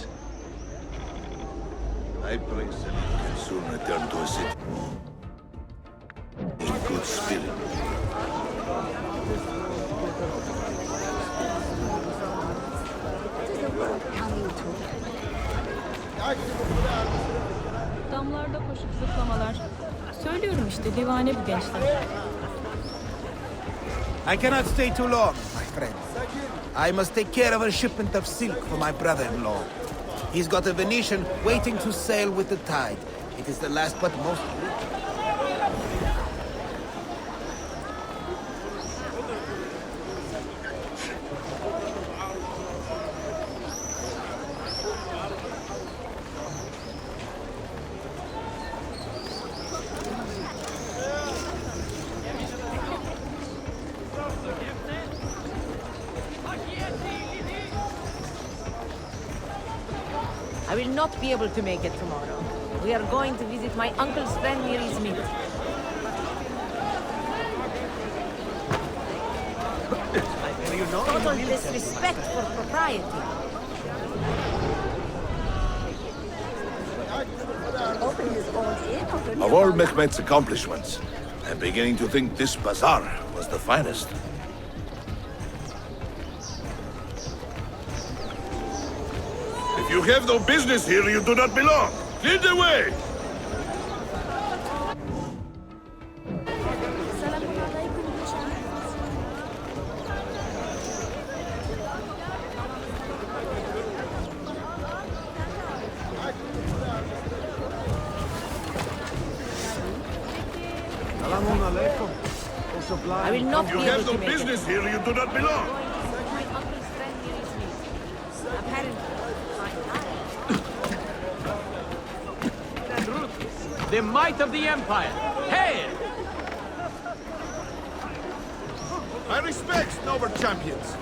I pray Selim can soon return to a city in good spirit. Damlarda koşup zıplamalar. Söylüyorum işte divane bu gençler. I cannot stay too long, my friend. I must take care of a shipment of silk for my brother-in-law. He's got a Venetian waiting to sail with the tide. It is the last but most... I will not be able to make it tomorrow. We are going to visit my uncle's friend near Izmir. Total disrespect for propriety. Of all Mehmet's accomplishments, I'm beginning to think this bazaar was the finest. If you have no business here, you do not belong. Clear the way! I will not If you be have able no to make it. business here, you do not belong. My uncle's friend near Izmir. Apparently, The might of the Empire! Hail! I respect noble champions.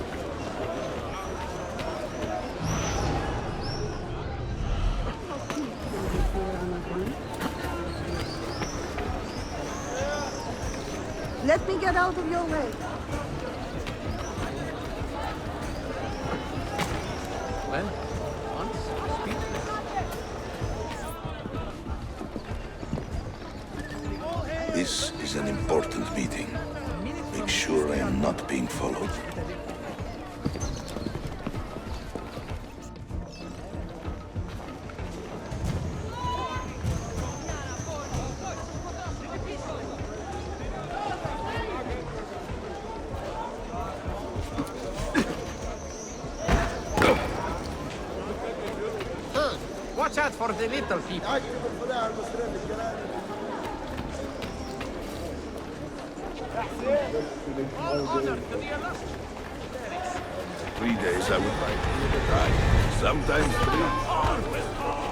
Let me get out of your way. Well, once speechless. This is an important meeting. Make sure I am not being followed. Watch out for the little people. 3 days I would like to die. Sometimes 3.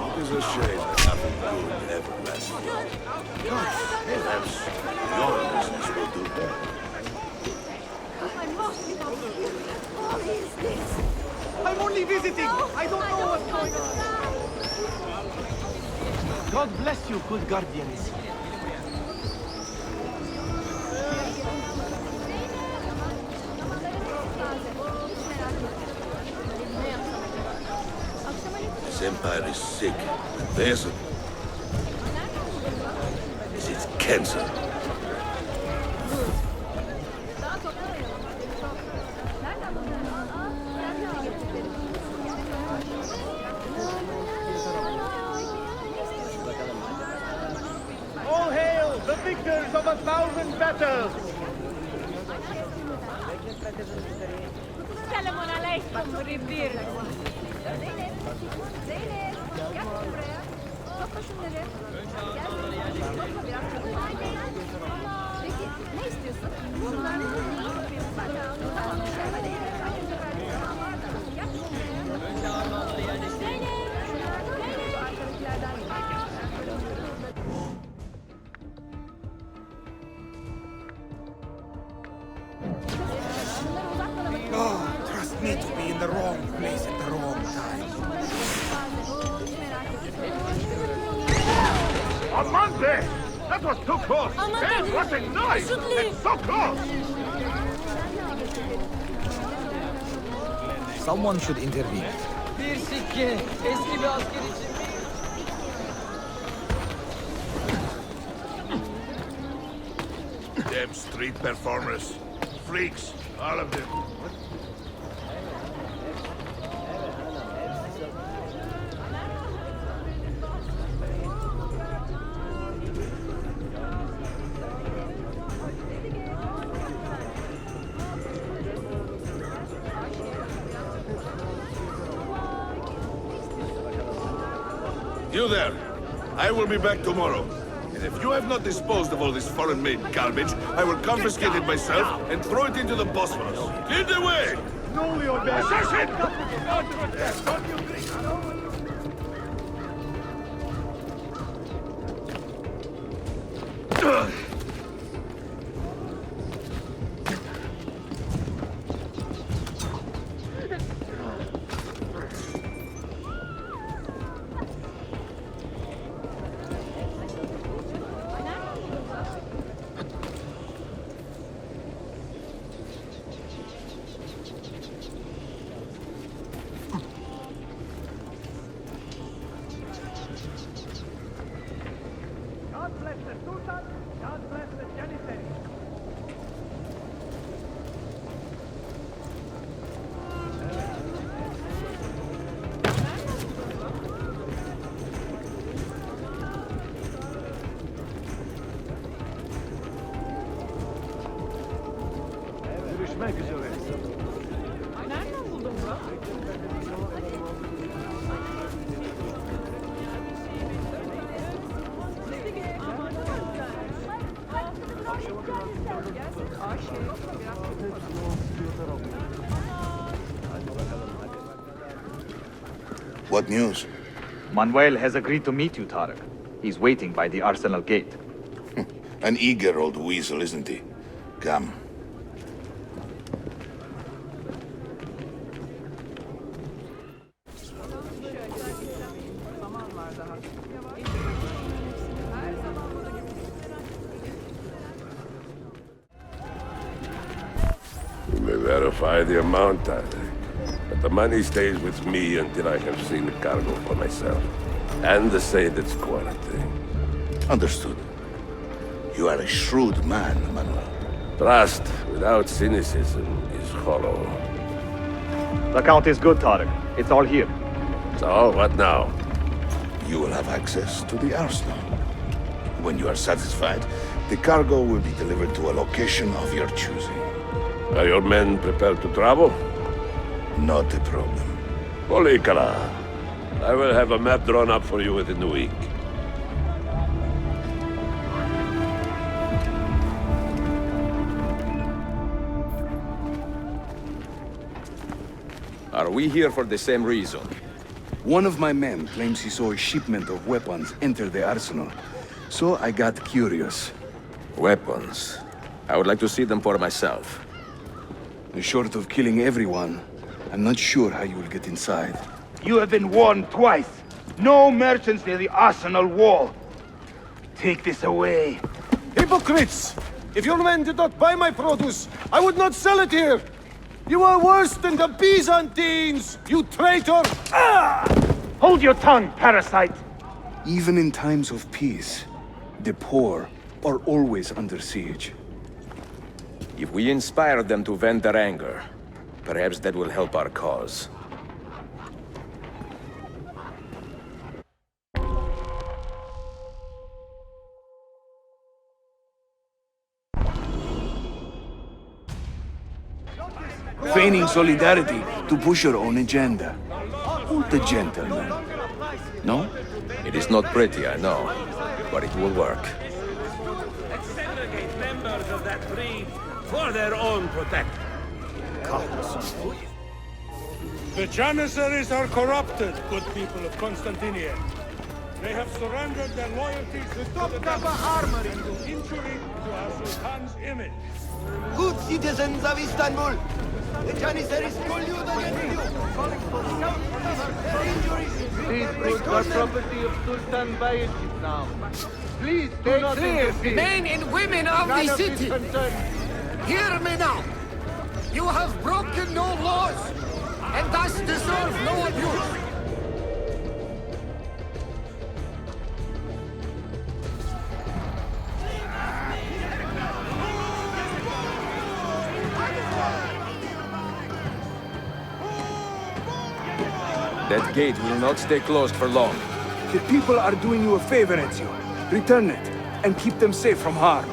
It is a shame that nothing good ever lasts. Perhaps your business will do that. I'm lost without you. What is this? I'm only visiting. I don't know what's going on. God bless you, good guardians. Empire is sick. Peasant. Is it cancer? All hail the victors of 1,000 battles! Selamun aleyküm müribbir. Zeynep, Zeynep, gel buraya. Topla şunları. Gel. Topla biraz. Peki, ne istiyorsun? Şunları. Tamam, hadi. Gel. Zeynep, arkadakilerden Oh, trust me to be in the wrong place at the wrong time. Amante! That was too close! Man, what a noise! It's so close! Someone should intervene. Bir sikke, eski bir asker için. Damn street performers. Freaks, all of them. You there! I will be back tomorrow. And if you have not disposed of all this foreign-made garbage, I will confiscate it myself and throw it into the Bosphorus. Get away! Know your best! Assassin! Görüşmek üzere. Nereden buldun bunu? What news? Manuel has agreed to meet you, Tarek. He's waiting by the arsenal gate. An eager old weasel, isn't he? Come. You may verify the amount, I think. But the money stays with me until I have seen the cargo for myself. And the said its quality. Understood. You are a shrewd man, Manuel. Trust without cynicism is hollow. The count is good, Tarek. It's all here. So, what now? You will have access to the arsenal. When you are satisfied, the cargo will be delivered to a location of your choosing. Are your men prepared to travel? Not a problem. Polikara, I will have a map drawn up for you within the week. Are we here for the same reason? One of my men claims he saw a shipment of weapons enter the arsenal. So I got curious. Weapons? I would like to see them for myself. Short of killing everyone, I'm not sure how you will get inside. You have been warned twice. No merchants near the arsenal wall. Take this away. Hypocrites! If your men did not buy my produce, I would not sell it here! You are worse than the Byzantines, you traitor! Ah! Hold your tongue, parasite! Even in times of peace, the poor are always under siege. If we inspire them to vent their anger, perhaps that will help our cause. Feigning solidarity to push your own agenda. The gentleman. No? It is not pretty, I know, but it will work. Let's segregate members of that breed for their own protection. The Janissaries are corrupted, good people of Constantinople. They have surrendered their loyalties to the armory and do injury to our Sultan's image. Good citizens of Istanbul, the Janissaries call you the enemy. These goods are property of Sultan Bayezid now. Please do not interfere. Men and women of None the of this city, concerns hear me now. You have broken no laws, and thus deserve no abuse. That gate will not stay closed for long. The people are doing you a favor, Ezio. Return it, and keep them safe from harm.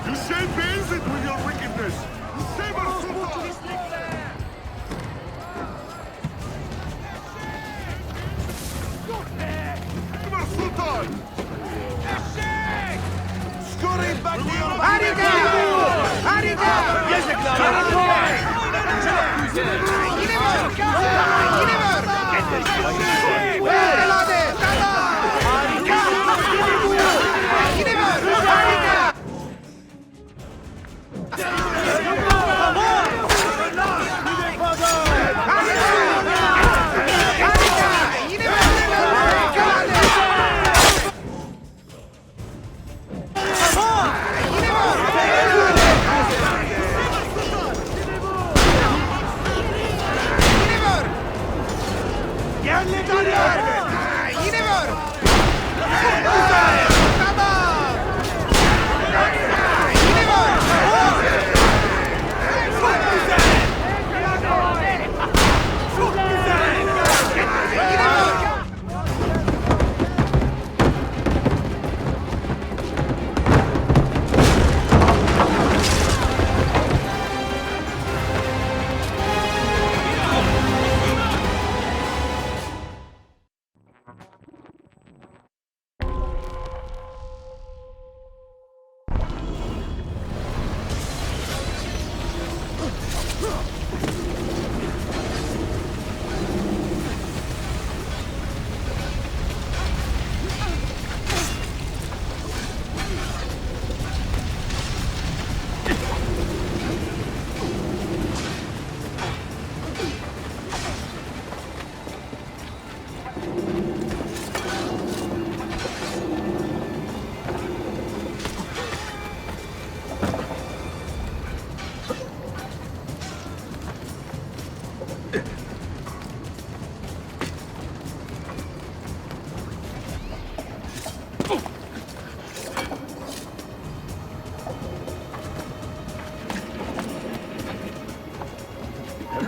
You shall bathe it with your wickedness! Save our Sultan! Our Sultan! Scurry back to your... Harika! Harika!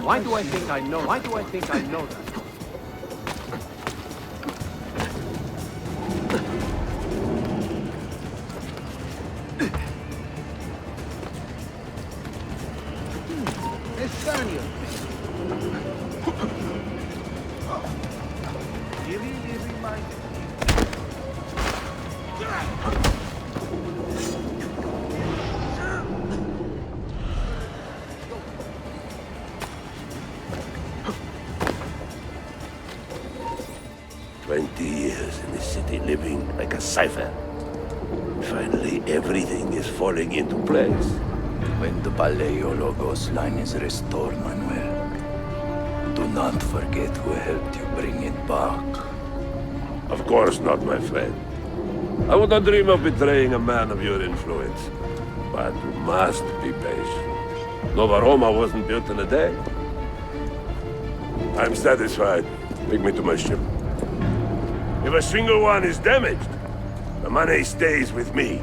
Why do I think I know? Why do I think I know that? Years in this city living like a cipher. Finally, everything is falling into place. When the Paleologos line is restored, Manuel, do not forget who helped you bring it back. Of course not, my friend. I would not dream of betraying a man of your influence. But you must be patient. Nova Roma wasn't built in a day. I'm satisfied. Take me to my ship. If a single one is damaged, the money stays with me.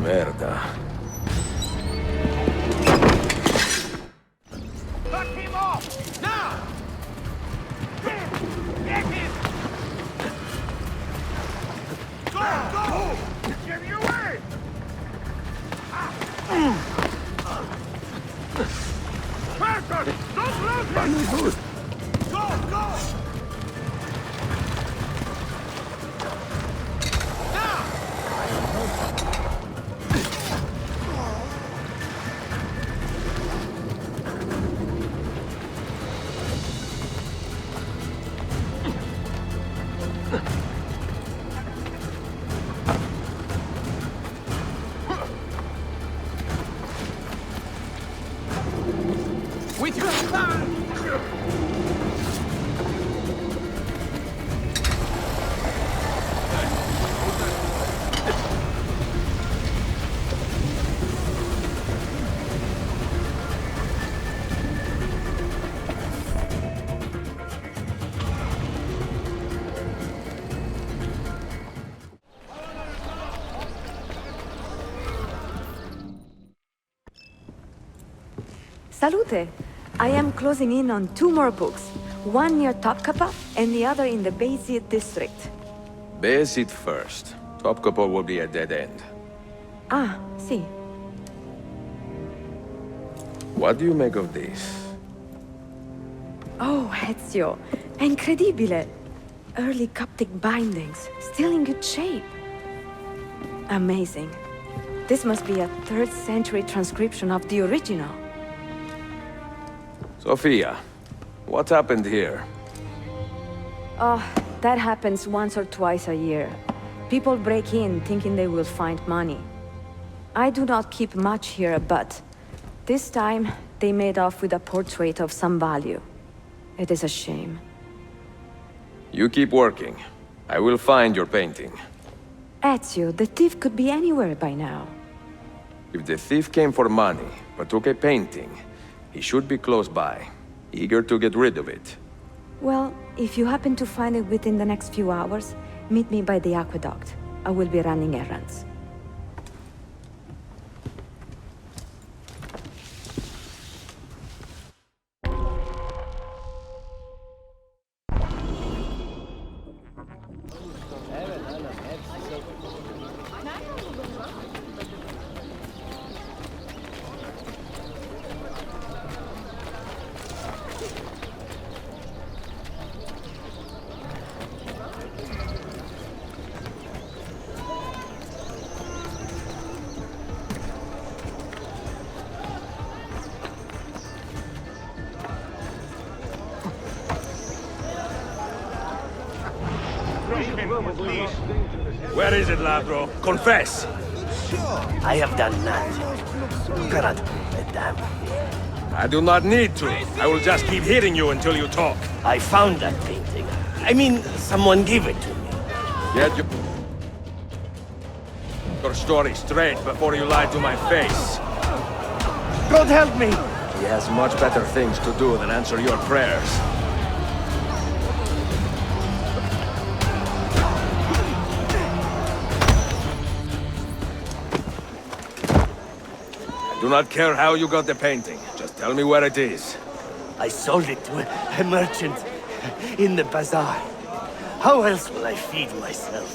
Merda. Cut him off! Now! Get him! Go! Give you away! Don't lose it! Go! With your Salute! I am closing in on 2 more books. One near Topkapi and the other in the Bayezid district. Bayezid first. Topkapi will be a dead end. Ah, see. What do you make of this? Oh, Ezio. Incredibile. Early Coptic bindings, still in good shape. Amazing. This must be a 3rd century transcription of the original. Sophia, what happened here? Oh, that happens once or twice a year. People break in thinking they will find money. I do not keep much here, but this time they made off with a portrait of some value. It is a shame. You keep working. I will find your painting. Ezio, the thief could be anywhere by now. If the thief came for money, but took a painting, he should be close by, eager to get rid of it. Well, if you happen to find it within the next few hours, meet me by the aqueduct. I will be running errands. Where is it, Ladro? Confess! I have done nothing. You cannot prove a damn thing. I do not need to. I will just keep hitting you until you talk. I found that painting. I mean, someone gave it to me. Get your story straight before you lie to my face. God help me! He has much better things to do than answer your prayers. I do not care how you got the painting. Just tell me where it is. I sold it to a merchant in the bazaar. How else will I feed myself?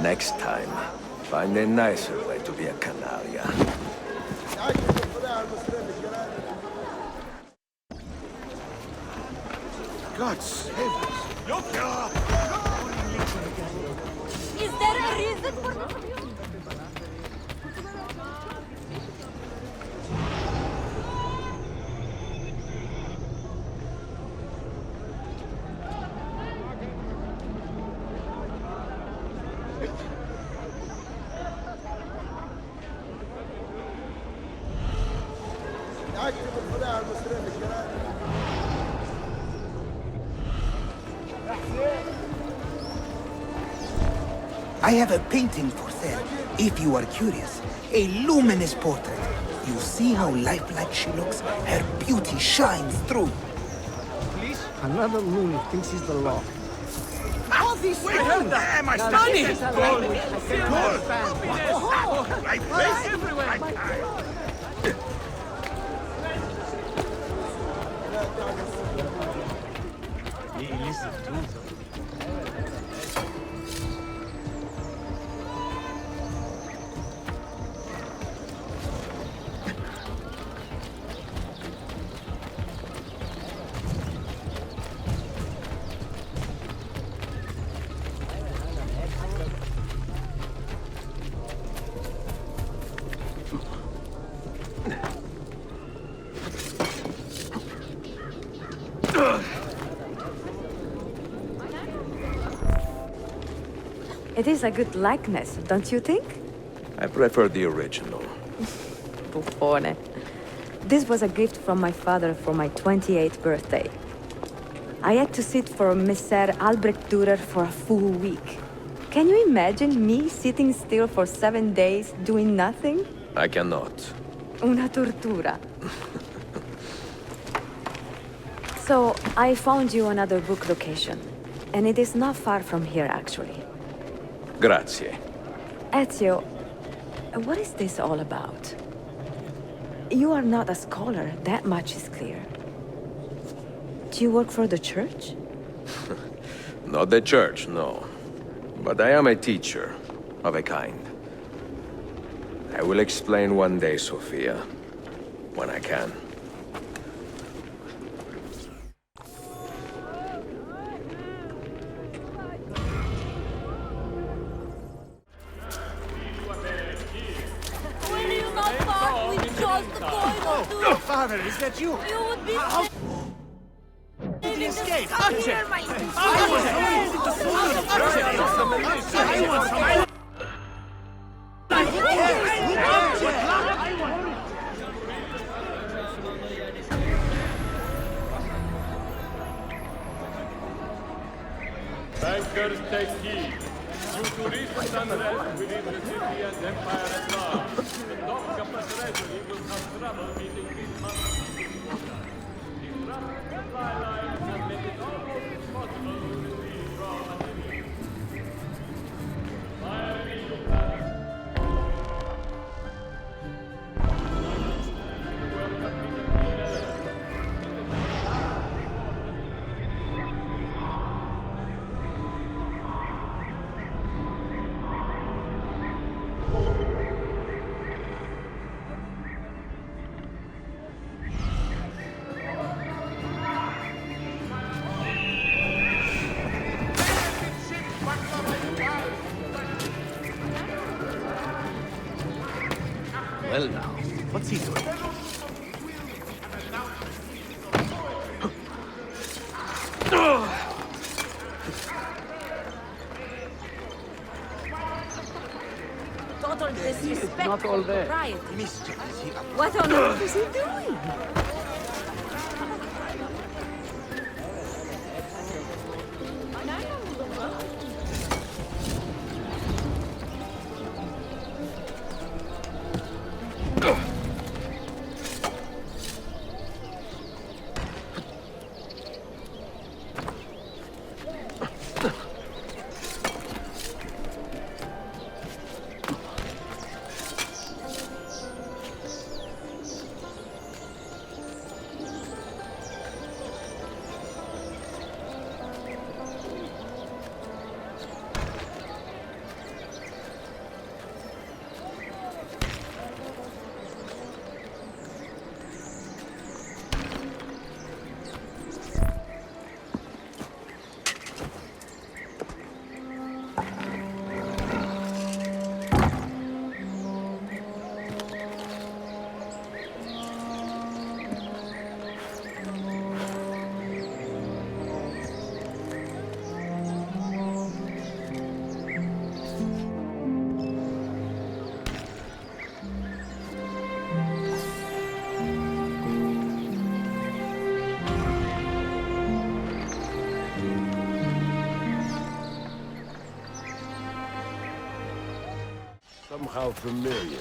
Next time, Find a nicer way to be a canaglia. God save us. Is there a reason for this? I have a painting for sale, if you are curious. A luminous portrait. You see how lifelike she looks? Her beauty shines through. Police? Another loony thinks he's the law. All these Damn, my stunning! Good! I place everywhere! It is a good likeness, don't you think? I prefer the original. Buffone. This was a gift from my father for my 28th birthday. I had to sit for Messer Albrecht Dürer for a full week. Can you imagine me sitting still for 7 days doing nothing? I cannot. Una tortura. So, I found you another book location. And it is not far from here, actually. Grazie. Ezio, what is this all about? You are not a scholar, that much is clear. Do you work for the church? Not the church, no. But I am a teacher, of a kind. I will explain one day, Sophia. When I can. Will you not part with just the coin or two? Father, is that you? You would be Did he escape? Here, my Bankers take heed. Due to recent unrest within the city and empire at large, the dock of the treasury will have trouble meeting this month's disrupting supply lines and make it almost impossible to receive raw materials. My initial plan. Well now, what's he doing? Total disrespect not all to there. propriety. Mischief is he up? What on earth is he doing? How familiar.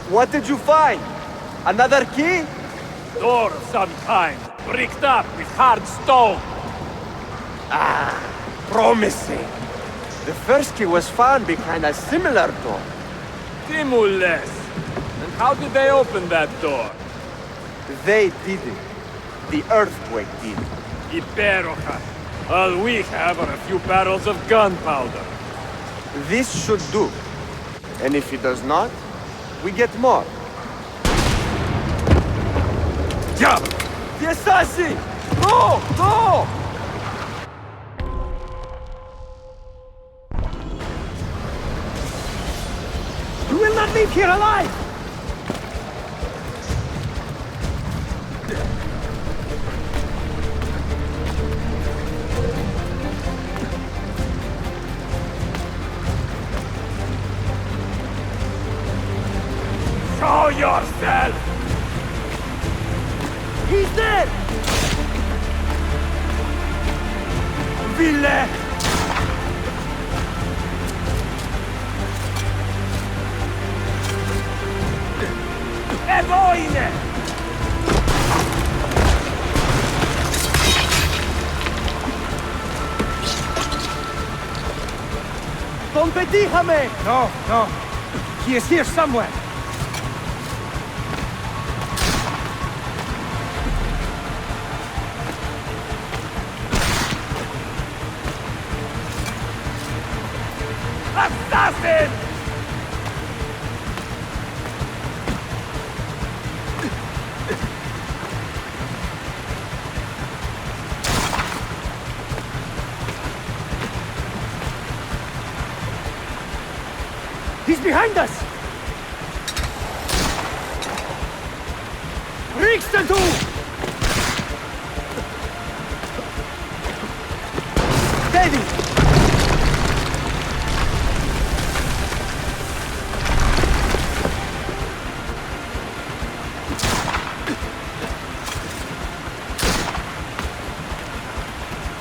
What did you find? Another key? Door of some kind, bricked up with hard stone. Ah, promising. The first key was found behind a similar door. Timules. And how did they open that door? They did it. The earthquake did. Iperoja. All we have are a few barrels of gunpowder. This should do. And if it does not, we get more. Diablo! The assassin! No! No! You will not leave here alive! Show yourself! He's dead! Ville! Evoine! Ton petit Hamé! No, no. He is here somewhere. Assassin! He's behind us! Richten du! Steady!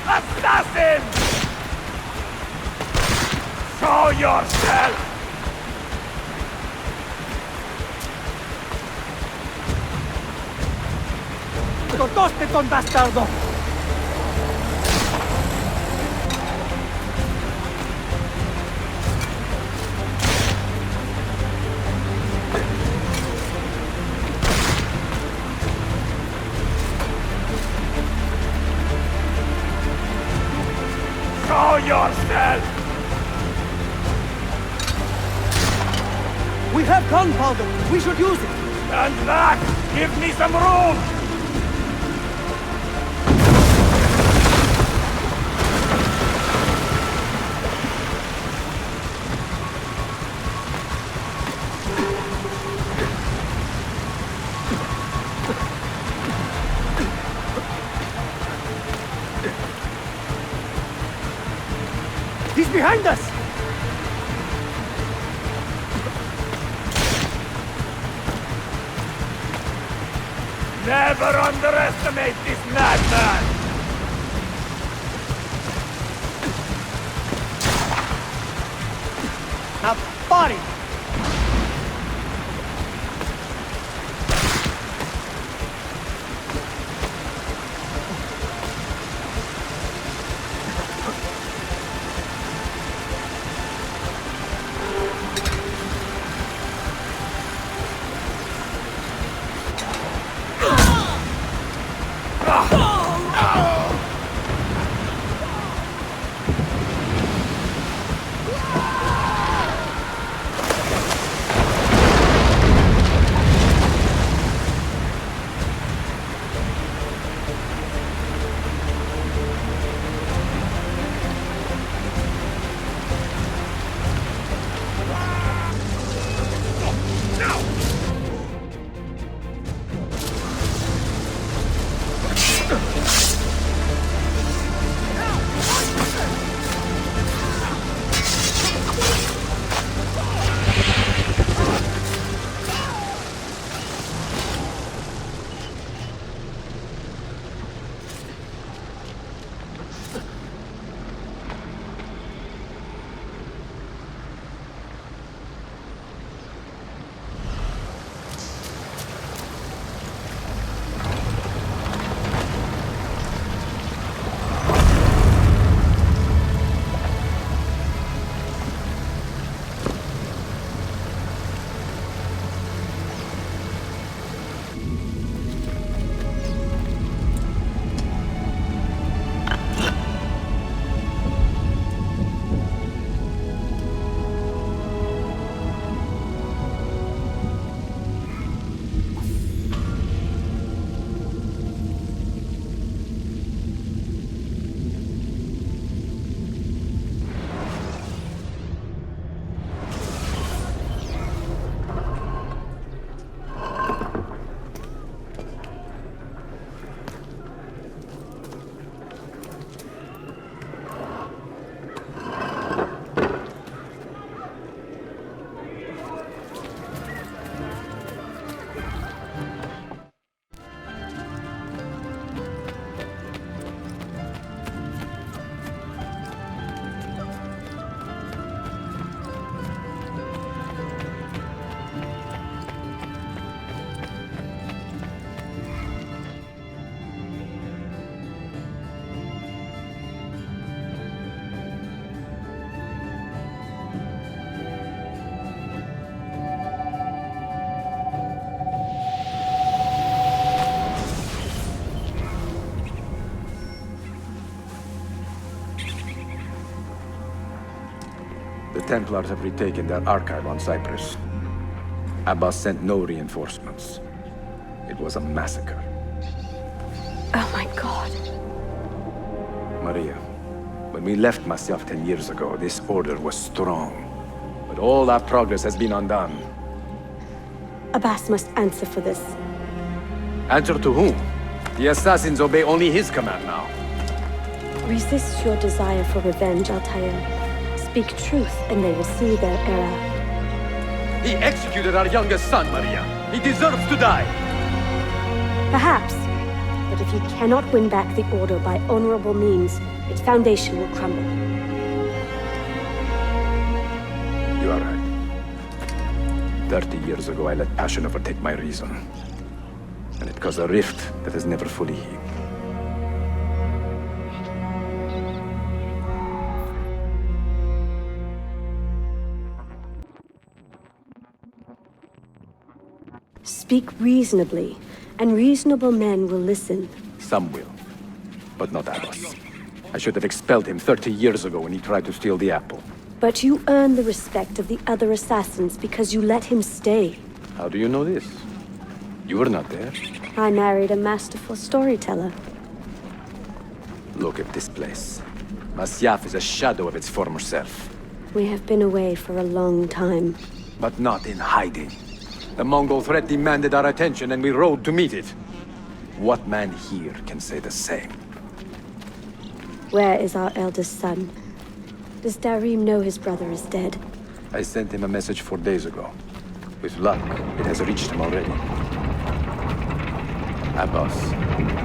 Assassin! Show yourself! ¡Cortaste, ton bastardo! Show yourself! We have gunpowder! We should use it! Stand back! Give me some room! He's behind us! Never underestimate this madman! Now, body! Templars have retaken their archive on Cyprus. Abbas sent no reinforcements. It was a massacre. Oh my god. Maria, when we left Masyaf 10 years ago, this order was strong. But all our progress has been undone. Abbas must answer for this. Answer to whom? The assassins obey only his command now. Resist your desire for revenge, Altaïr. Speak truth, and they will see their error. He executed our youngest son, Maria. He deserves to die. Perhaps. But if he cannot win back the Order by honorable means, its foundation will crumble. You are right. 30 years ago, I let passion overtake my reason. And it caused a rift that has never fully healed. Speak reasonably, and reasonable men will listen. Some will, but not Abbas. I should have expelled him 30 years ago when he tried to steal the apple. But you earn the respect of the other assassins because you let him stay. How do you know this? You were not there. I married a masterful storyteller. Look at this place. Masyaf is a shadow of its former self. We have been away for a long time. But not in hiding. The Mongol threat demanded our attention and we rode to meet it. What man here can say the same? Where is our eldest son? Does Darim know his brother is dead? I sent him a message 4 days ago. With luck, it has reached him already. Abbas,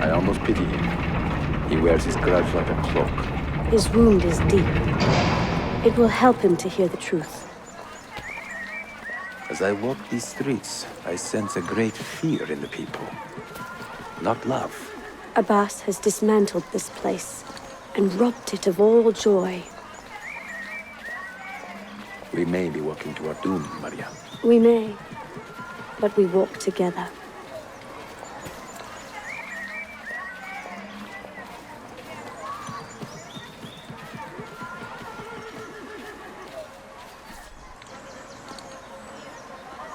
I almost pity him. He wears his grudge like a cloak. His wound is deep. It will help him to hear the truth. As I walk these streets, I sense a great fear in the people. Not love. Abbas has dismantled this place and robbed it of all joy. We may be walking to our doom, Maria. We may, but we walk together.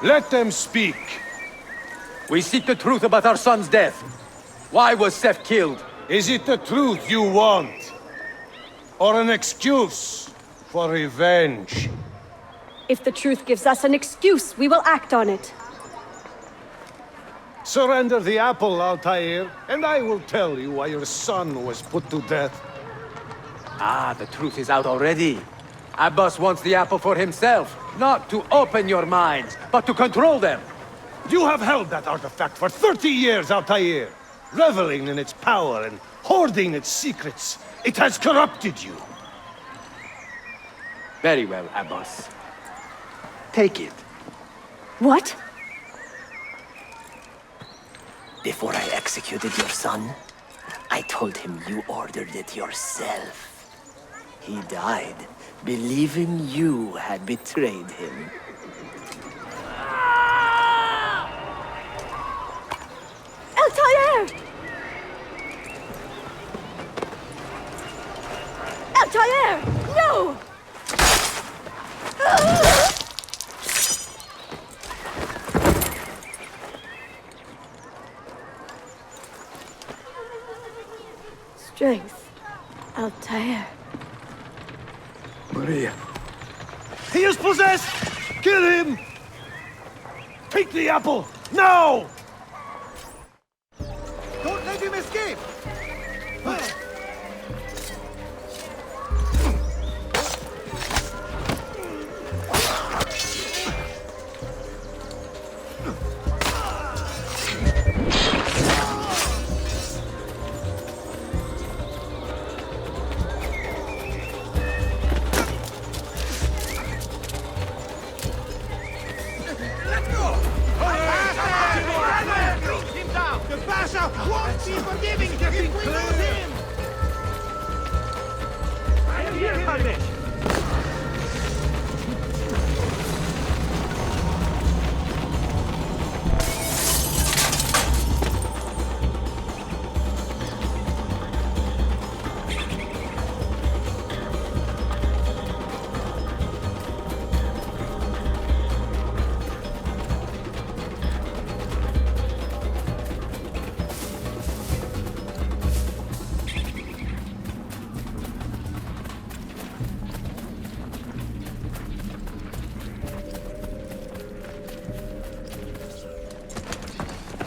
Let them speak. We seek the truth about our son's death. Why was Seth killed? Is it the truth you want? Or an excuse for revenge? If the truth gives us an excuse, we will act on it. Surrender the apple, Altaïr, and I will tell you why your son was put to death. Ah, the truth is out already. Abbas wants the apple for himself. Not to open your minds, but to control them. You have held that artifact for 30 years, Altaïr. Reveling in its power and hoarding its secrets. It has corrupted you. Very well, Abbas. Take it. What? Before I executed your son, I told him you ordered it yourself. He died, believing you had betrayed him. Altaïr! Altaïr! No! Strength. Altaïr. Maria. He is possessed! Kill him! Take the apple, now! Don't let him escape!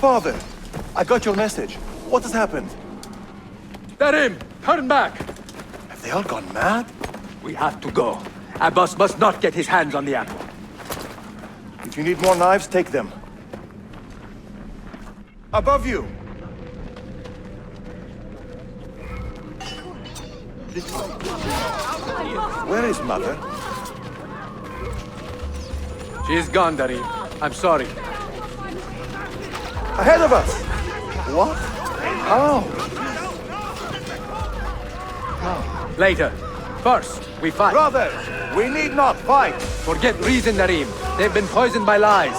Father! I got your message. What has happened? Darim, turn back! Have they all gone mad? We have to go. Abbas must not get his hands on the apple. If you need more knives, take them. Above you! Where is Mother? She's gone, Darim. I'm sorry. Ahead of us! What? How? Later. First, we fight. Brothers, we need not fight! Forget reason, Darim. They've been poisoned by lies.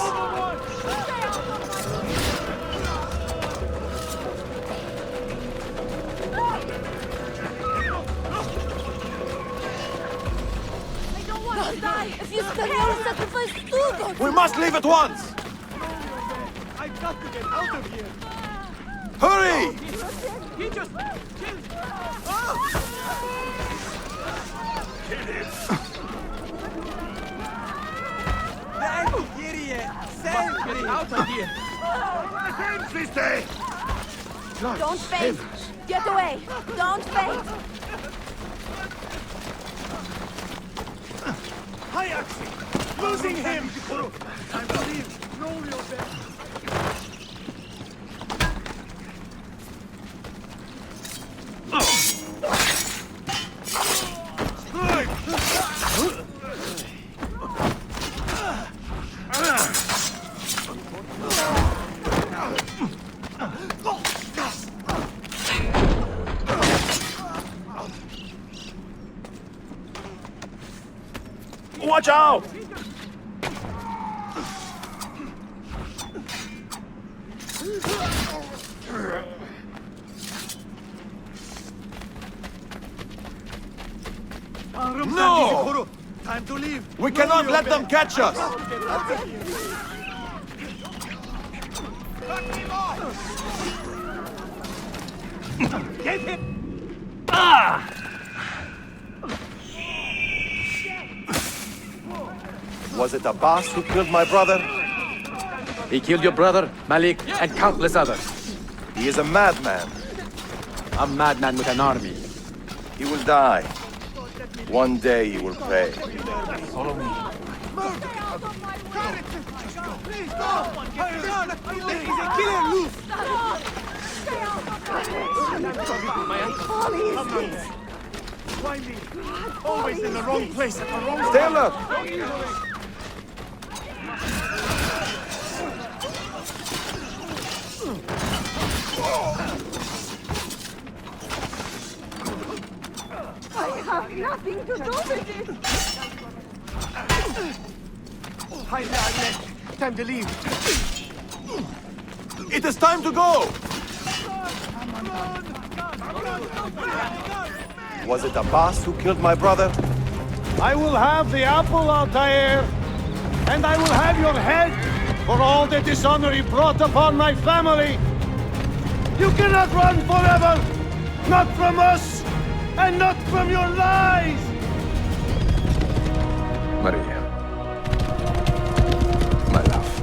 We must leave at once! I've got to get out of here! Hurry! He just killed... That idiot! Save me! Out of here! Don't faint! Get away! Don't faint! Hi, Axie! Losing him! I believe. Roll your best. Watch out! No! Time to leave. We cannot let them catch us! Get him! Ah! Was it Abbas who killed my brother? He killed your brother, Malik, and countless others. He is a madman. A madman with an army. He will die. One day he will pay. Follow me. Please don't! Get down! He's a killer loose! Why me? Always in the wrong place at the wrong time. Stay alert! I have nothing to do with it! Hi there, Agnes. Time to leave. It is time to go! Was it Abbas who killed my brother? I will have the apple, Altaïr, and I will have your head for all the dishonor he brought upon my family. You cannot run forever! Not from us, and not from your lies! Maria. My love.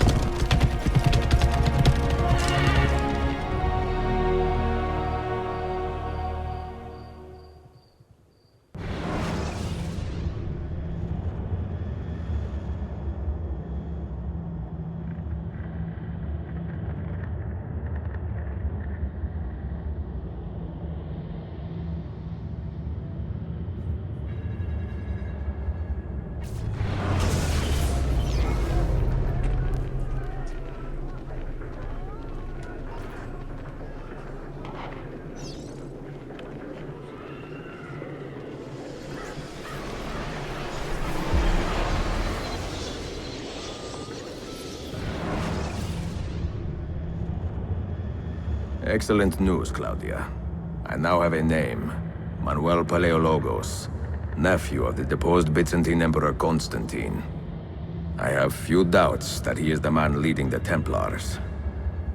Excellent news, Claudia. I now have a name. Manuel Paleologos, nephew of the deposed Byzantine Emperor Constantine. I have few doubts that he is the man leading the Templars.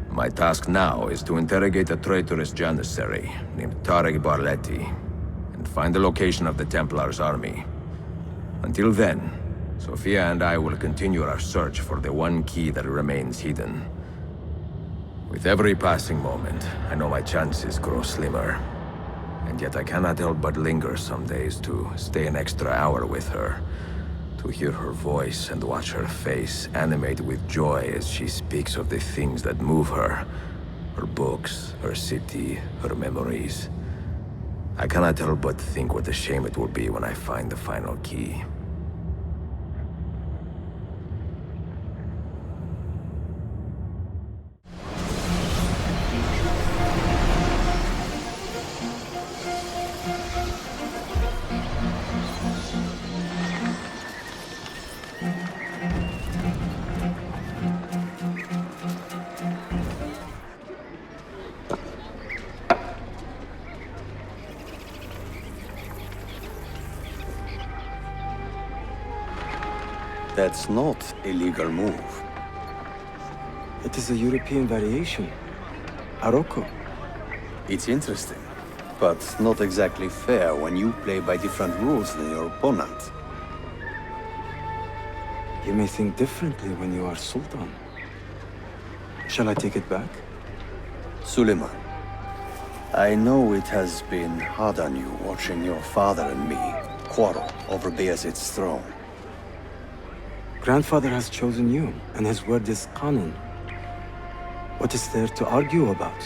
My task now is to interrogate a traitorous janissary named Tarek Barletti and find the location of the Templars' army. Until then, Sophia and I will continue our search for the one key that remains hidden. With every passing moment, I know my chances grow slimmer. And yet I cannot help but linger some days to stay an extra hour with her. To hear her voice and watch her face animate with joy as she speaks of the things that move her. Her books, her city, her memories. I cannot help but think what a shame it will be when I find the final key. That's not a legal move. It is a European variation. Arocco. It's interesting, but not exactly fair when you play by different rules than your opponent. You may think differently when you are Sultan. Shall I take it back? Suleiman, I know it has been hard on you watching your father and me quarrel over Bayezid's throne. Grandfather has chosen you, and his word is canon. What is there to argue about?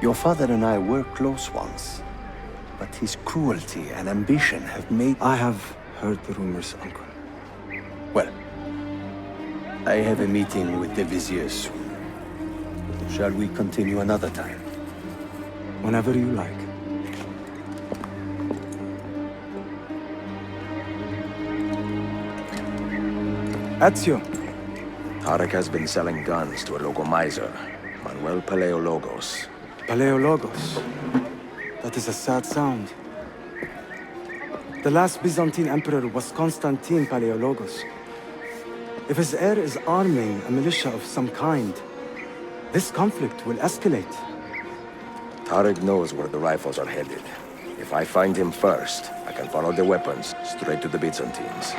Your father and I were close once, but his cruelty and ambition have made... I have heard the rumors, Uncle. Well, I have a meeting with the Vizier soon. Shall we continue another time? Whenever you like. Ezio. Tarek has been selling guns to a local miser, Manuel Paleologos. Paleologos? That is a sad sound. The last Byzantine emperor was Constantine Paleologos. If his heir is arming a militia of some kind, this conflict will escalate. Tarek knows where the rifles are headed. If I find him first, I can follow the weapons straight to the Byzantines.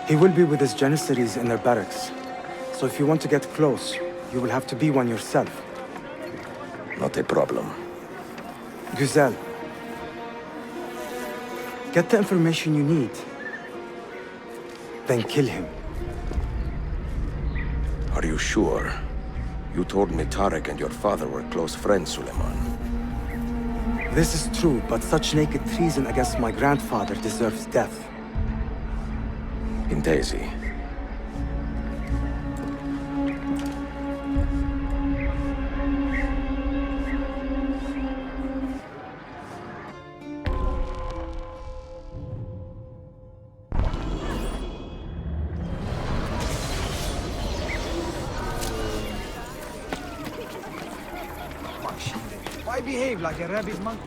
He will be with his Janissaries in their barracks. So if you want to get close, you will have to be one yourself. Not a problem. Güzel. Get the information you need. Then kill him. Are you sure? You told me Tarek and your father were close friends, Suleiman. This is true, but such naked treason against my grandfather deserves death. In Daisy. Why behave like a rabid monkey?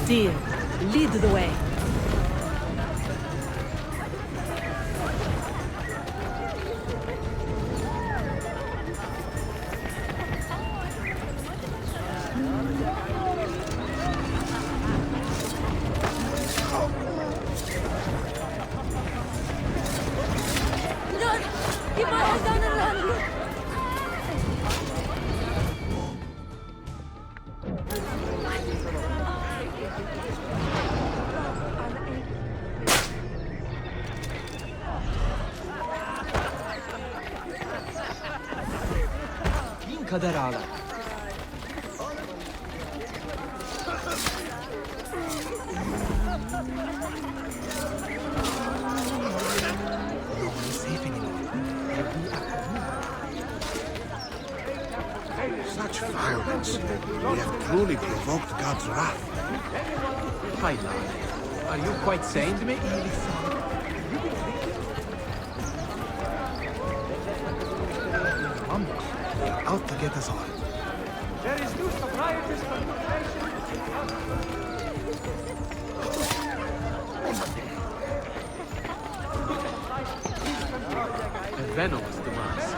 Dear, lead the way. kadar ağlar. Such violence. We have truly provoked God's wrath. My lord, are you quite sane to me? They are out to get us all. There is no sobriety A venomous demise.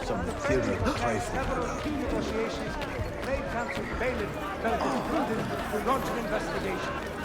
Some material trifle. Negotiations. Trade Council Bailiff felt it prudent to launch an investigation.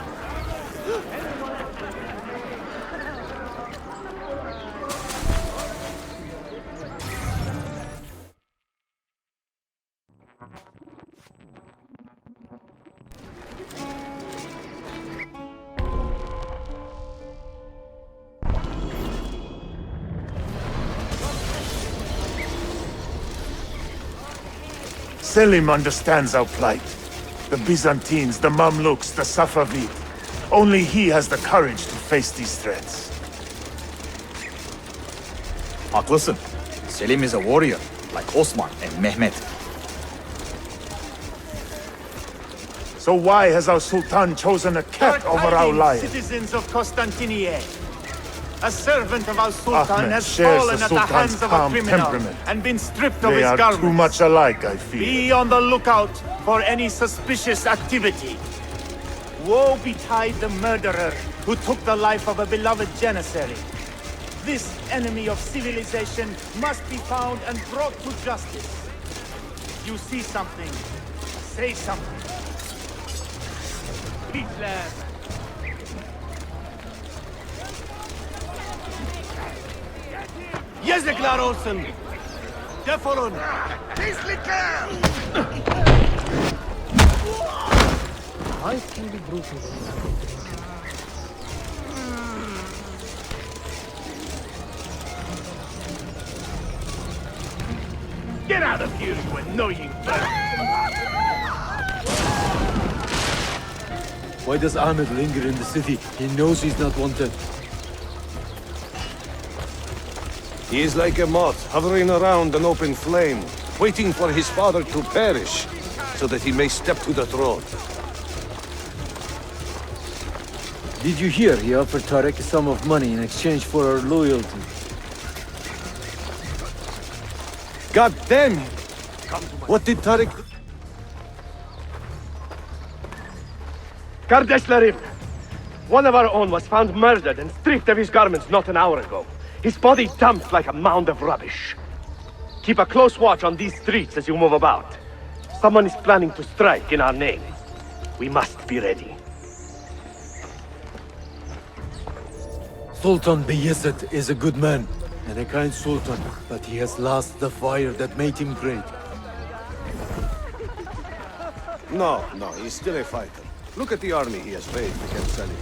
Selim understands our plight. The Byzantines, the Mamluks, the Safavid. Only he has the courage to face these threats. Haklısın. Selim is a warrior, like Osman and Mehmet. So why has our Sultan chosen a cat over our lion? Citizens of Constantinople. A servant of our Sultan Ahmed has shares fallen the at the Sultan's hands of a calm criminal temperament. and been stripped of They his are garments. too much alike, I fear. Be on the lookout for any suspicious activity. Woe betide the murderer who took the life of a beloved janissary. This enemy of civilization must be found and brought to justice. You see something, say something. Please, lad. Yazıklar olsun. Defolun. Pislikler! Life can be brutal. Get out of here, you annoying bird! Why does Ahmed linger in the city? He knows he's not wanted. He is like a moth hovering around an open flame, waiting for his father to perish, so that he may step to the throne. Did you hear he offered Tarek a sum of money in exchange for our loyalty? God damn it! What did Tarek... Kardeşlerim! One of our own was found murdered and stripped of his garments not an hour ago. His body dumped like a mound of rubbish. Keep a close watch on these streets as you move about. Someone is planning to strike in our name. We must be ready. Sultan Bayezid is a good man and a kind sultan, but he has lost the fire that made him great. No, he's still a fighter. Look at the army he has raised against Selim.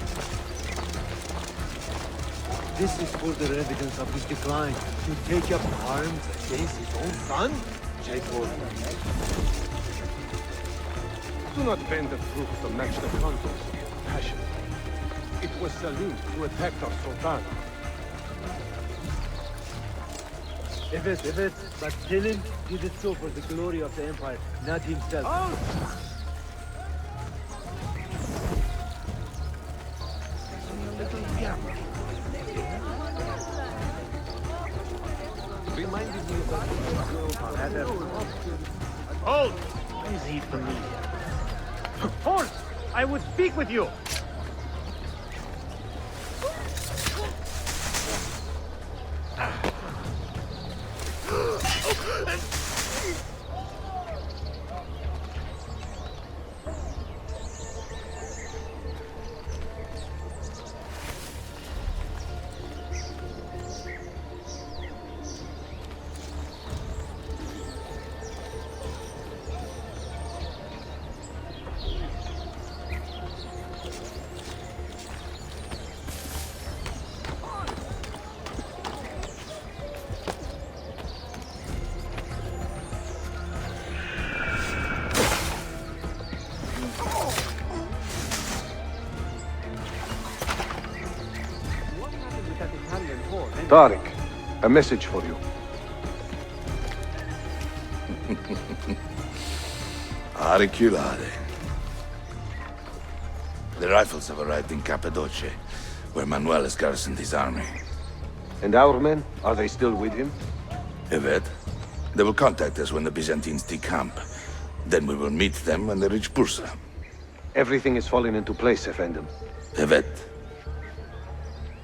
This is further evidence of his decline. To take up arms against his own son? Jacob. Do not bend the troops to match the contours of your passion. It was Selim who attacked our Sultan. Evet, but Selim did it so for the glory of the Empire, not himself. Reminded me of that. Hold! Is he familiar? Horse! I would speak with you! Tariq, a message for you. Auriculare. The rifles have arrived in Cappadocia, where Manuel has garrisoned his army. And our men, are they still with him? Evet. They will contact us when the Byzantines decamp. Then we will meet them when they reach Bursa. Everything is falling into place, Effendim. Evet.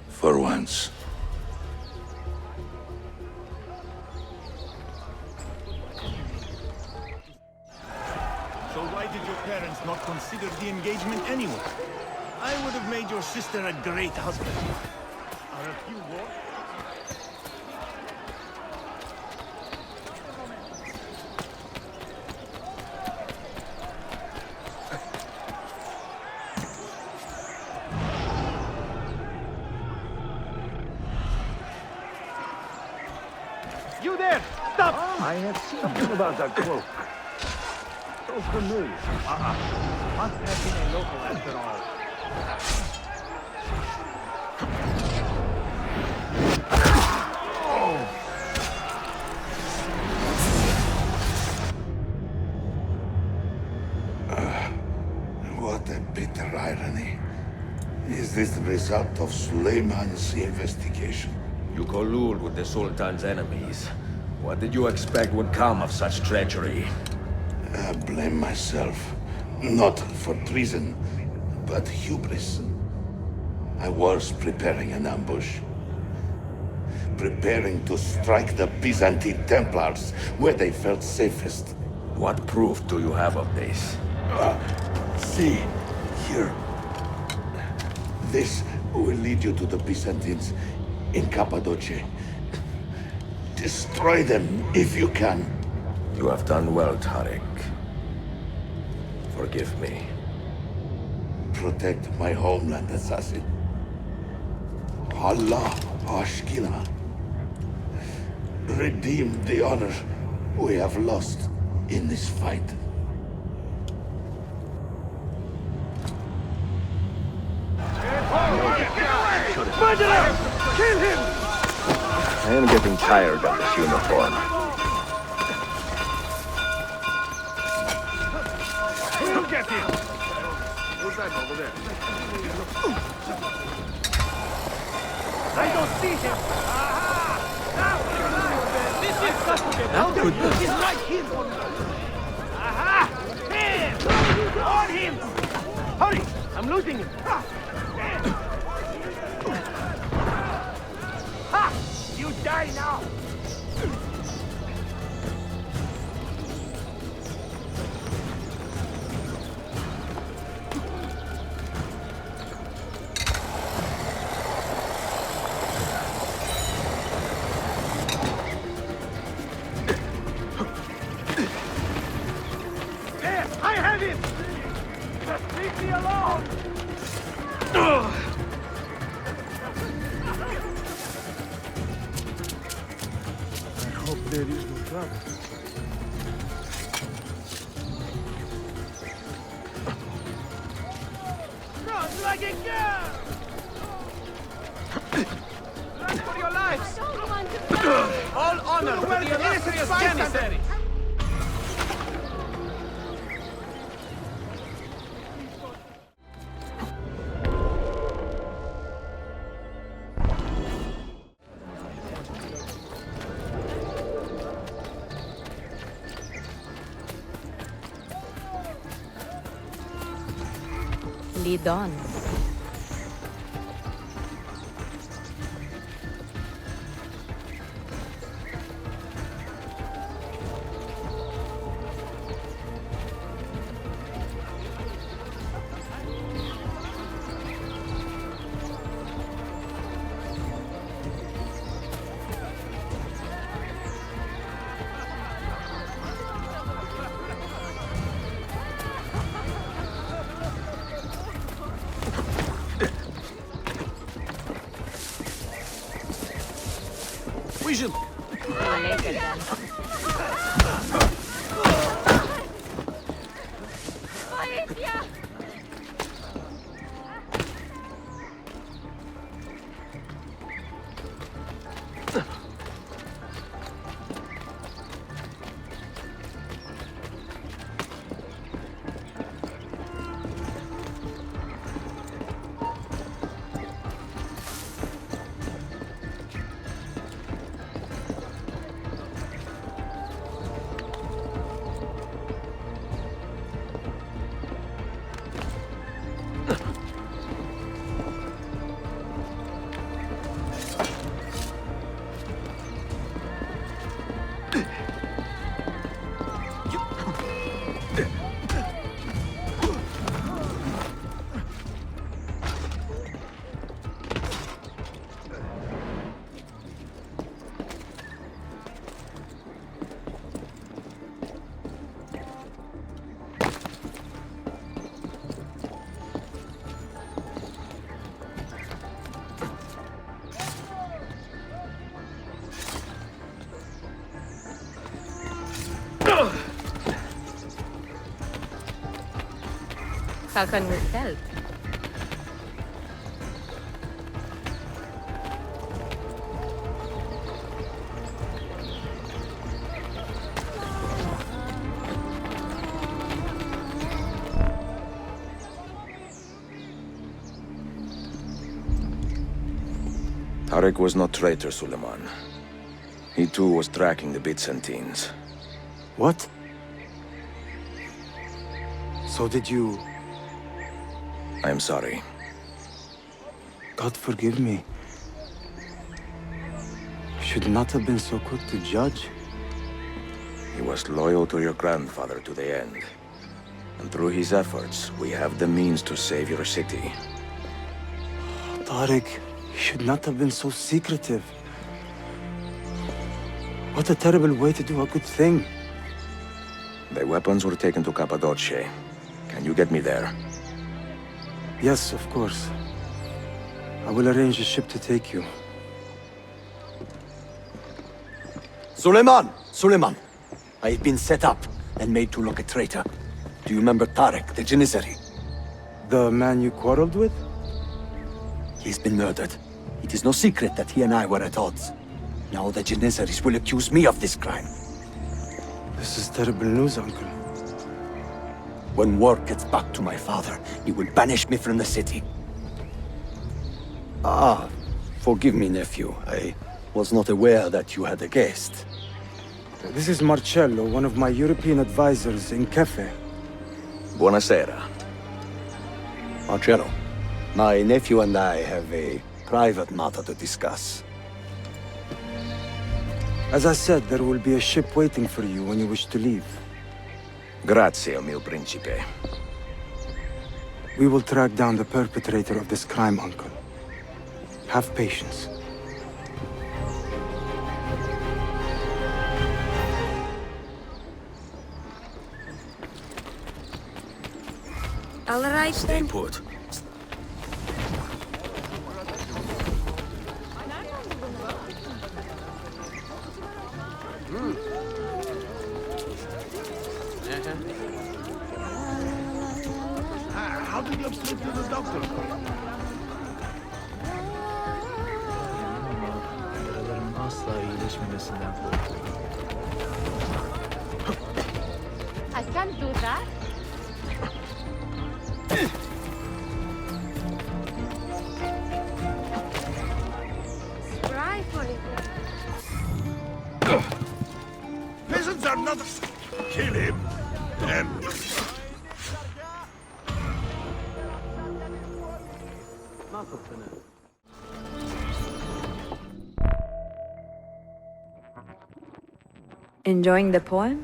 For once. So why did your parents not consider the engagement anyway? I would have made your sister a great husband. Are a few more? You there! Stop! I have seen something about that cloak. So familiar. Must have been a local after all. What a bitter irony. Is this the result of Suleiman's investigation? You collude with the Sultan's enemies. What did you expect would come of such treachery? I blame myself. Not for treason, but hubris. I was preparing an ambush. Preparing to strike the Byzantine Templars where they felt safest. What proof do you have of this? See, here. This will lead you to the Byzantines in Cappadocia. Destroy them if you can. You have done well, Tariq. Forgive me. Protect my homeland, assassin. Allah Ashkina. Redeem the honor we have lost in this fight. Murderer! Kill him! I am getting tired of this uniform. Who'll get him? Who's that over there? I don't see him! This is suspect! That could be. He's right here! Aha! There! On him! Hurry! I'm losing him! Ha! You die now! There! I have him! Just leave me alone! I hope there is no trouble. Run like a girl! Run for your lives! All honor to the illustrious Janissary! Lead on. Vision! How can we help? Tarek was no traitor, Suleiman. He too was tracking the Byzantines. What? So did you... I am sorry. God forgive me. Should not have been so quick to judge. He was loyal to your grandfather to the end. And through his efforts, we have the means to save your city. Tariq, you should not have been so secretive. What a terrible way to do a good thing. The weapons were taken to Cappadocia. Can you get me there? Yes, of course. I will arrange a ship to take you. Suleiman! Suleiman! I've been set up and made to look a traitor. Do you remember Tarek, the Janissary? The man you quarreled with? He's been murdered. It is no secret that he and I were at odds. Now the Janissaries will accuse me of this crime. This is terrible news, Uncle. When word gets back to my father, he will banish me from the city. Ah, forgive me, nephew. I was not aware that you had a guest. This is Marcello, one of my European advisors in Cafe. Buonasera. Marcello, my nephew and I have a private matter to discuss. As I said, there will be a ship waiting for you when you wish to leave. Grazie, mio principe. We will track down the perpetrator of this crime, Uncle. Have patience. All right, Stay put. How did you slip to the doctor? Yaraların asla iyileşmemesinden korkuyorum. I can't do that. Try for it. Peasants are not... Kill him. Enjoying the poem?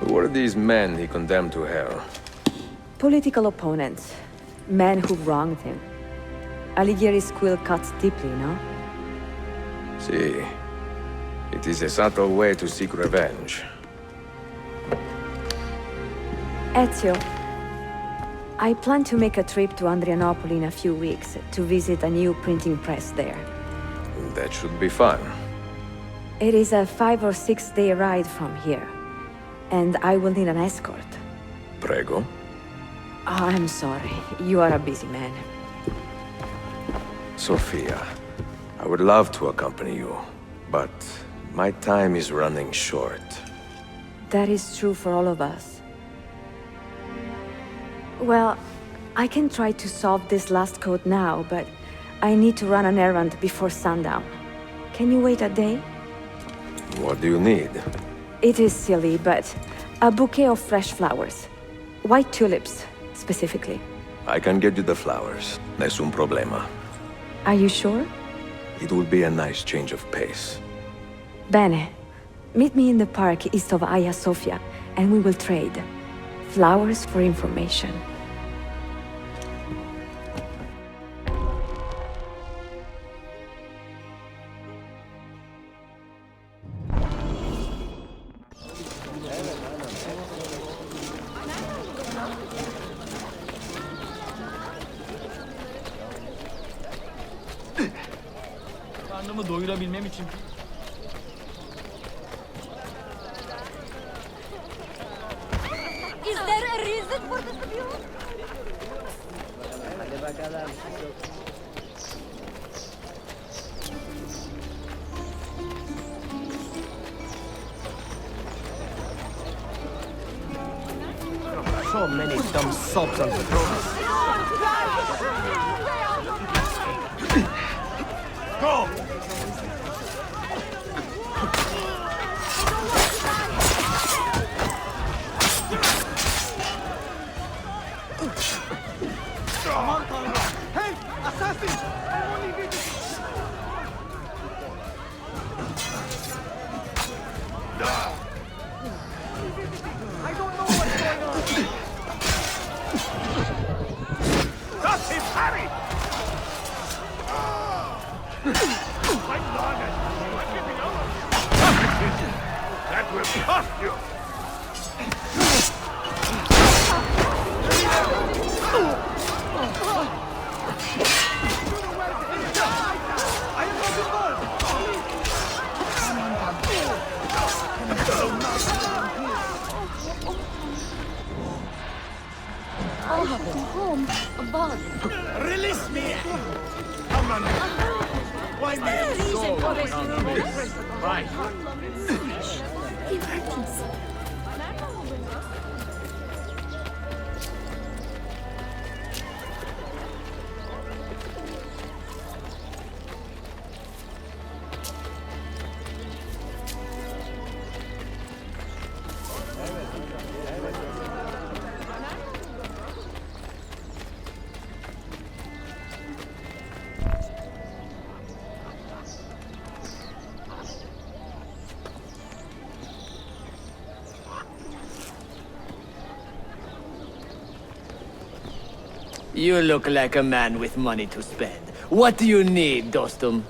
Who were these men he condemned to hell? Political opponents. Men who wronged him. Alighieri's quill cuts deeply, no? See, it is a subtle way to seek revenge. Ezio, I plan to make a trip to Adrianople in a few weeks to visit a new printing press there. That should be fun. It is a 5 or 6 day ride from here, and I will need an escort. Prego. Oh, I'm sorry. You are a busy man. Sophia, I would love to accompany you, but my time is running short. That is true for all of us. Well, I can try to solve this last code now, but I need to run an errand before sundown. Can you wait a day? What do you need? It is silly, but a bouquet of fresh flowers. White tulips, specifically. I can get you the flowers. Nessun problema. Are you sure? It will be a nice change of pace. Bene. Meet me in the park east of Hagia Sophia, and we will trade. Flowers for information. Karnımı doyurabilmem için. Is there a reason for this abuse? Hadi bakalım. So many dumb sops on the road. Go! Aman tanrım! Hey! Assassin! Only visiting! I don't know what's going on! That's him, Harry! My God! That will cost you! I'll have it home. A bug. Release me! Come on! Why me? Right. You look like a man with money to spend. What do you need, Dostum?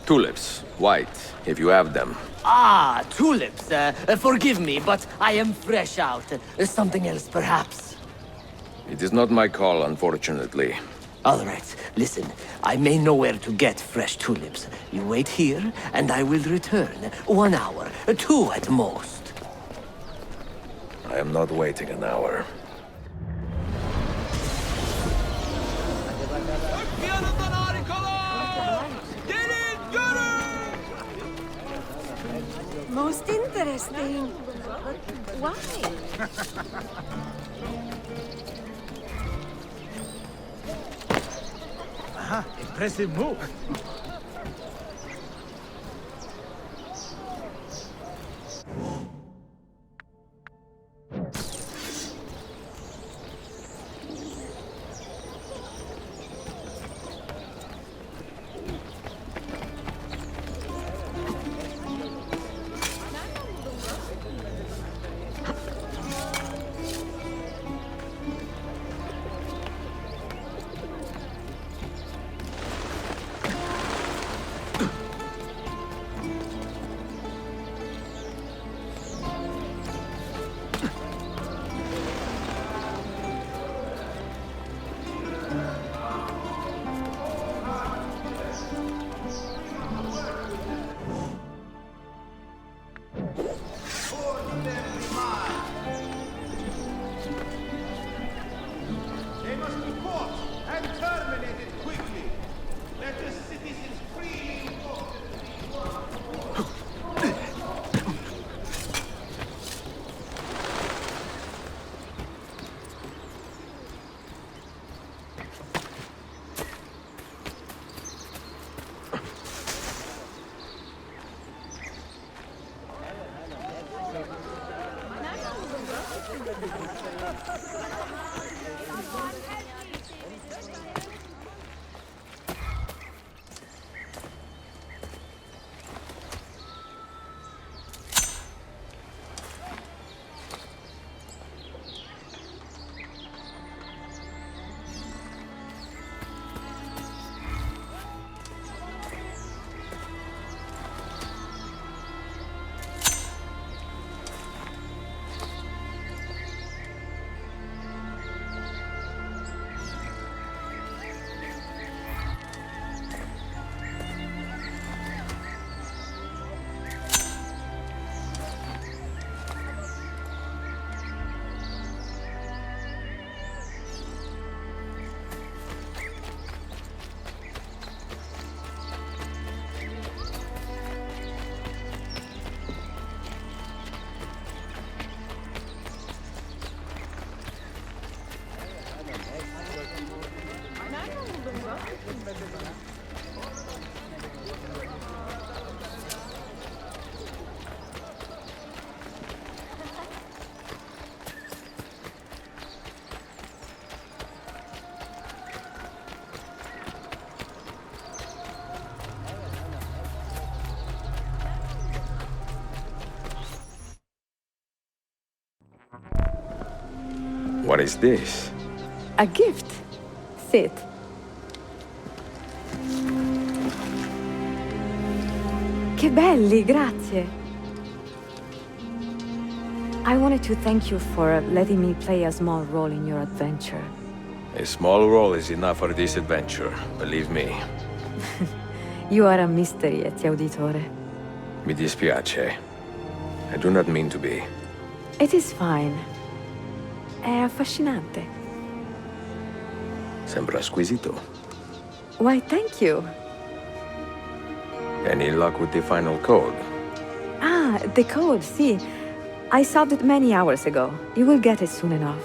Tulips. White, if you have them. Ah, tulips. Forgive me, but I am fresh out. Something else, perhaps? It is not my call, unfortunately. All right, listen. I may know where to get fresh tulips. You wait here, and I will return. 1 hour, 2 at most. I am not waiting an hour. Yanından harikalar! Gelin görün! Most interesting. Why? Aha, impressive move. What is this? A gift. Sit. Che belli, grazie. I wanted to thank you for letting me play a small role in your adventure. A small role is enough for this adventure, believe me. You are a mystery, Ezio Auditore. Mi dispiace. I do not mean to be. It is fine. È affascinante. Sembra squisito. Why, thank you. Any luck with the final code? Ah, the code, see. I solved it many hours ago. You will get it soon enough.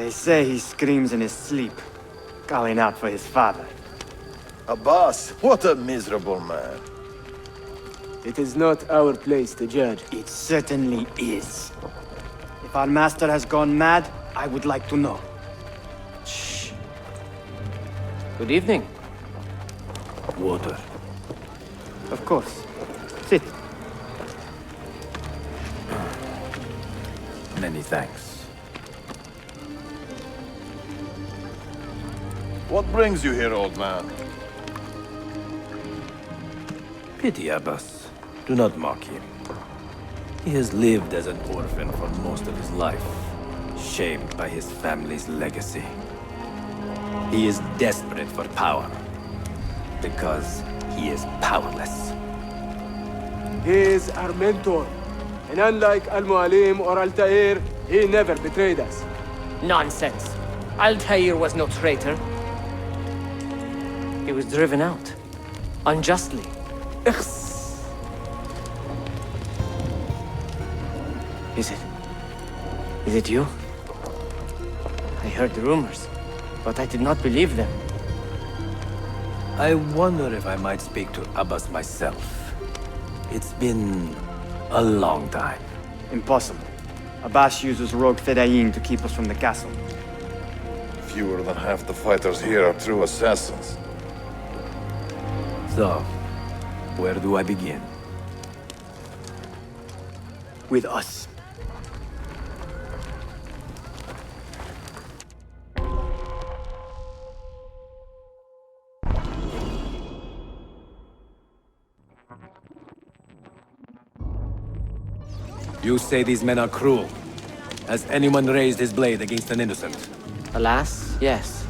They say he screams in his sleep, calling out for his father. Abbas, what a miserable man. It is not our place to judge. It certainly is. If our master has gone mad, I would like to know. Shh. Good evening. Water. Of course. Sit. Many thanks. What brings you here, old man? Pity Abbas. Do not mock him. He has lived as an orphan for most of his life, shamed by his family's legacy. He is desperate for power, because he is powerless. He is our mentor. And unlike Al-Mualim or Altaïr, he never betrayed us. Nonsense. Altaïr was no traitor. He was driven out. Unjustly. Is it you? I heard the rumors, but I did not believe them. I wonder if I might speak to Abbas myself. It's been a long time. Impossible. Abbas uses rogue Fedayeen to keep us from the castle. Fewer than half the fighters here are true assassins. So, where do I begin? With us. You say these men are cruel. Has anyone raised his blade against an innocent? Alas, yes.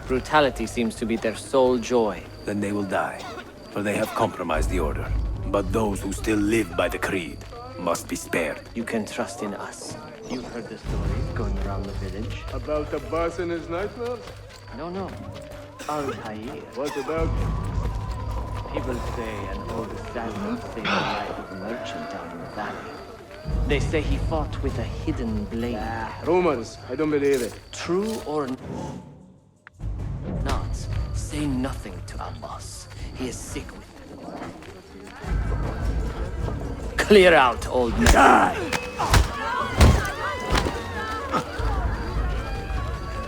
Brutality seems to be their sole joy. Then they will die, for they have compromised the order. But those who still live by the creed must be spared. You can trust in us. You've heard the stories going around the village. About Abbas and his nightmares? No. Altaïr. What about him? People say an old assassin saved the life of a merchant down in the valley. They say he fought with a hidden blade. Rumors. I don't believe it. True or not, say nothing to Abbas. He is sick with it. Clear out, old man. Die!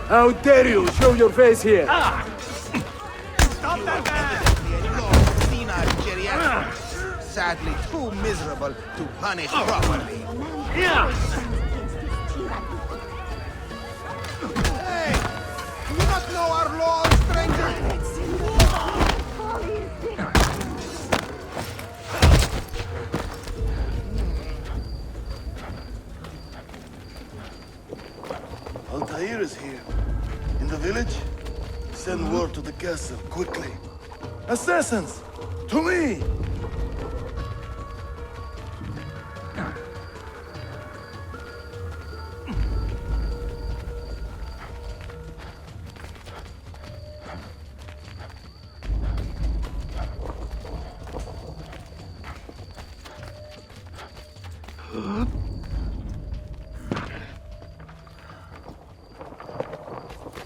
How dare you show your face here? Stop that man! Sadly too miserable to punish properly. Hey! Do you not know our law, stranger? Altaïr is here. In the village? Send word to the castle, quickly. Assassins! To me!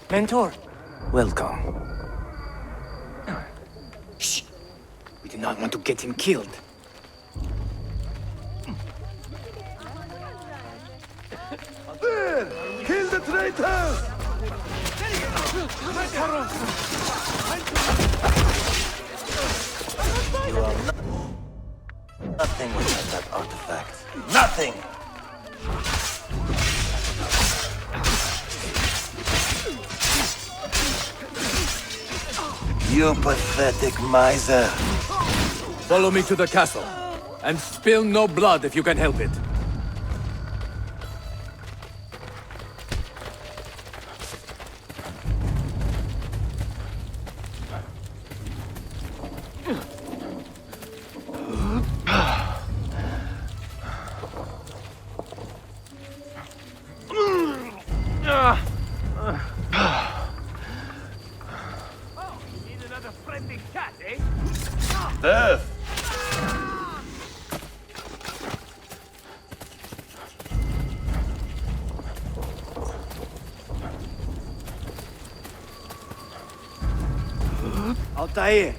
Mentor. Welcome. Shh! We do not want to get him killed. There! Kill the traitors! You are nothing without that artifact. Nothing! You pathetic miser. Follow me to the castle, and spill no blood if you can help it. Death! Altaïr,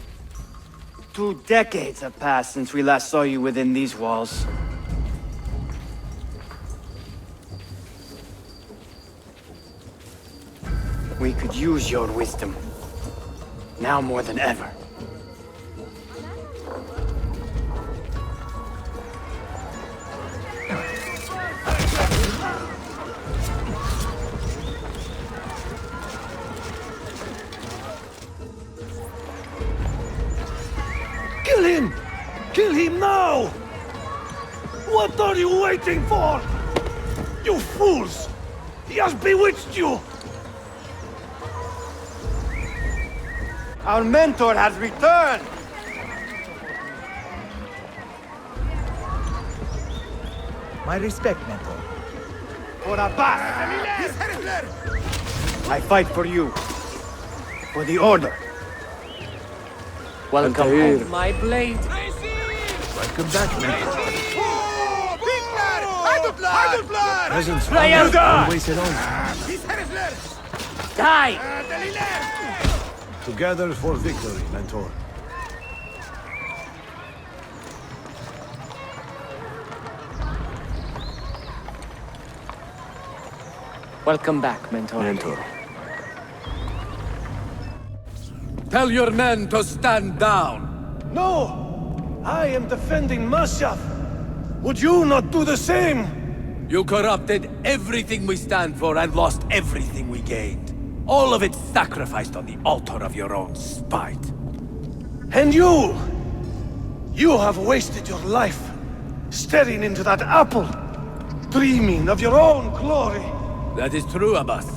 2 decades have passed since we last saw you within these walls. We could use your wisdom, now more than ever. Kill him! Kill him now! What are you waiting for? You fools! He has bewitched you! Our mentor has returned! My respect, mentor. For Abbas! I fight for you. For the Order. Welcome Altaïr. home. My blade. Welcome back, mentor. Presence Liar! always at home. Die! Together for victory, mentor. Welcome back, mentor. Mentor. Tell your men to stand down. No! I am defending Masyaf. Would you not do the same? You corrupted everything we stand for and lost everything we gained. All of it sacrificed on the altar of your own spite. And you! You have wasted your life, staring into that apple, dreaming of your own glory. That is true, Abbas.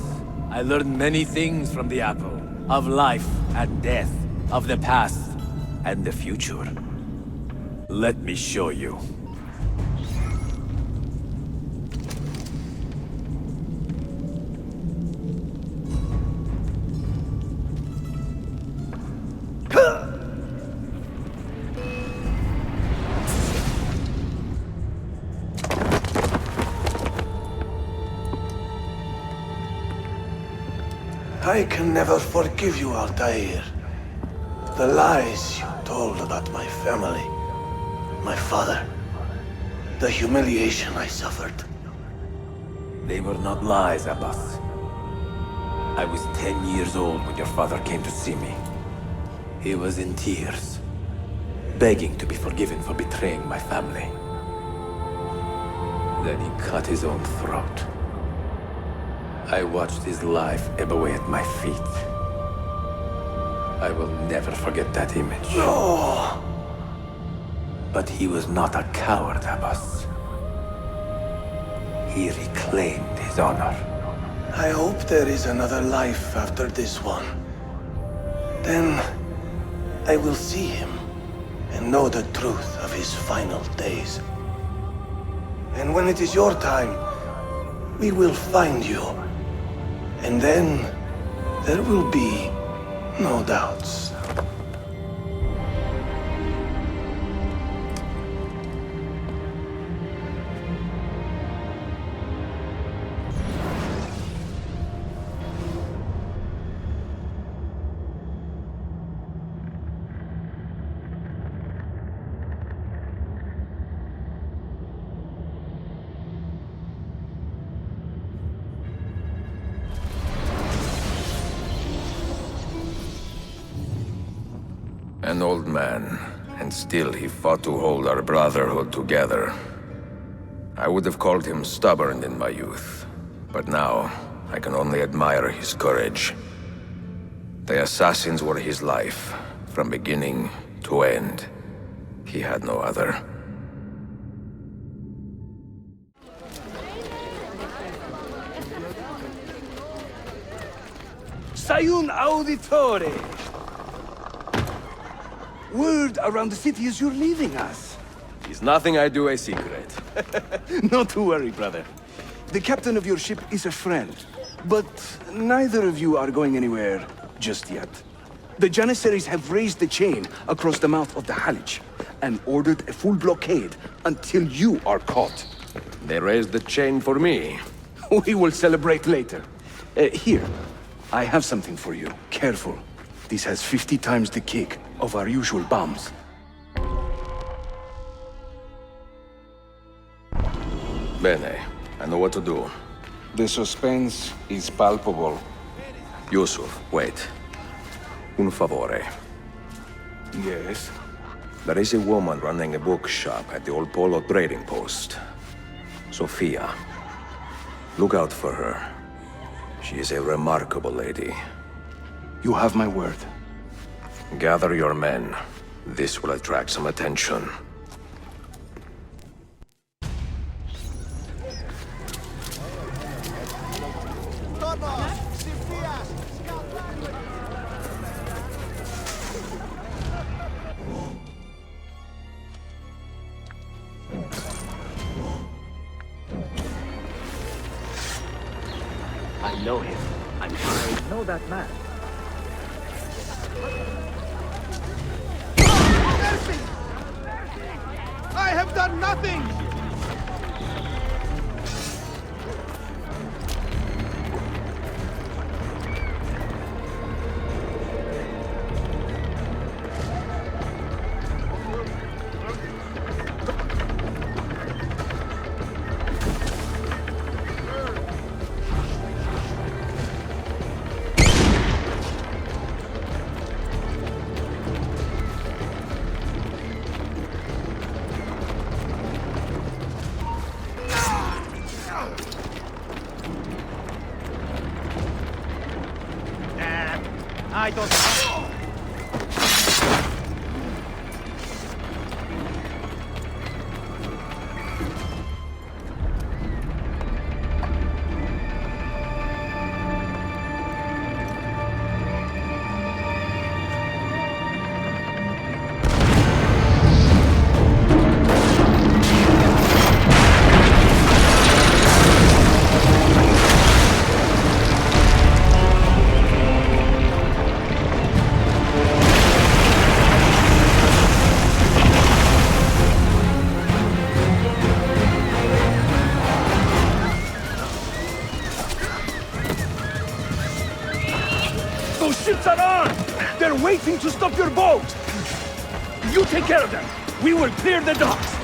I learned many things from the apple. Of life and death, of the past and the future. Let me show you. I can never forgive you, Altaïr. The lies you told about my family, my father, the humiliation I suffered. They were not lies, Abbas. I was 10 years old when your father came to see me. He was in tears, begging to be forgiven for betraying my family. Then he cut his own throat. I watched his life ebb away at my feet. I will never forget that image. No! But he was not a coward, Abbas. He reclaimed his honor. I hope there is another life after this one. Then I will see him and know the truth of his final days. And when it is your time, we will find you. And then there will be no doubts. An old man, and still he fought to hold our Brotherhood together. I would have called him stubborn in my youth, but now I can only admire his courage. The assassins were his life, from beginning to end. He had no other. Ezio Auditore! Word around the city is you're leaving us. Is nothing I do a secret. Not to worry, brother. The captain of your ship is a friend, but neither of you are going anywhere just yet. The Janissaries have raised the chain across the mouth of the Halij and ordered a full blockade until you are caught. They raised the chain for me. We will celebrate later. Here, I have something for you. Careful. This has 50 times the kick of our usual bombs. Bene, I know what to do. The suspense is palpable. Yusuf, wait. Un favore. Yes? There is a woman running a bookshop at the old Polo trading post. Sophia. Look out for her. She is a remarkable lady. You have my word. Gather your men. This will attract some attention. I know him. I know that man. Mercy! I have done nothing! I don't... They're waiting to stop your boat! You take care of them! We will clear the docks!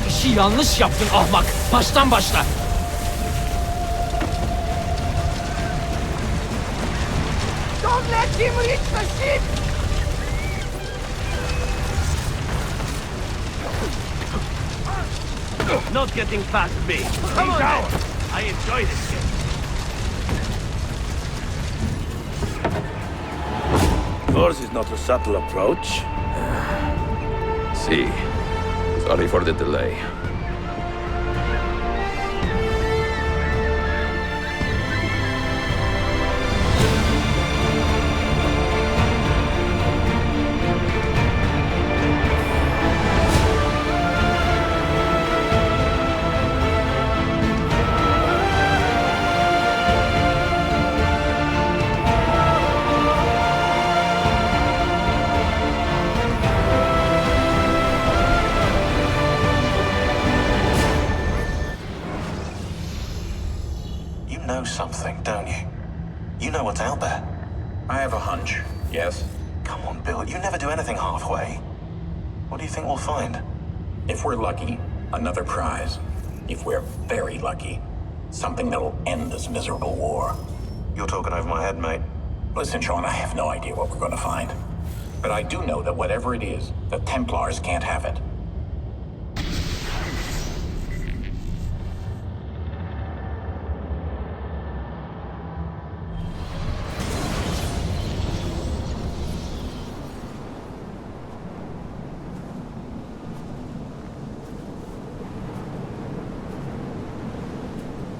İşi yanlış yaptın ahmak. Baştan başla. Don't let him reach the ship! Not getting past me. Come on, down. I enjoy this game. Yours is not a subtle approach. See. Sorry for the delay. don't you? You know what's out there. I have a hunch, yes? Come on, Bill, you never do anything halfway. What do you think we'll find? If we're lucky, another prize. If we're very lucky, something that'll end this miserable war. You're talking over my head, mate. Listen, Sean, I have no idea what we're going to find. But I do know that whatever it is, the Templars can't have it.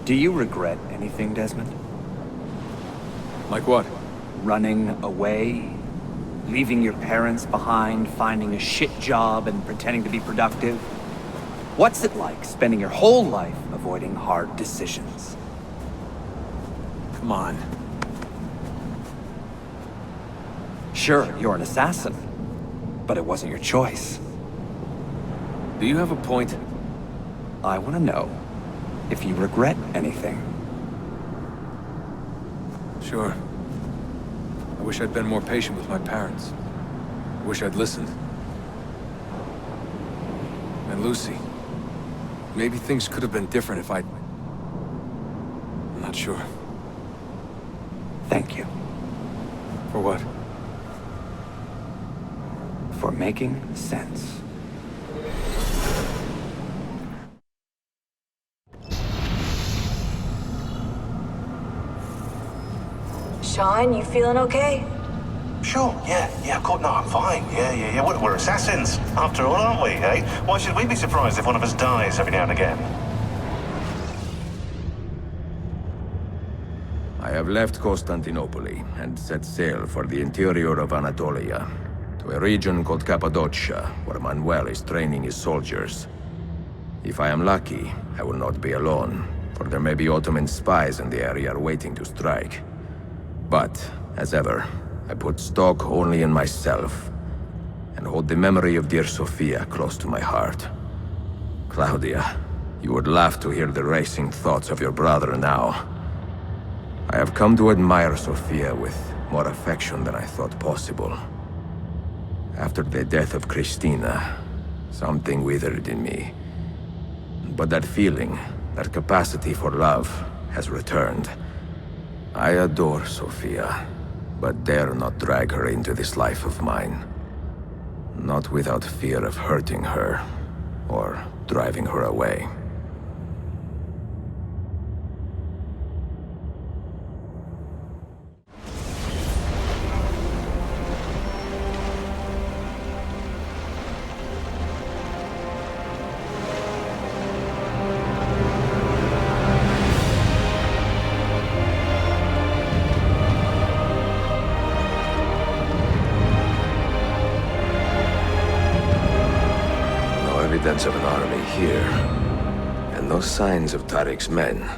Do you regret anything, Desmond? Like what? Running away? Leaving your parents behind, finding a shit job and pretending to be productive? What's it like spending your whole life avoiding hard decisions? Come on. Sure, you're an assassin, but it wasn't your choice. Do you have a point? I want to know if you regret anything. Sure. I wish I'd been more patient with my parents. I wish I'd listened. And Lucy. Maybe things could have been different if I'd... I'm not sure. Thank you. For what? For making sense. Sean, you feeling okay? Sure, yeah, of course, no, I'm fine. Yeah. We're assassins, after all, aren't we, eh? Why should we be surprised if one of us dies every now and again? I have left Constantinople and set sail for the interior of Anatolia, to a region called Cappadocia, where Manuel is training his soldiers. If I am lucky, I will not be alone, for there may be Ottoman spies in the area waiting to strike. But, as ever, I put stock only in myself, and hold the memory of dear Sophia close to my heart. Claudia, you would laugh to hear the racing thoughts of your brother now. I have come to admire Sophia with more affection than I thought possible. After the death of Christina, something withered in me. But that feeling, that capacity for love, has returned. I adore Sophia, but dare not drag her into this life of mine. Not without fear of hurting her, or driving her away. Evidence of an army here, and no signs of Tariq's men.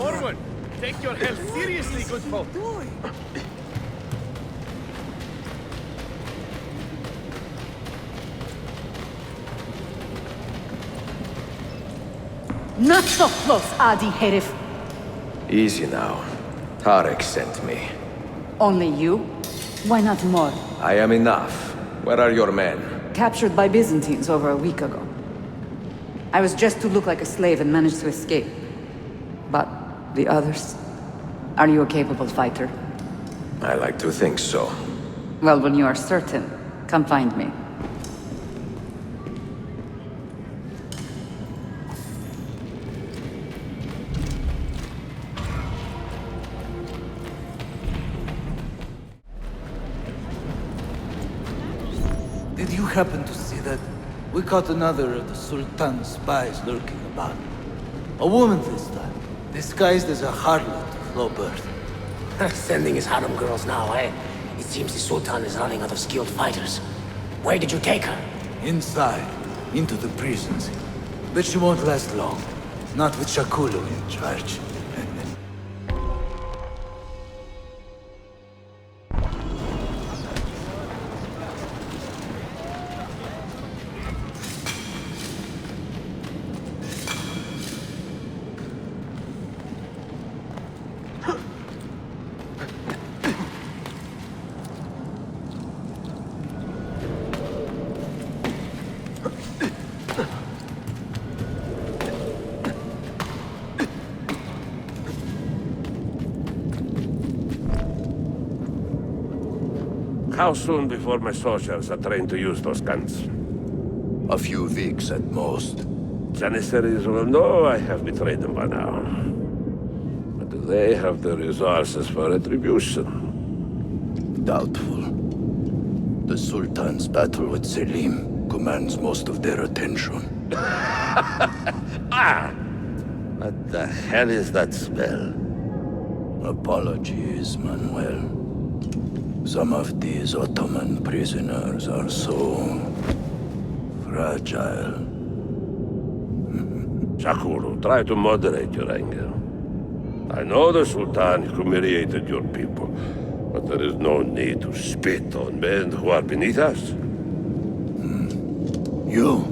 Forward! Take your health seriously, good folk. Not so close, Adi Herif. Easy now. Tarek sent me. Only you? Why not more? I am enough. Where are your men? Captured by Byzantines over a week ago. I was just to look like a slave and managed to escape. But the others? Are you a capable fighter? I like to think so. Well, when you are certain, come find me. Did you happen to see that? We caught another of the Sultan's spies lurking about. A woman this time, disguised as a harlot of low birth. Sending his harem girls now, eh? It seems the Sultan is running out of skilled fighters. Where did you take her? Inside, into the prisons. But she won't last long. Not with Shakulu in charge. How soon before my soldiers are trained to use those guns? A few weeks at most. Janissaries will know I have betrayed them by now. But do they have the resources for retribution? Doubtful. The Sultan's battle with Selim commands most of their attention. What the hell is that smell? Apologies, Manuel. Some of these Ottoman prisoners are so fragile. Shakuru, try to moderate your anger. I know the Sultan humiliated your people, but there is no need to spit on men who are beneath us. You,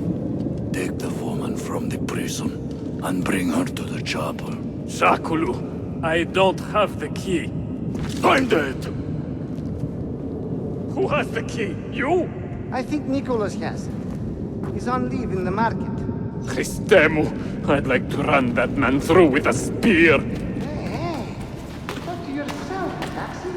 take the woman from the prison and bring her to the chapel. Shakulu, I don't have the key. Find it! Who has the key? You? I think Nicholas has it. He's on leave in the market. Christemu, I'd like to run that man through with a spear. Hey, talk to yourself, Taxi.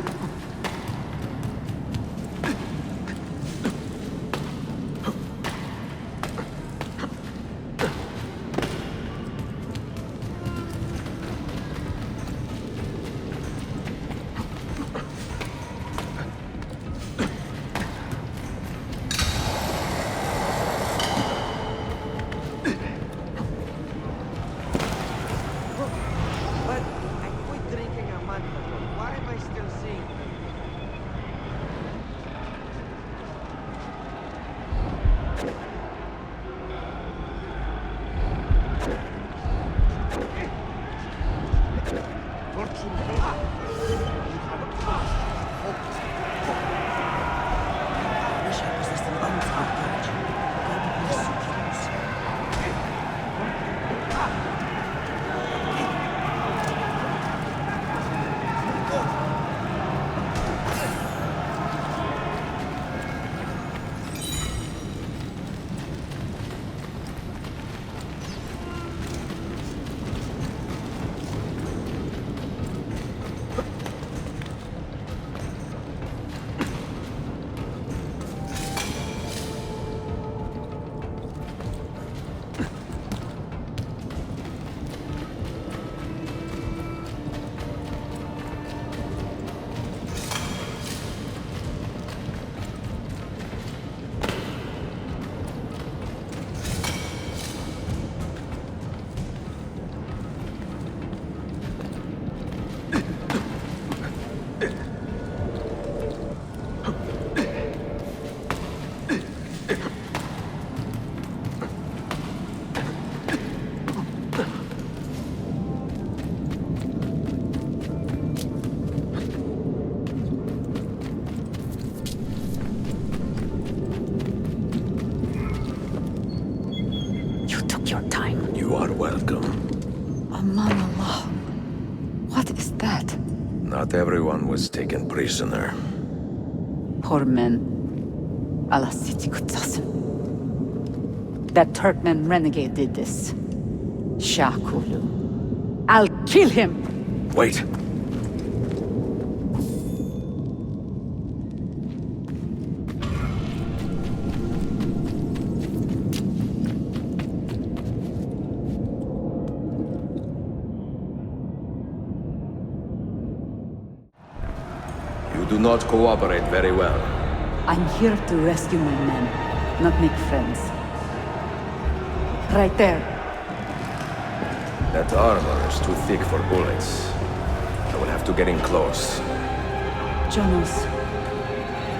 You're welcome. Aman Allah. What is that? Not everyone was taken prisoner. Poor men. Allah Siti Kutsasım. That Turkmen renegade did this. Shah Kulu. I'll kill him! Wait. You do not cooperate very well. I'm here to rescue my men, not make friends. Right there. That armor is too thick for bullets. I will have to get in close. Jonas,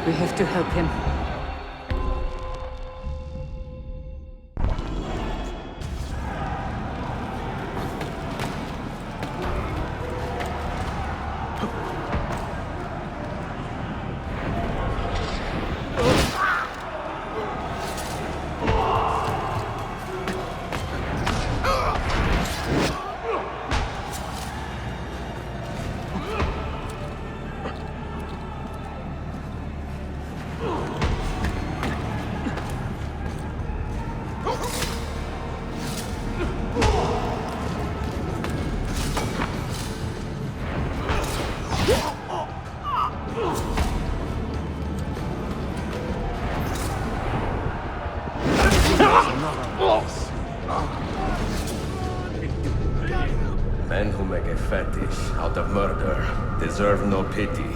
we have to help him. Men who make a fetish out of murder deserve no pity.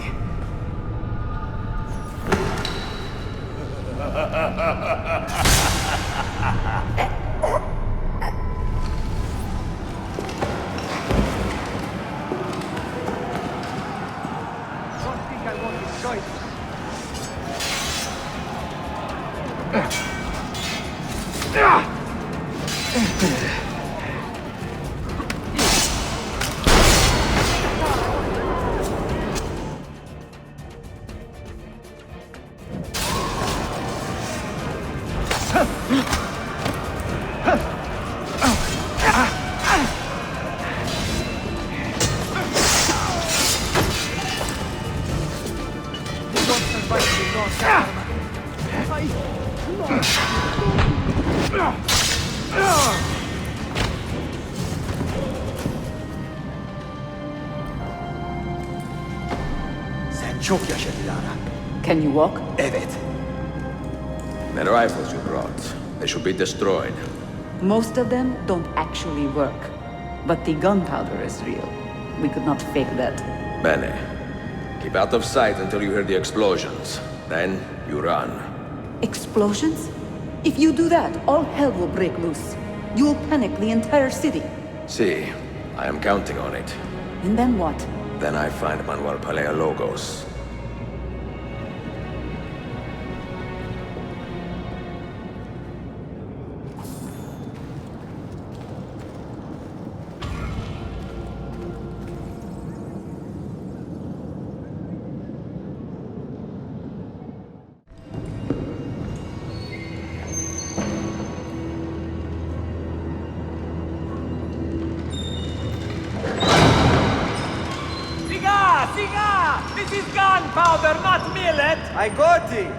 Don't think I won't destroy this. Sen çok yaşa Dilara. Can you walk? Evet. The rifles you brought, they should be destroyed. Most of them don't actually work. But the gunpowder is real. We could not fake that. Bene. Keep out of sight until you hear the explosions. Then, you run. Explosions? If you do that, all hell will break loose. You will panic the entire city. See, I am counting on it. And then what? Then I find Manuel Paleologos. Siga! This is gunpowder, not millet! I got it!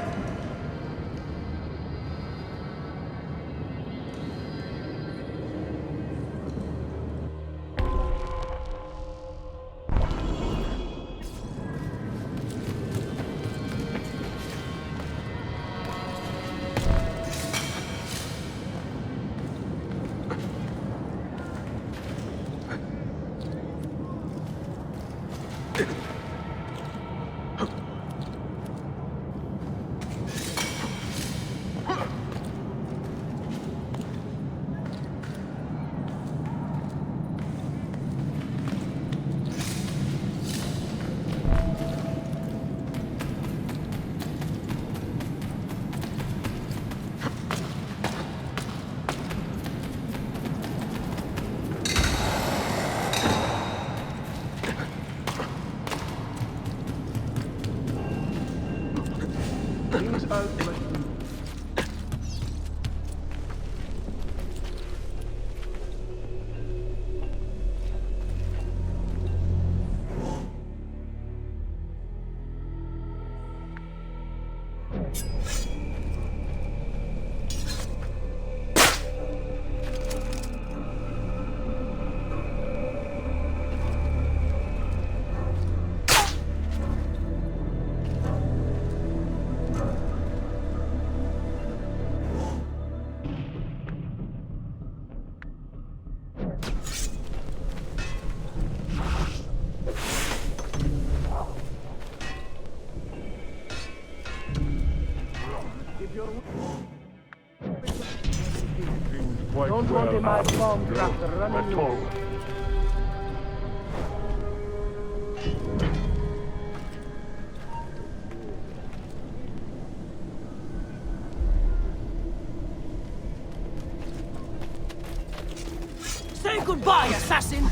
Don't want a mad bomb crafter running low. Say goodbye, assassin!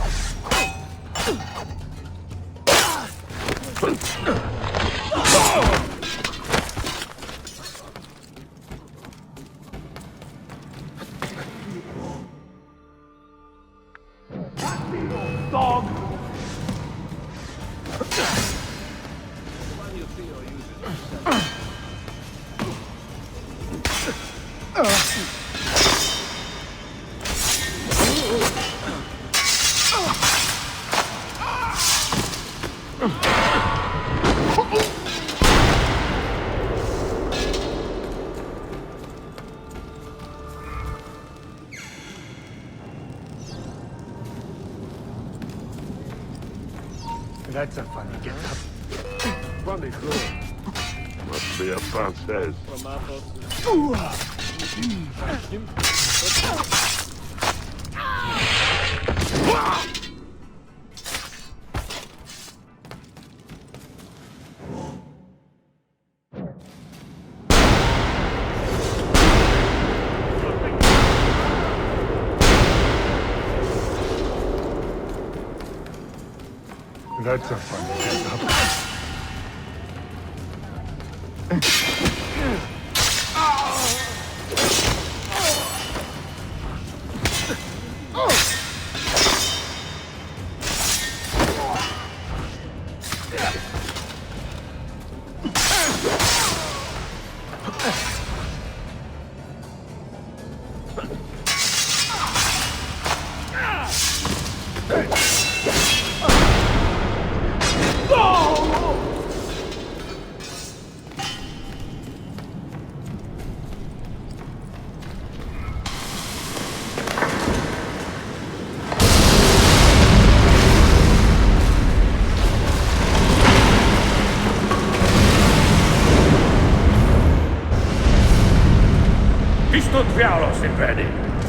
Dog! That's a funny get-up. Funny girl. Must be a Française. That's a funny get-up.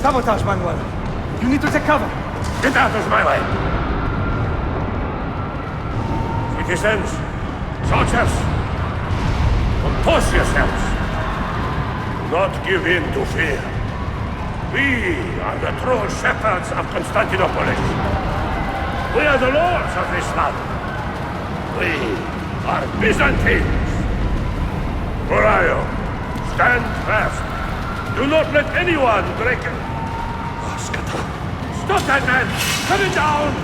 Sabotage, Manuel. You need to take cover. Get out of my way! Citizens, soldiers, compose yourselves. Do not give in to fear. We are the true shepherds of Constantinople. We are the lords of this land. We are Byzantines. Where are you? Stand fast. Do not let anyone break it. Stop that man! Cut it down!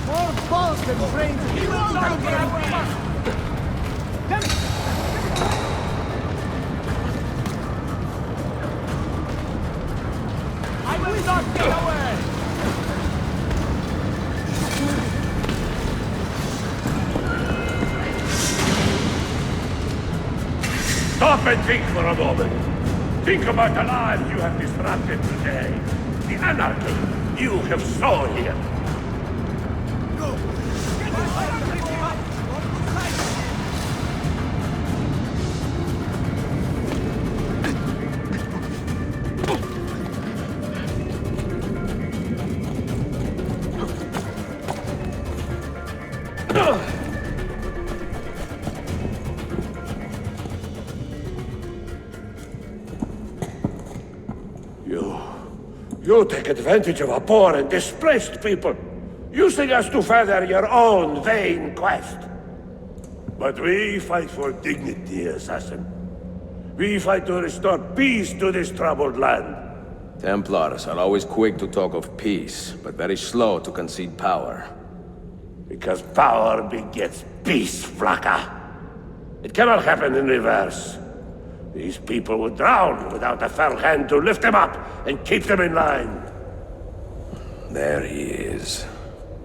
More balls than brains. He will not get away! Damn it! I will not get away! Stop and think for a moment. Think about the lives you have disrupted today. The anarchy you have sown here. You take advantage of a poor and displaced people, using us to further your own vain quest. But we fight for dignity, assassin. We fight to restore peace to this troubled land. Templars are always quick to talk of peace, but very slow to concede power. Because power begets peace, Flaka. It cannot happen in reverse. These people would drown without a fair hand to lift them up and keep them in line. There he is.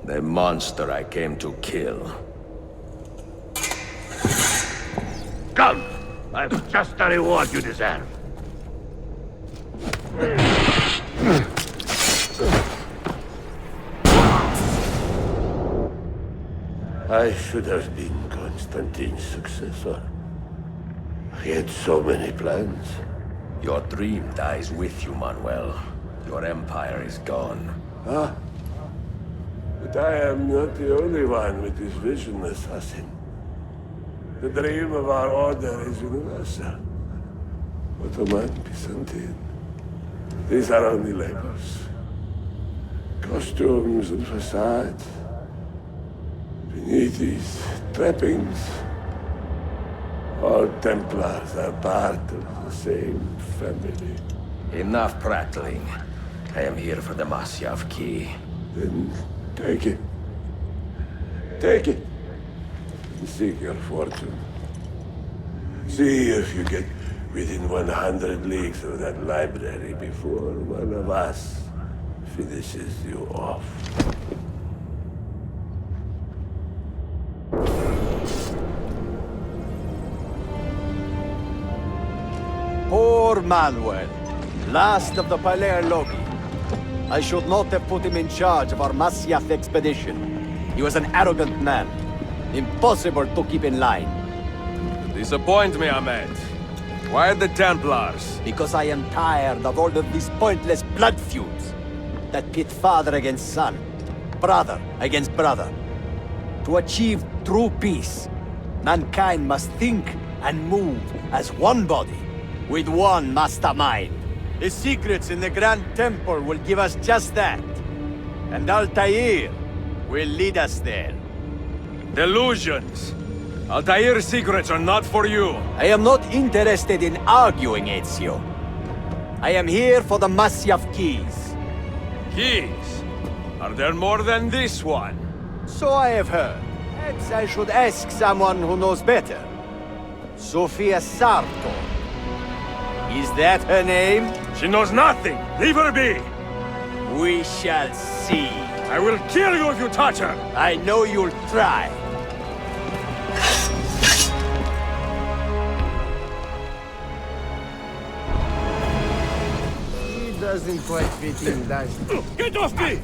The monster I came to kill. Come! I've just the reward you deserve. I should have been Constantine's successor. He had so many plans. Your dream dies with you, Manuel. Your empire is gone. Ah. But I am not the only one with this vision, assassin. The dream of our order is universal. Ottoman, Byzantine. These are only labels. Costumes and facades. Beneath these trappings, all Templars are part of the same family. Enough prattling. I am here for the Masyaf key. Then take it. Take it. And seek your fortune. See if you get within 100 leagues of that library before one of us finishes you off. Poor Manuel, last of the Palerologi. I should not have put him in charge of our Masyaf expedition. He was an arrogant man. Impossible to keep in line. Disappoint me, Ahmed. Why the Templars? Because I am tired of all of these pointless blood feuds that pit father against son, brother against brother. To achieve true peace, mankind must think and move as one body, with one mastermind. The secrets in the Grand Temple will give us just that. And Altaïr will lead us there. Delusions! Altair's secrets are not for you. I am not interested in arguing, Ezio. I am here for the Masyaf keys. Keys? Are there more than this one? So I have heard. Perhaps I should ask someone who knows better. Sofia Sarto. Is that her name? She knows nothing! Leave her be! We shall see. I will kill you if you touch her! I know you'll try. He doesn't quite fit in, does he? Get off me!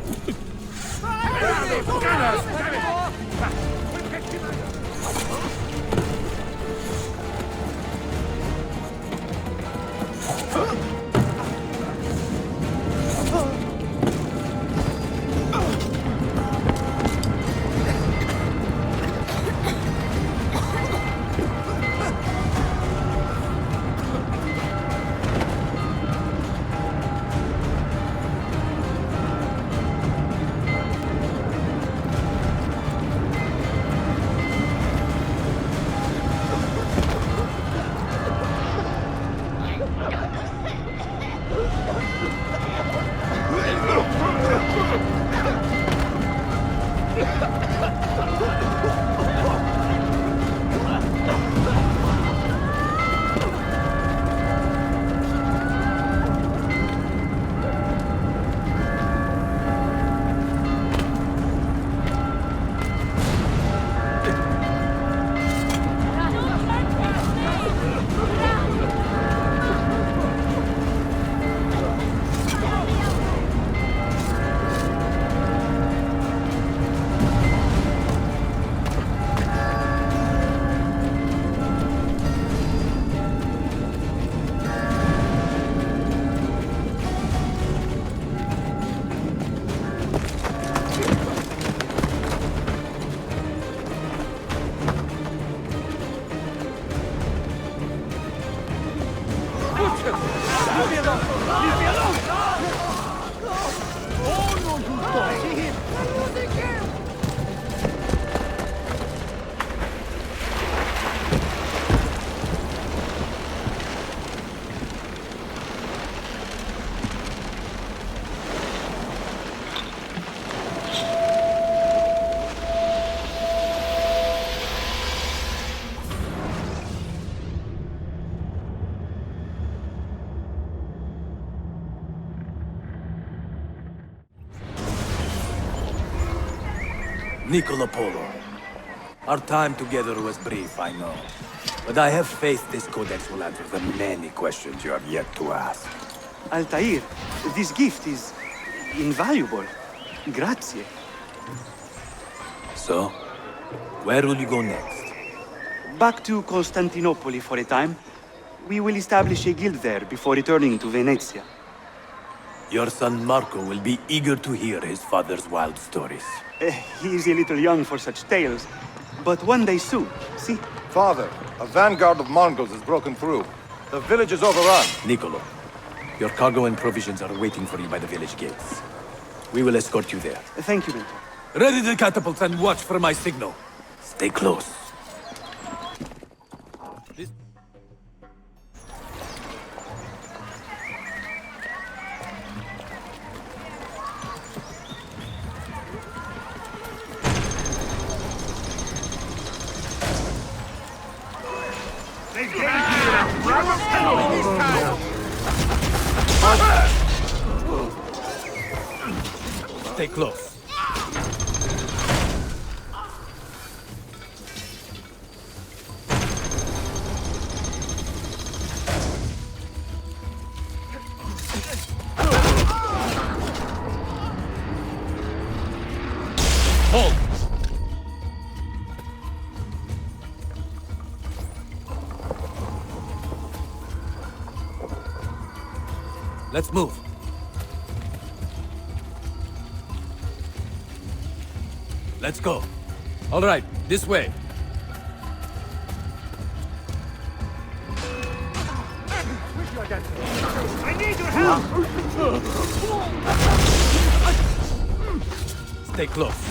Niccolo Polo. Our time together was brief, I know. But I have faith this codex will answer the many questions you have yet to ask. Altaïr, this gift is invaluable. Grazie. So, where will you go next? Back to Constantinople for a time. We will establish a guild there before returning to Venezia. Your son Marco will be eager to hear his father's wild stories. He is a little young for such tales, but one day soon, see? Father, a vanguard of Mongols has broken through. The village is overrun. Niccolo, your cargo and provisions are waiting for you by the village gates. We will escort you there. Thank you, Mentor. Ready the catapults and watch for my signal. Stay close. Stay close. Hold! Let's move. Let's go. All right, this way. I need your help! Stay close.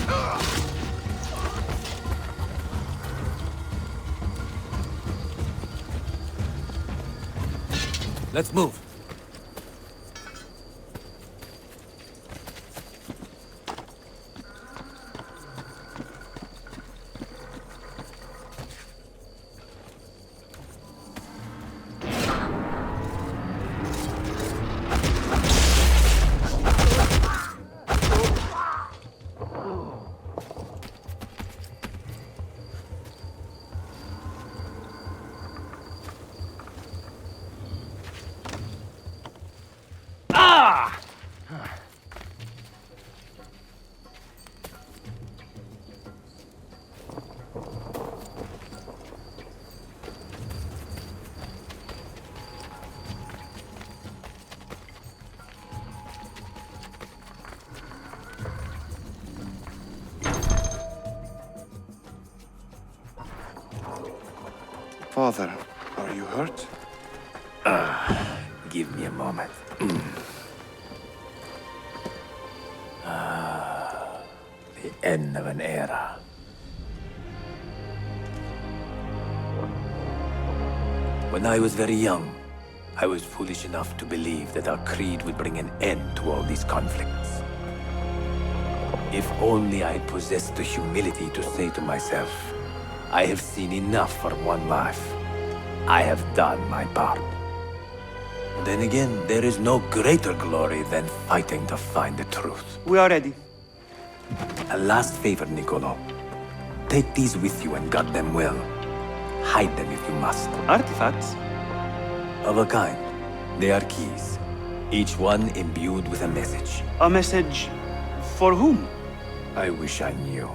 Let's move. Father, are you hurt? Give me a moment. The end of an era. When I was very young, I was foolish enough to believe that our creed would bring an end to all these conflicts. If only I had possessed the humility to say to myself, I have seen enough for one life. I have done my part. Then again, there is no greater glory than fighting to find the truth. We are ready. A last favor, Niccolo. Take these with you and guard them well. Hide them if you must. Artifacts? Of a kind. They are keys. Each one imbued with a message. A message for whom? I wish I knew.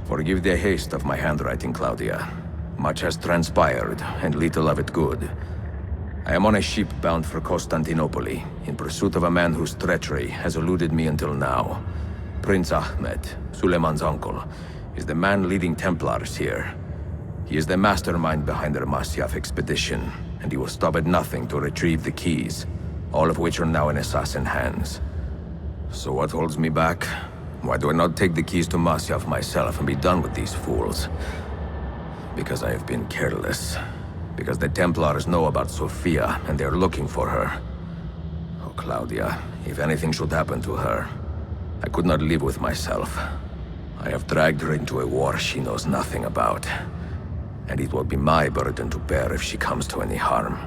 Forgive the haste of my handwriting, Claudia. Much has transpired, and little of it good. I am on a ship bound for Constantinople, in pursuit of a man whose treachery has eluded me until now. Prince Ahmed, Suleiman's uncle, is the man leading Templars here. He is the mastermind behind the Masyaf expedition, and he will stop at nothing to retrieve the keys, all of which are now in assassin hands. So what holds me back? Why do I not take the keys to Masyaf myself and be done with these fools? Because I have been careless. Because the Templars know about Sophia, and they are looking for her. Oh, Claudia. If anything should happen to her, I could not live with myself. I have dragged her into a war she knows nothing about. And it will be my burden to bear if she comes to any harm.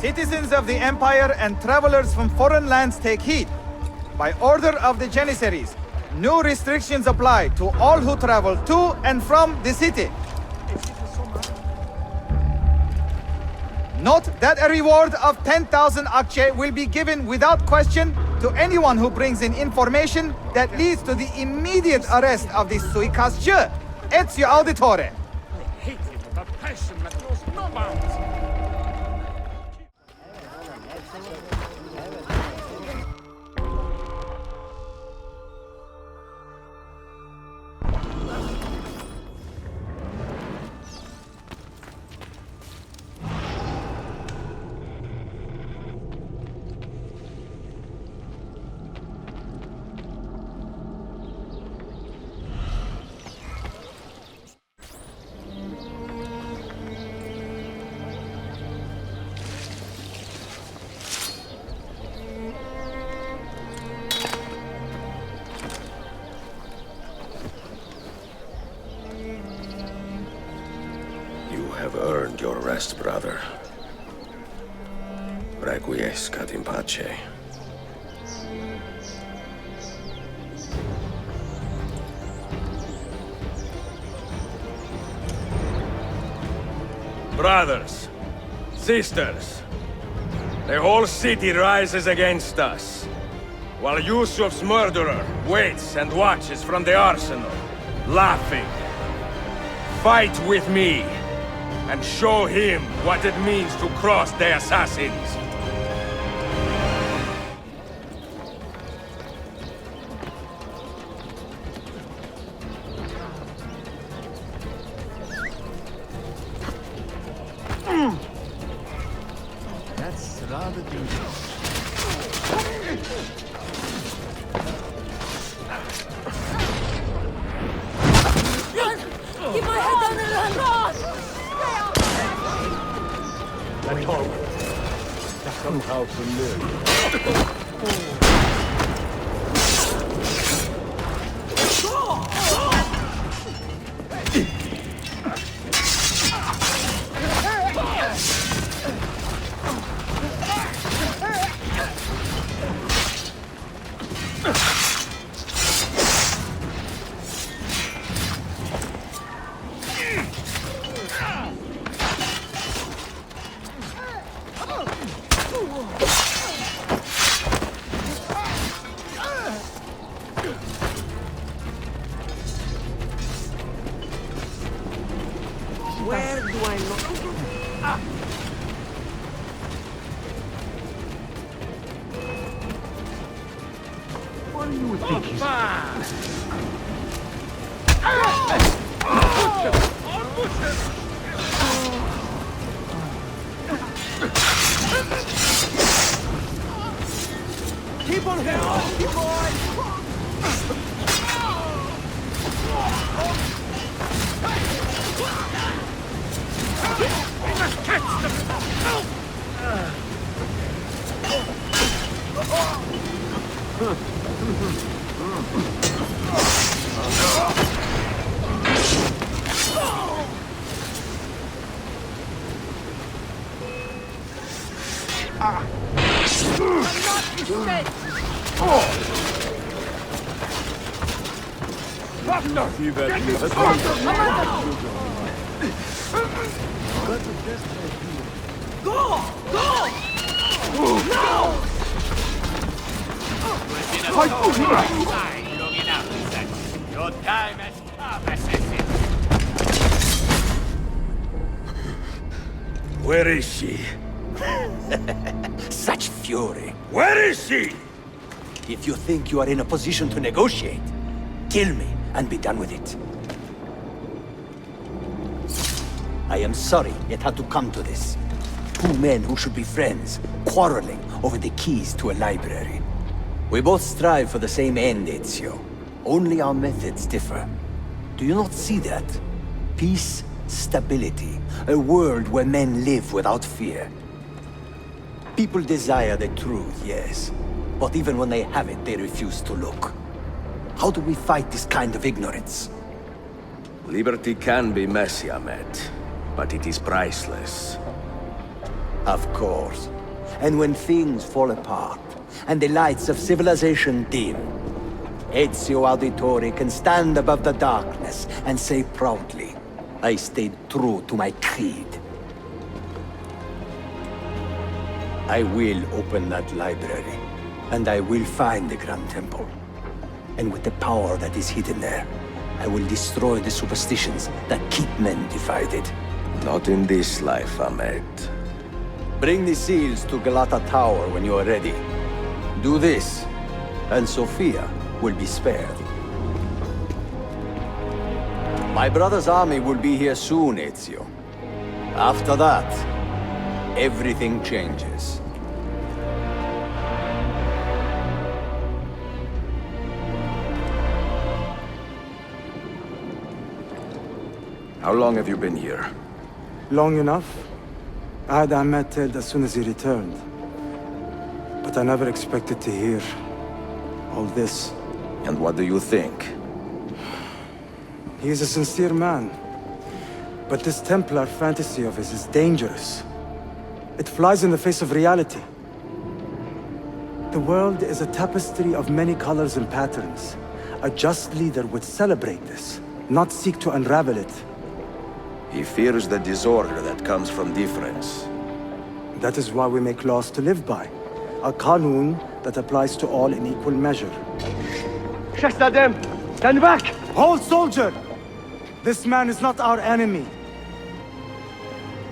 Citizens of the Empire and travelers from foreign lands take heed. By order of the Janissaries, new restrictions apply to all who travel to and from the city. Note that a reward of 10,000 akçe will be given without question to anyone who brings in information that leads to the immediate arrest of the suikastçı, Ezio Auditore. I hate him with a passion that knows no bounds. Earned your rest, brother. Requiescat in pace. Brothers, sisters, the whole city rises against us, while Yusuf's murderer waits and watches from the arsenal, laughing. Fight with me, and show him what it means to cross the assassins. That's rather dangerous. Keep my head down and run! Let go. Somehow familiar. Where do I look? Ah. What do you think he's... Keep on going, keep on! We must catch them! Go! Go! Now! Your time has come, assassin. Where is she? Such fury. Where is she? If you think you are in a position to negotiate, kill me and be done with it. I am sorry it had to come to this. Two men who should be friends, quarreling over the keys to a library. We both strive for the same end, Ezio. Only our methods differ. Do you not see that? Peace, stability, a world where men live without fear. People desire the truth, yes. But even when they have it, they refuse to look. How do we fight this kind of ignorance? Liberty can be messy, Ahmed, but it is priceless. Of course. And when things fall apart, and the lights of civilization dim, Ezio Auditore can stand above the darkness and say proudly, I stayed true to my creed. I will open that library, and I will find the Grand Temple. And with the power that is hidden there, I will destroy the superstitions that keep men divided. Not in this life, Ahmed. Bring the seals to Galata Tower when you are ready. Do this, and Sophia will be spared. My brother's army will be here soon, Ezio. After that, everything changes. How long have you been here? Long enough. I had Ahmed killed as soon as he returned. But I never expected to hear all this. And what do you think? He is a sincere man. But this Templar fantasy of his is dangerous. It flies in the face of reality. The world is a tapestry of many colors and patterns. A just leader would celebrate this, not seek to unravel it. He fears the disorder that comes from difference. That is why we make laws to live by. A qanun that applies to all in equal measure. Shahzadem, stand back! Hold, soldier! This man is not our enemy.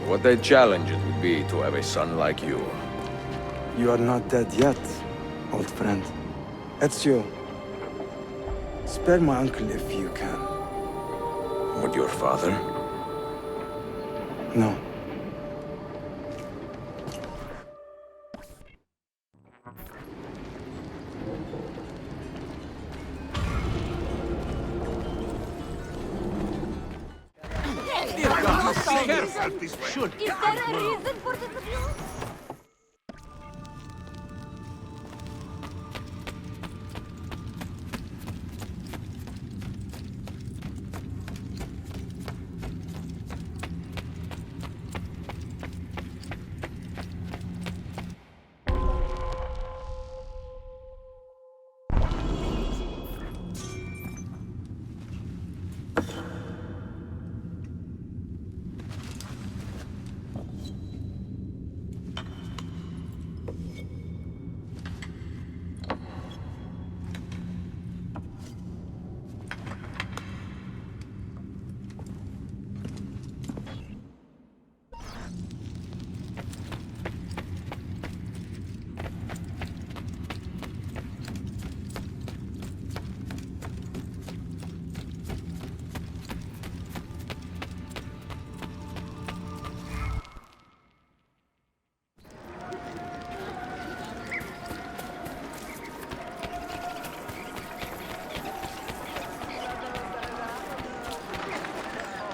What a challenge it would be to have a son like you. You are not dead yet, old friend. Ezio, spare my uncle if you can. Would your father? No. Should. Is there a reason for this abuse?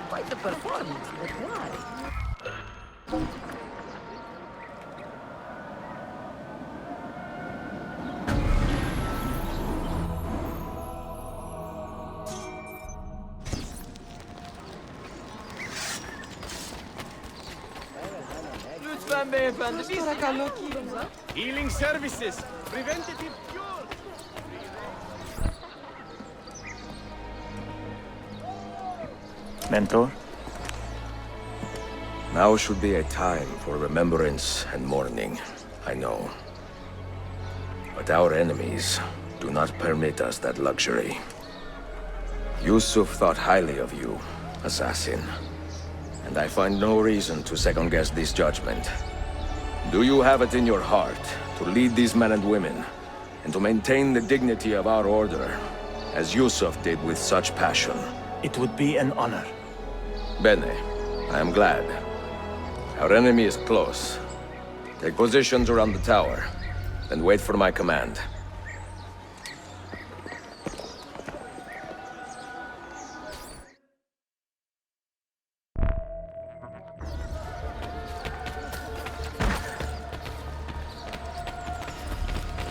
Quite the performance, but why? Lütfen beyefendi, biz Healing services, preventative cure. Mentor? Now should be a time for remembrance and mourning, I know. But our enemies do not permit us that luxury. Yusuf thought highly of you, assassin. And I find no reason to second-guess this judgment. Do you have it in your heart to lead these men and women and to maintain the dignity of our order, as Yusuf did with such passion. It would be an honor. Bene, I am glad. Our enemy is close. Take positions around the tower, then wait for my command.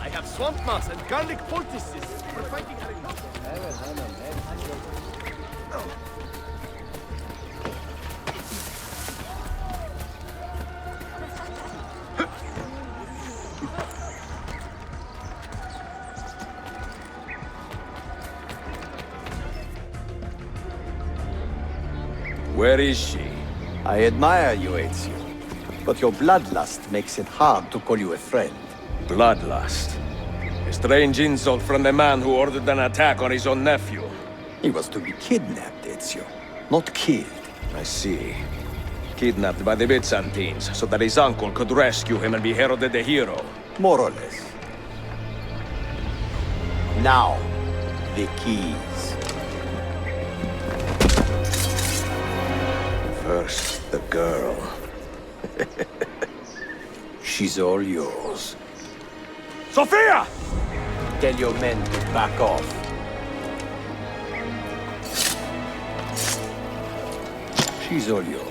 I have swamp moss and garlic poultices for fighting things. Where is she? I admire you, Ezio. But your bloodlust makes it hard to call you a friend. Bloodlust? A strange insult from the man who ordered an attack on his own nephew. He was to be kidnapped, Ezio, not killed. I see. Kidnapped by the Byzantines, so that his uncle could rescue him and be heralded a hero. More or less. Now, the keys. First, the girl. She's all yours. Sophia! Tell your men to back off. She's all yours.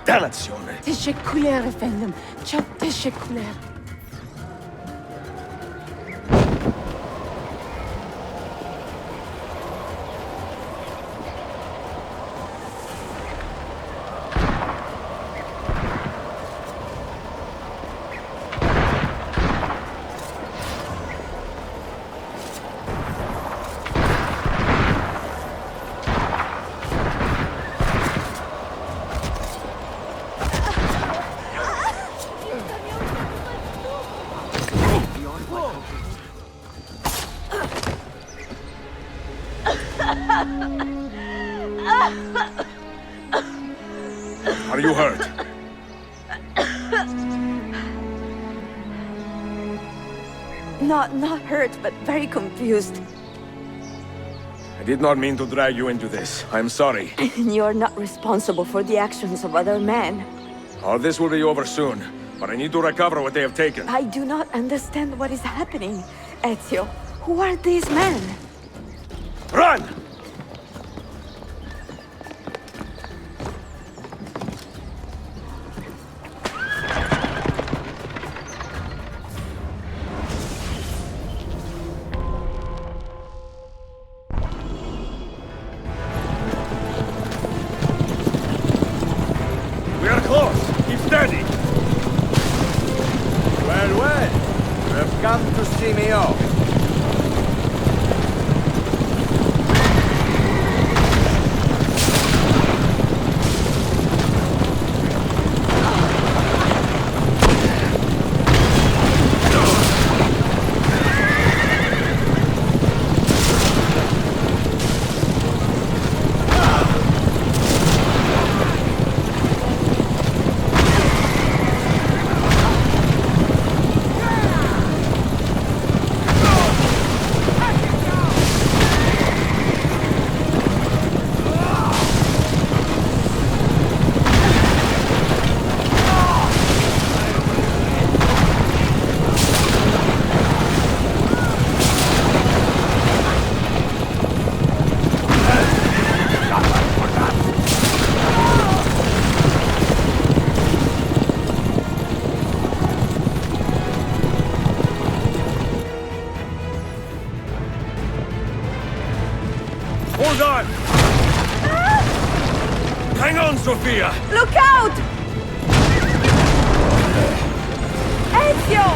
Dannazione! teşekkürler efendim. Çok teşekkürler. Are you hurt? Not hurt, but very confused. I did not mean to drag you into this. I'm sorry. You're not responsible for the actions of other men. All this will be over soon, but I need to recover what they have taken. I do not understand what is happening. Ezio, who are these men? Run! We are close. Keep steady. Well, you've come to see me off. Sophia! Look out! Ezio!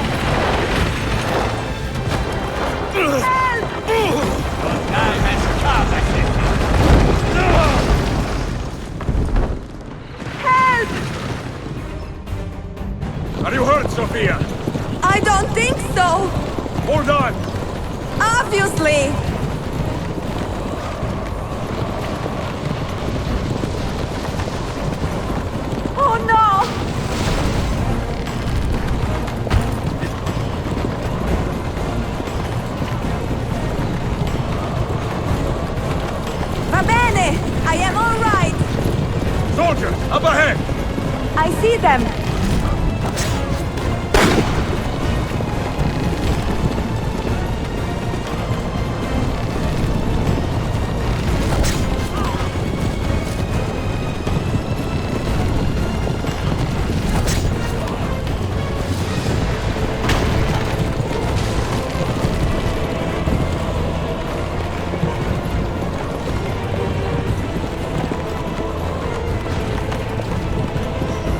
Help! Are you hurt, Sophia? I don't think so! Hold on! Obviously! Oh no! Va bene! I am all right! Soldiers, up ahead! I see them!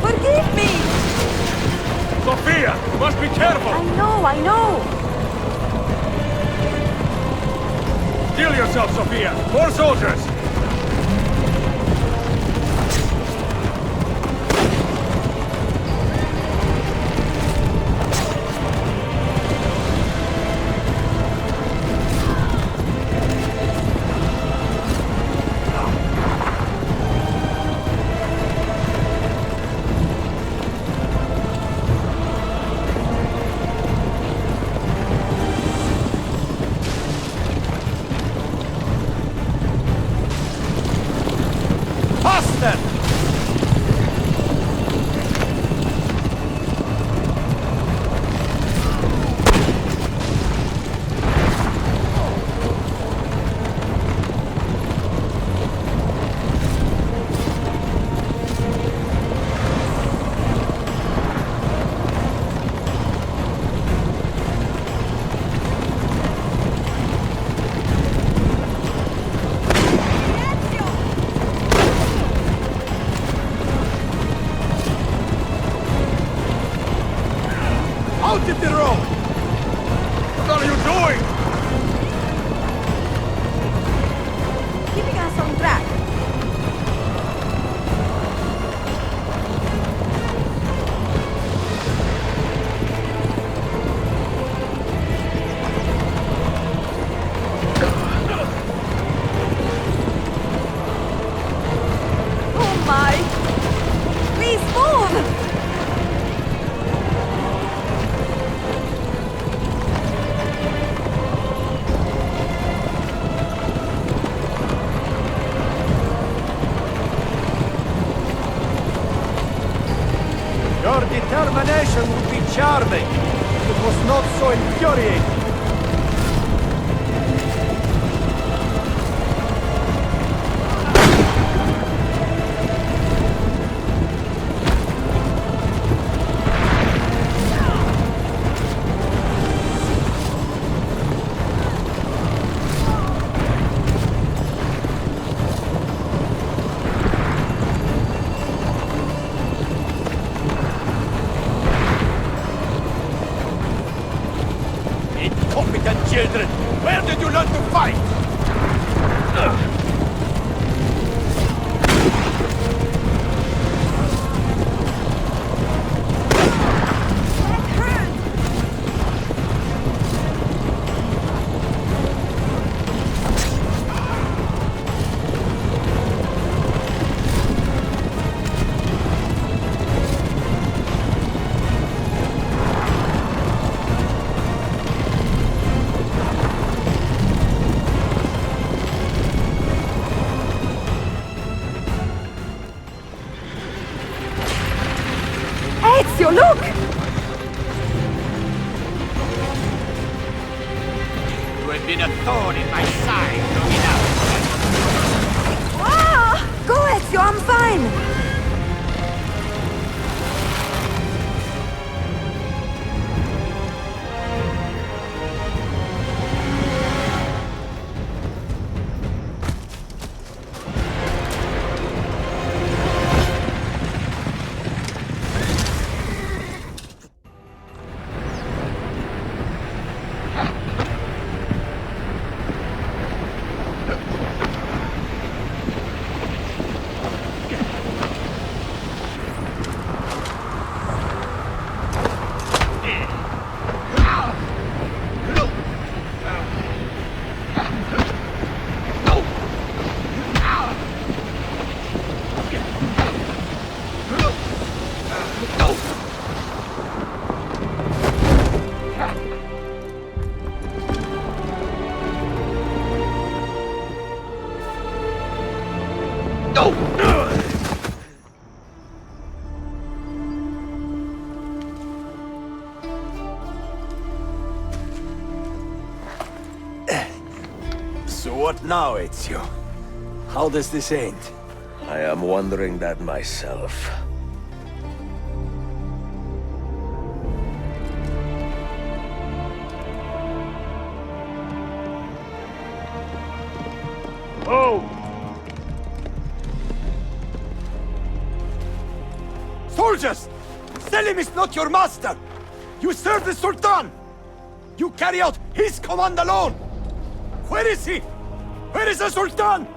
Forgive me! Sophia, you must be careful! I know! Steel yourself, Sophia! More soldiers! Faster! Out of the road! What are you doing? Keeping us on track. Oh my! Please move! Your determination would be charming. It was not so infuriating. Incompetent children! Where did you learn to fight? Ezio, look! You have been a thorn in my side long enough. Ah! Go, Ezio, I'm fine! What now, Ezio? How does this end? I am wondering that myself. Oh! Soldiers! Selim is not your master! You serve the Sultan! You carry out his command alone! Where is he? Where is the Sultan?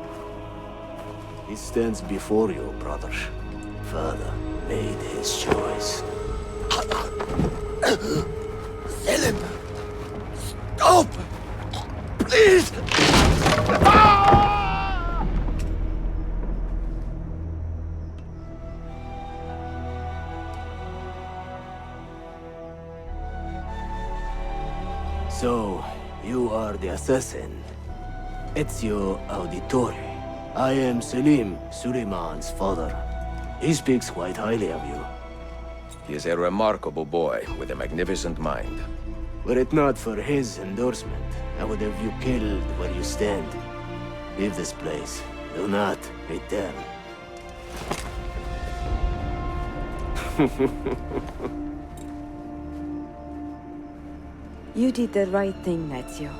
He stands before you, brother. Father made his choice. Selim! Stop! Please! So, you are the assassin. Ezio Auditore. I am Selim, Suleiman's father. He speaks quite highly of you. He is a remarkable boy with a magnificent mind. Were it not for his endorsement, I would have you killed where you stand. Leave this place. Do not return. You did the right thing, Ezio.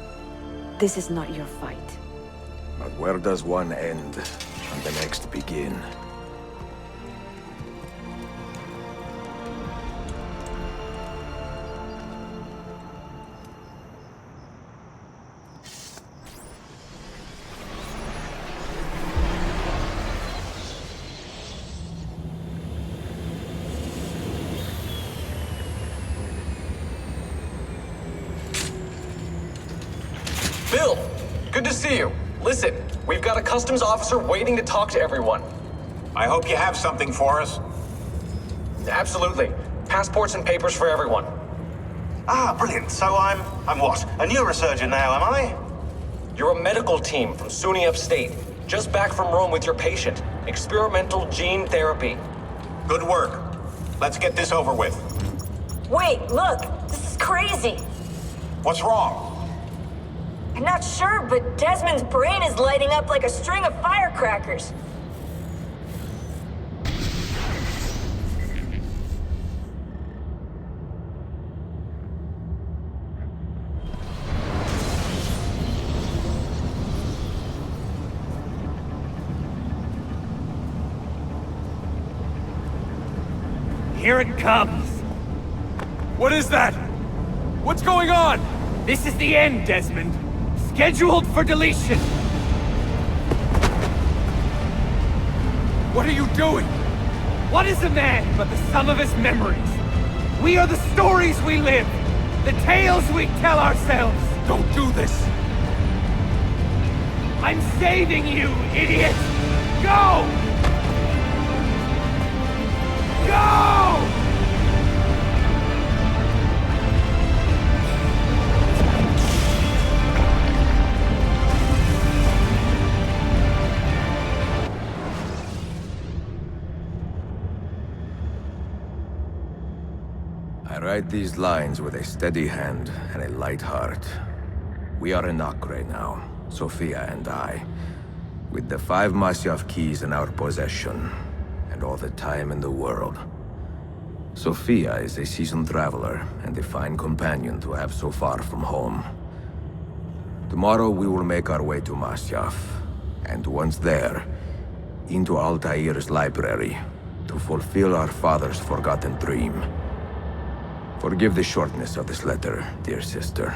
This is not your fight. But where does one end and the next begin? Bill, good to see you. Listen, we've got a customs officer waiting to talk to everyone. I hope you have something for us. Absolutely. Passports and papers for everyone. Ah, brilliant. So I'm what? A neurosurgeon now, am I? You're a medical team from SUNY Upstate. Just back from Rome with your patient. Experimental gene therapy. Good work. Let's get this over with. Wait, look! This is crazy! What's wrong? I'm not sure, but Desmond's brain is lighting up like a string of firecrackers. Here it comes! What is that? What's going on? This is the end, Desmond. Scheduled for deletion. What are you doing? What is a man but the sum of his memories? We are the stories we live, the tales we tell ourselves. Don't do this! I'm saving you, idiot! Go! Go! I write these lines with a steady hand and a light heart. We are in Acre now, Sophia and I, with the 5 Masyaf keys in our possession, and all the time in the world. Sophia is a seasoned traveler and a fine companion to have so far from home. Tomorrow we will make our way to Masyaf, and once there, into Altaïr's library, to fulfill our father's forgotten dream. Forgive the shortness of this letter, dear sister,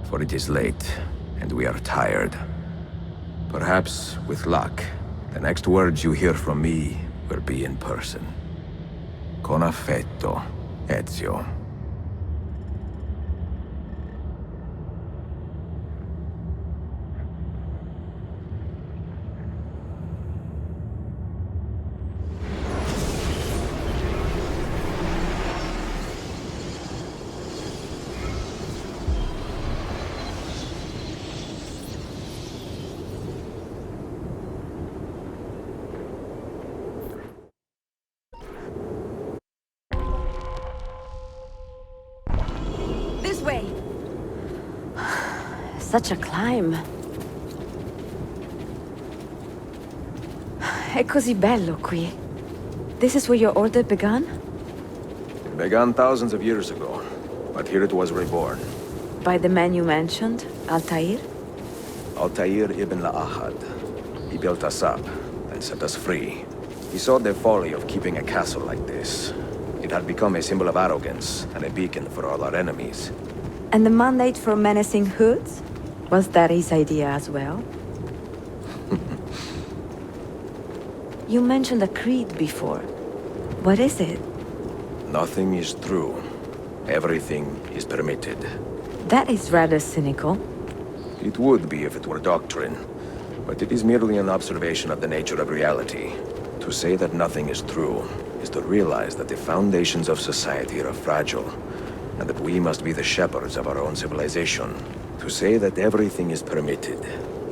for it is late, and we are tired. Perhaps, with luck, the next words you hear from me will be in person. Con affetto, Ezio. Such a climb. è così bello qui. This is where your order began? It began thousands of years ago, but here it was reborn. By the man you mentioned, Altaïr? Altaïr Ibn-La'Ahad. He built us up and set us free. He saw the folly of keeping a castle like this. It had become a symbol of arrogance and a beacon for all our enemies. And the mandate for menacing hoods? Was that his idea as well? You mentioned a creed before. What is it? Nothing is true. Everything is permitted. That is rather cynical. It would be if it were doctrine, but it is merely an observation of the nature of reality. To say that nothing is true is to realize that the foundations of society are fragile, and that we must be the shepherds of our own civilization. To say that everything is permitted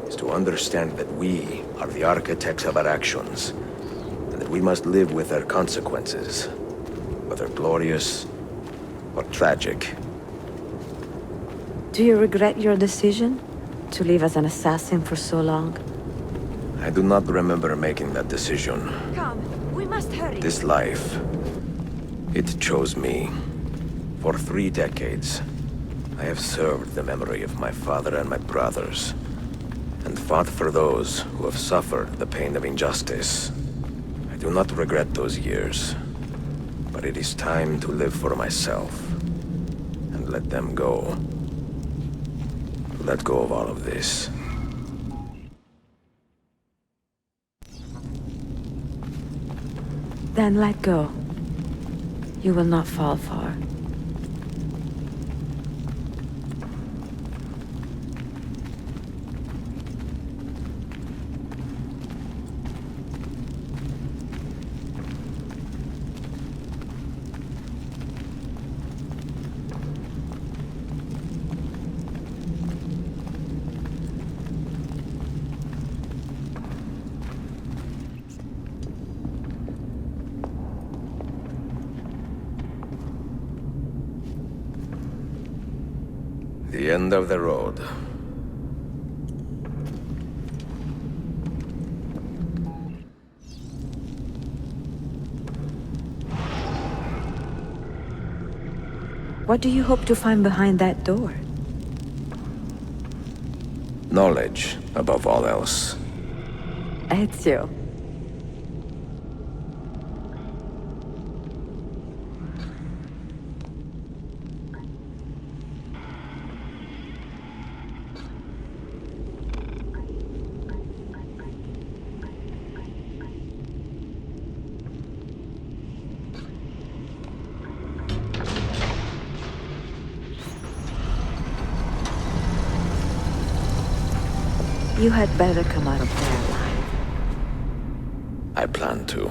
is to understand that we are the architects of our actions, and that we must live with their consequences, whether glorious or tragic. Do you regret your decision to live as an assassin for so long? I do not remember making that decision. Come, we must hurry. This life, it chose me. For 3 decades, I have served the memory of my father and my brothers, and fought for those who have suffered the pain of injustice. I do not regret those years, but it is time to live for myself, and let them go. Let go of all of this. Then let go. You will not fall far. The end of the road. What do you hope to find behind that door? Knowledge, above all else. Ezio. You had better come out of there alive. I plan to.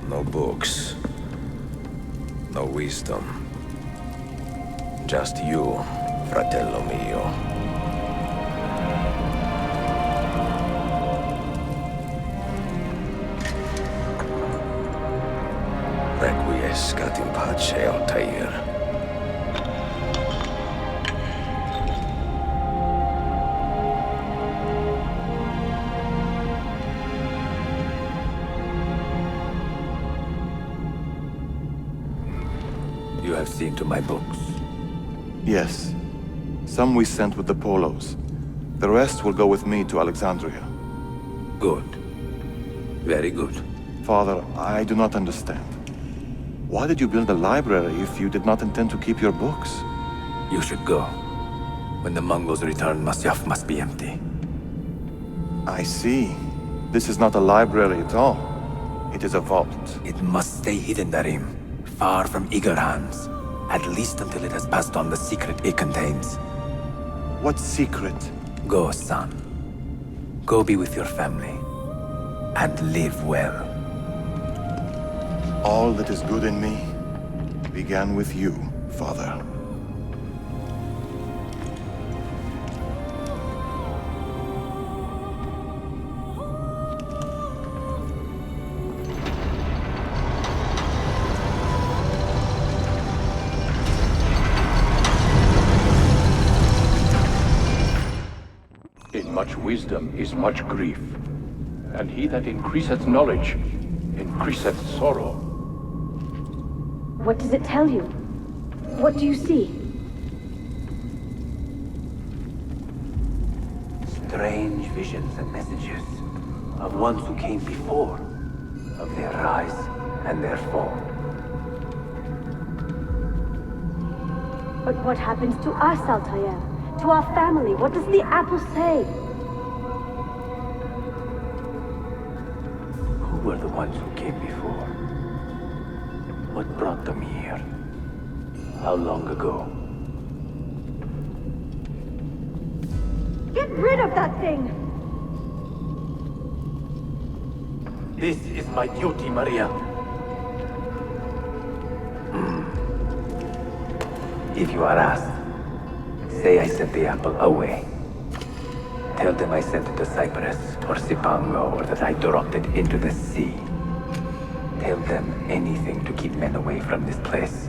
No books. No wisdom. Just you, fratello mio. Requiescat in pace, Altaïr. You have seen to my books. Yes. Some we sent with the Polos. The rest will go with me to Alexandria. Good. Very good. Father, I do not understand. Why did you build a library if you did not intend to keep your books? You should go. When the Mongols return, Masyaf must be empty. I see. This is not a library at all. It is a vault. It must stay hidden, Darim. far from eager hands. At least until it has passed on the secret it contains. What secret? Go, son. Go be with your family. And live well. All that is good in me began with you, Father. In much wisdom is much grief, and he that increaseth knowledge increaseth sorrow. What does it tell you? What do you see? Strange visions and messages of ones who came before, of their rise and their fall. But what happens to us, Altaïr? To our family? What does the apple say? Who were the ones who came before? What brought them here? How long ago? Get rid of that thing! This is my duty, Maria. If you are asked, say I sent the apple away. Tell them I sent it to Cyprus or Cipango, or that I dropped it into the sea. Tell them anything to keep men away from this place.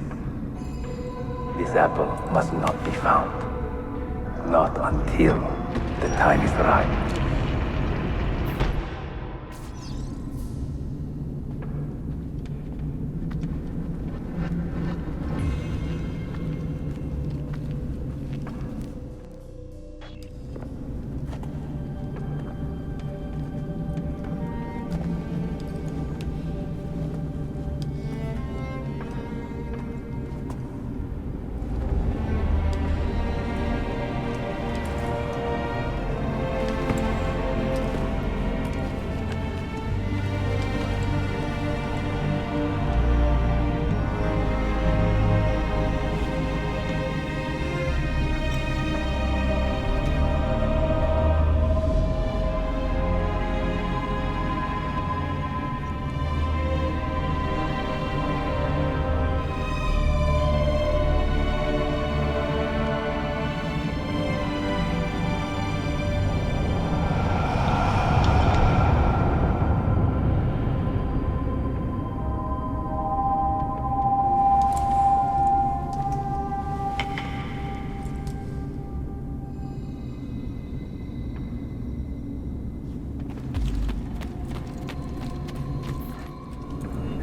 This apple must not be found. Not until the time is right.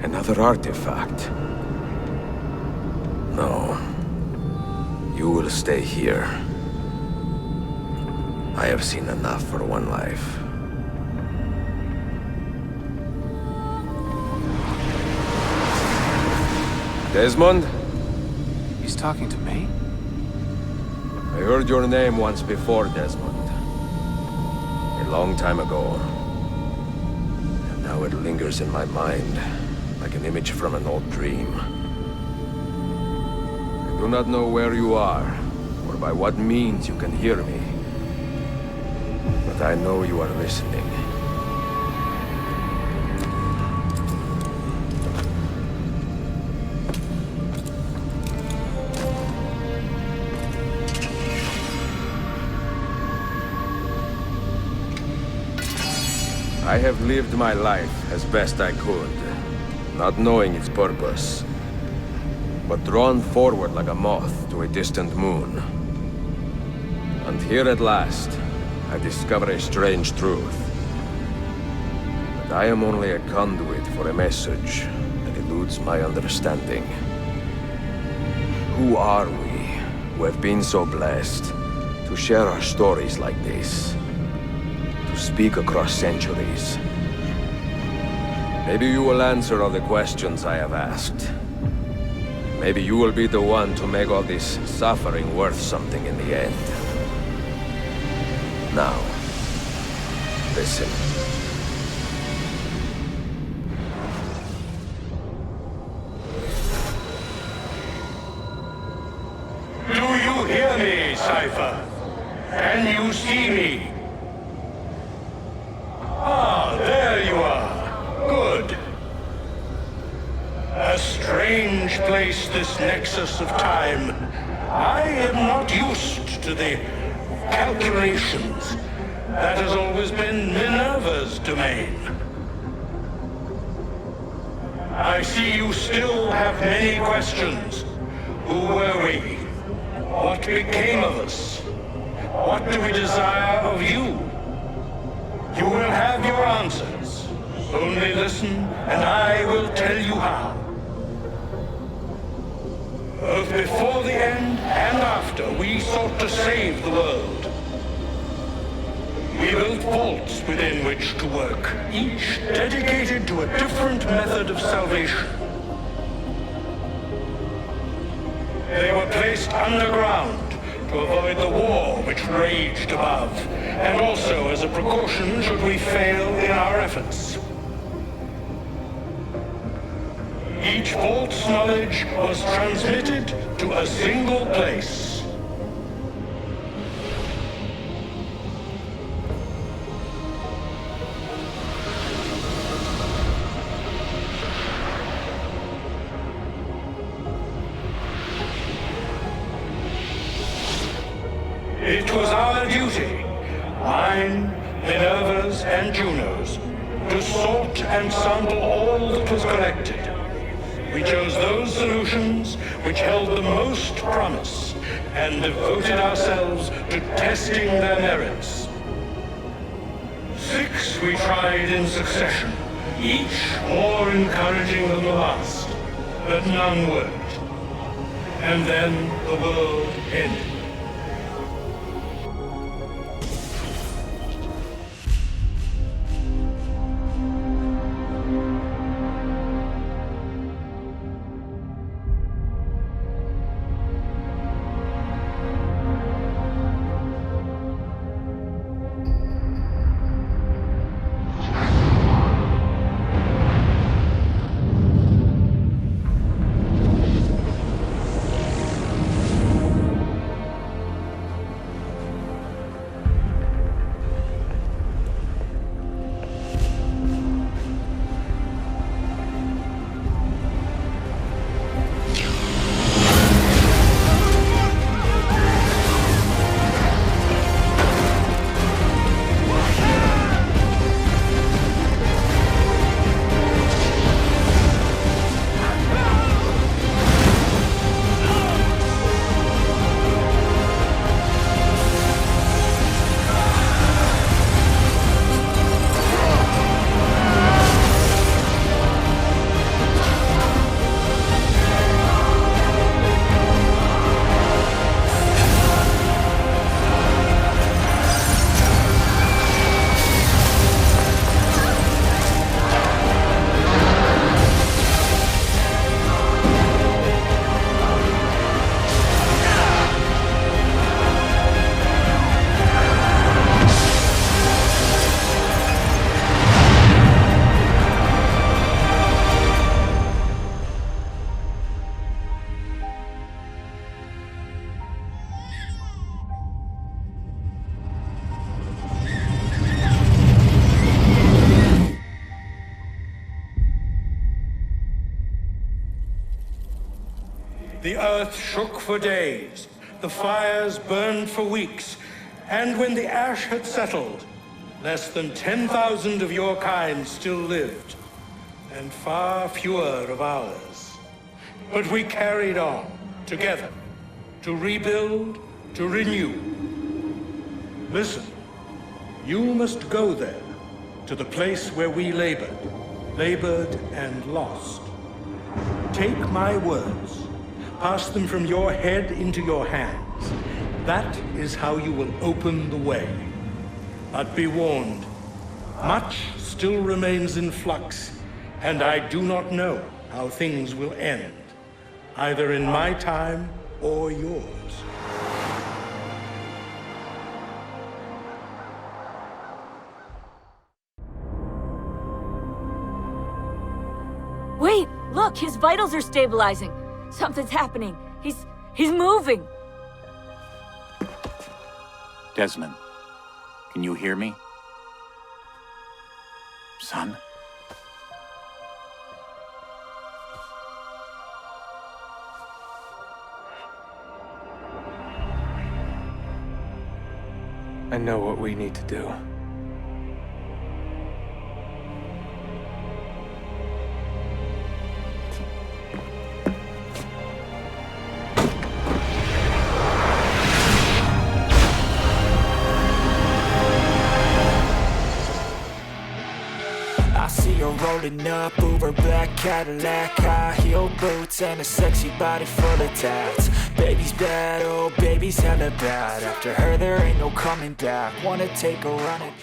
Another artifact. No. You will stay here. I have seen enough for one life. Desmond? He's talking to me? I heard your name once before, Desmond. A long time ago. And now it lingers in my mind, like an image from an old dream. I do not know where you are, or by what means you can hear me. But I know you are listening. I have lived my life as best I could, not knowing its purpose, but drawn forward like a moth to a distant moon. And here at last, I discover a strange truth. That I am only a conduit for a message that eludes my understanding. Who are we, who have been so blessed to share our stories like this? To speak across centuries. Maybe you will answer all the questions I have asked. Maybe you will be the one to make all this suffering worth something in the end. Now, listen. hear me, Cypher? Can you see me? Ah, there you are. Good. A strange place, this nexus of time. I am not used to the calculations. That has always been Minerva's domain. I see you still have many questions. Who were we? What became of us? What do we desire of you? You will have your answers. Only listen, and I will tell you how. Both before the end and after, we sought to save the world. We built vaults within which to work, each dedicated to a different method of salvation. They were placed underground to avoid the war which raged above, and also as a precaution should we fail in our efforts. Each vault's knowledge was transmitted to a single place. It was our duty, mine, Minerva's, and Juno's, to sort and sample all that was collected. We chose those solutions which held the most promise, and devoted ourselves to testing their merits. 6 we tried in succession, each more encouraging than the last, but none worked. And then the world ended. The earth shook for days, the fires burned for weeks, and when the ash had settled, less than 10,000 of your kind still lived, and far fewer of ours. But we carried on, together, to rebuild, to renew. Listen, you must go there, to the place where we labored and lost. Take my words. Pass them from your head into your hands. That is how you will open the way. But be warned, much still remains in flux, and I do not know how things will end, either in my time or yours. Wait, look, his vitals are stabilizing. Something's happening. He's moving. Desmond, can you hear me? Son? I know what we need to do. I see her rolling up, Uber black Cadillac, high heel boots and a sexy body full of tats. Baby's bad, oh baby's hella bad. After her there ain't no coming back. Wanna take a run at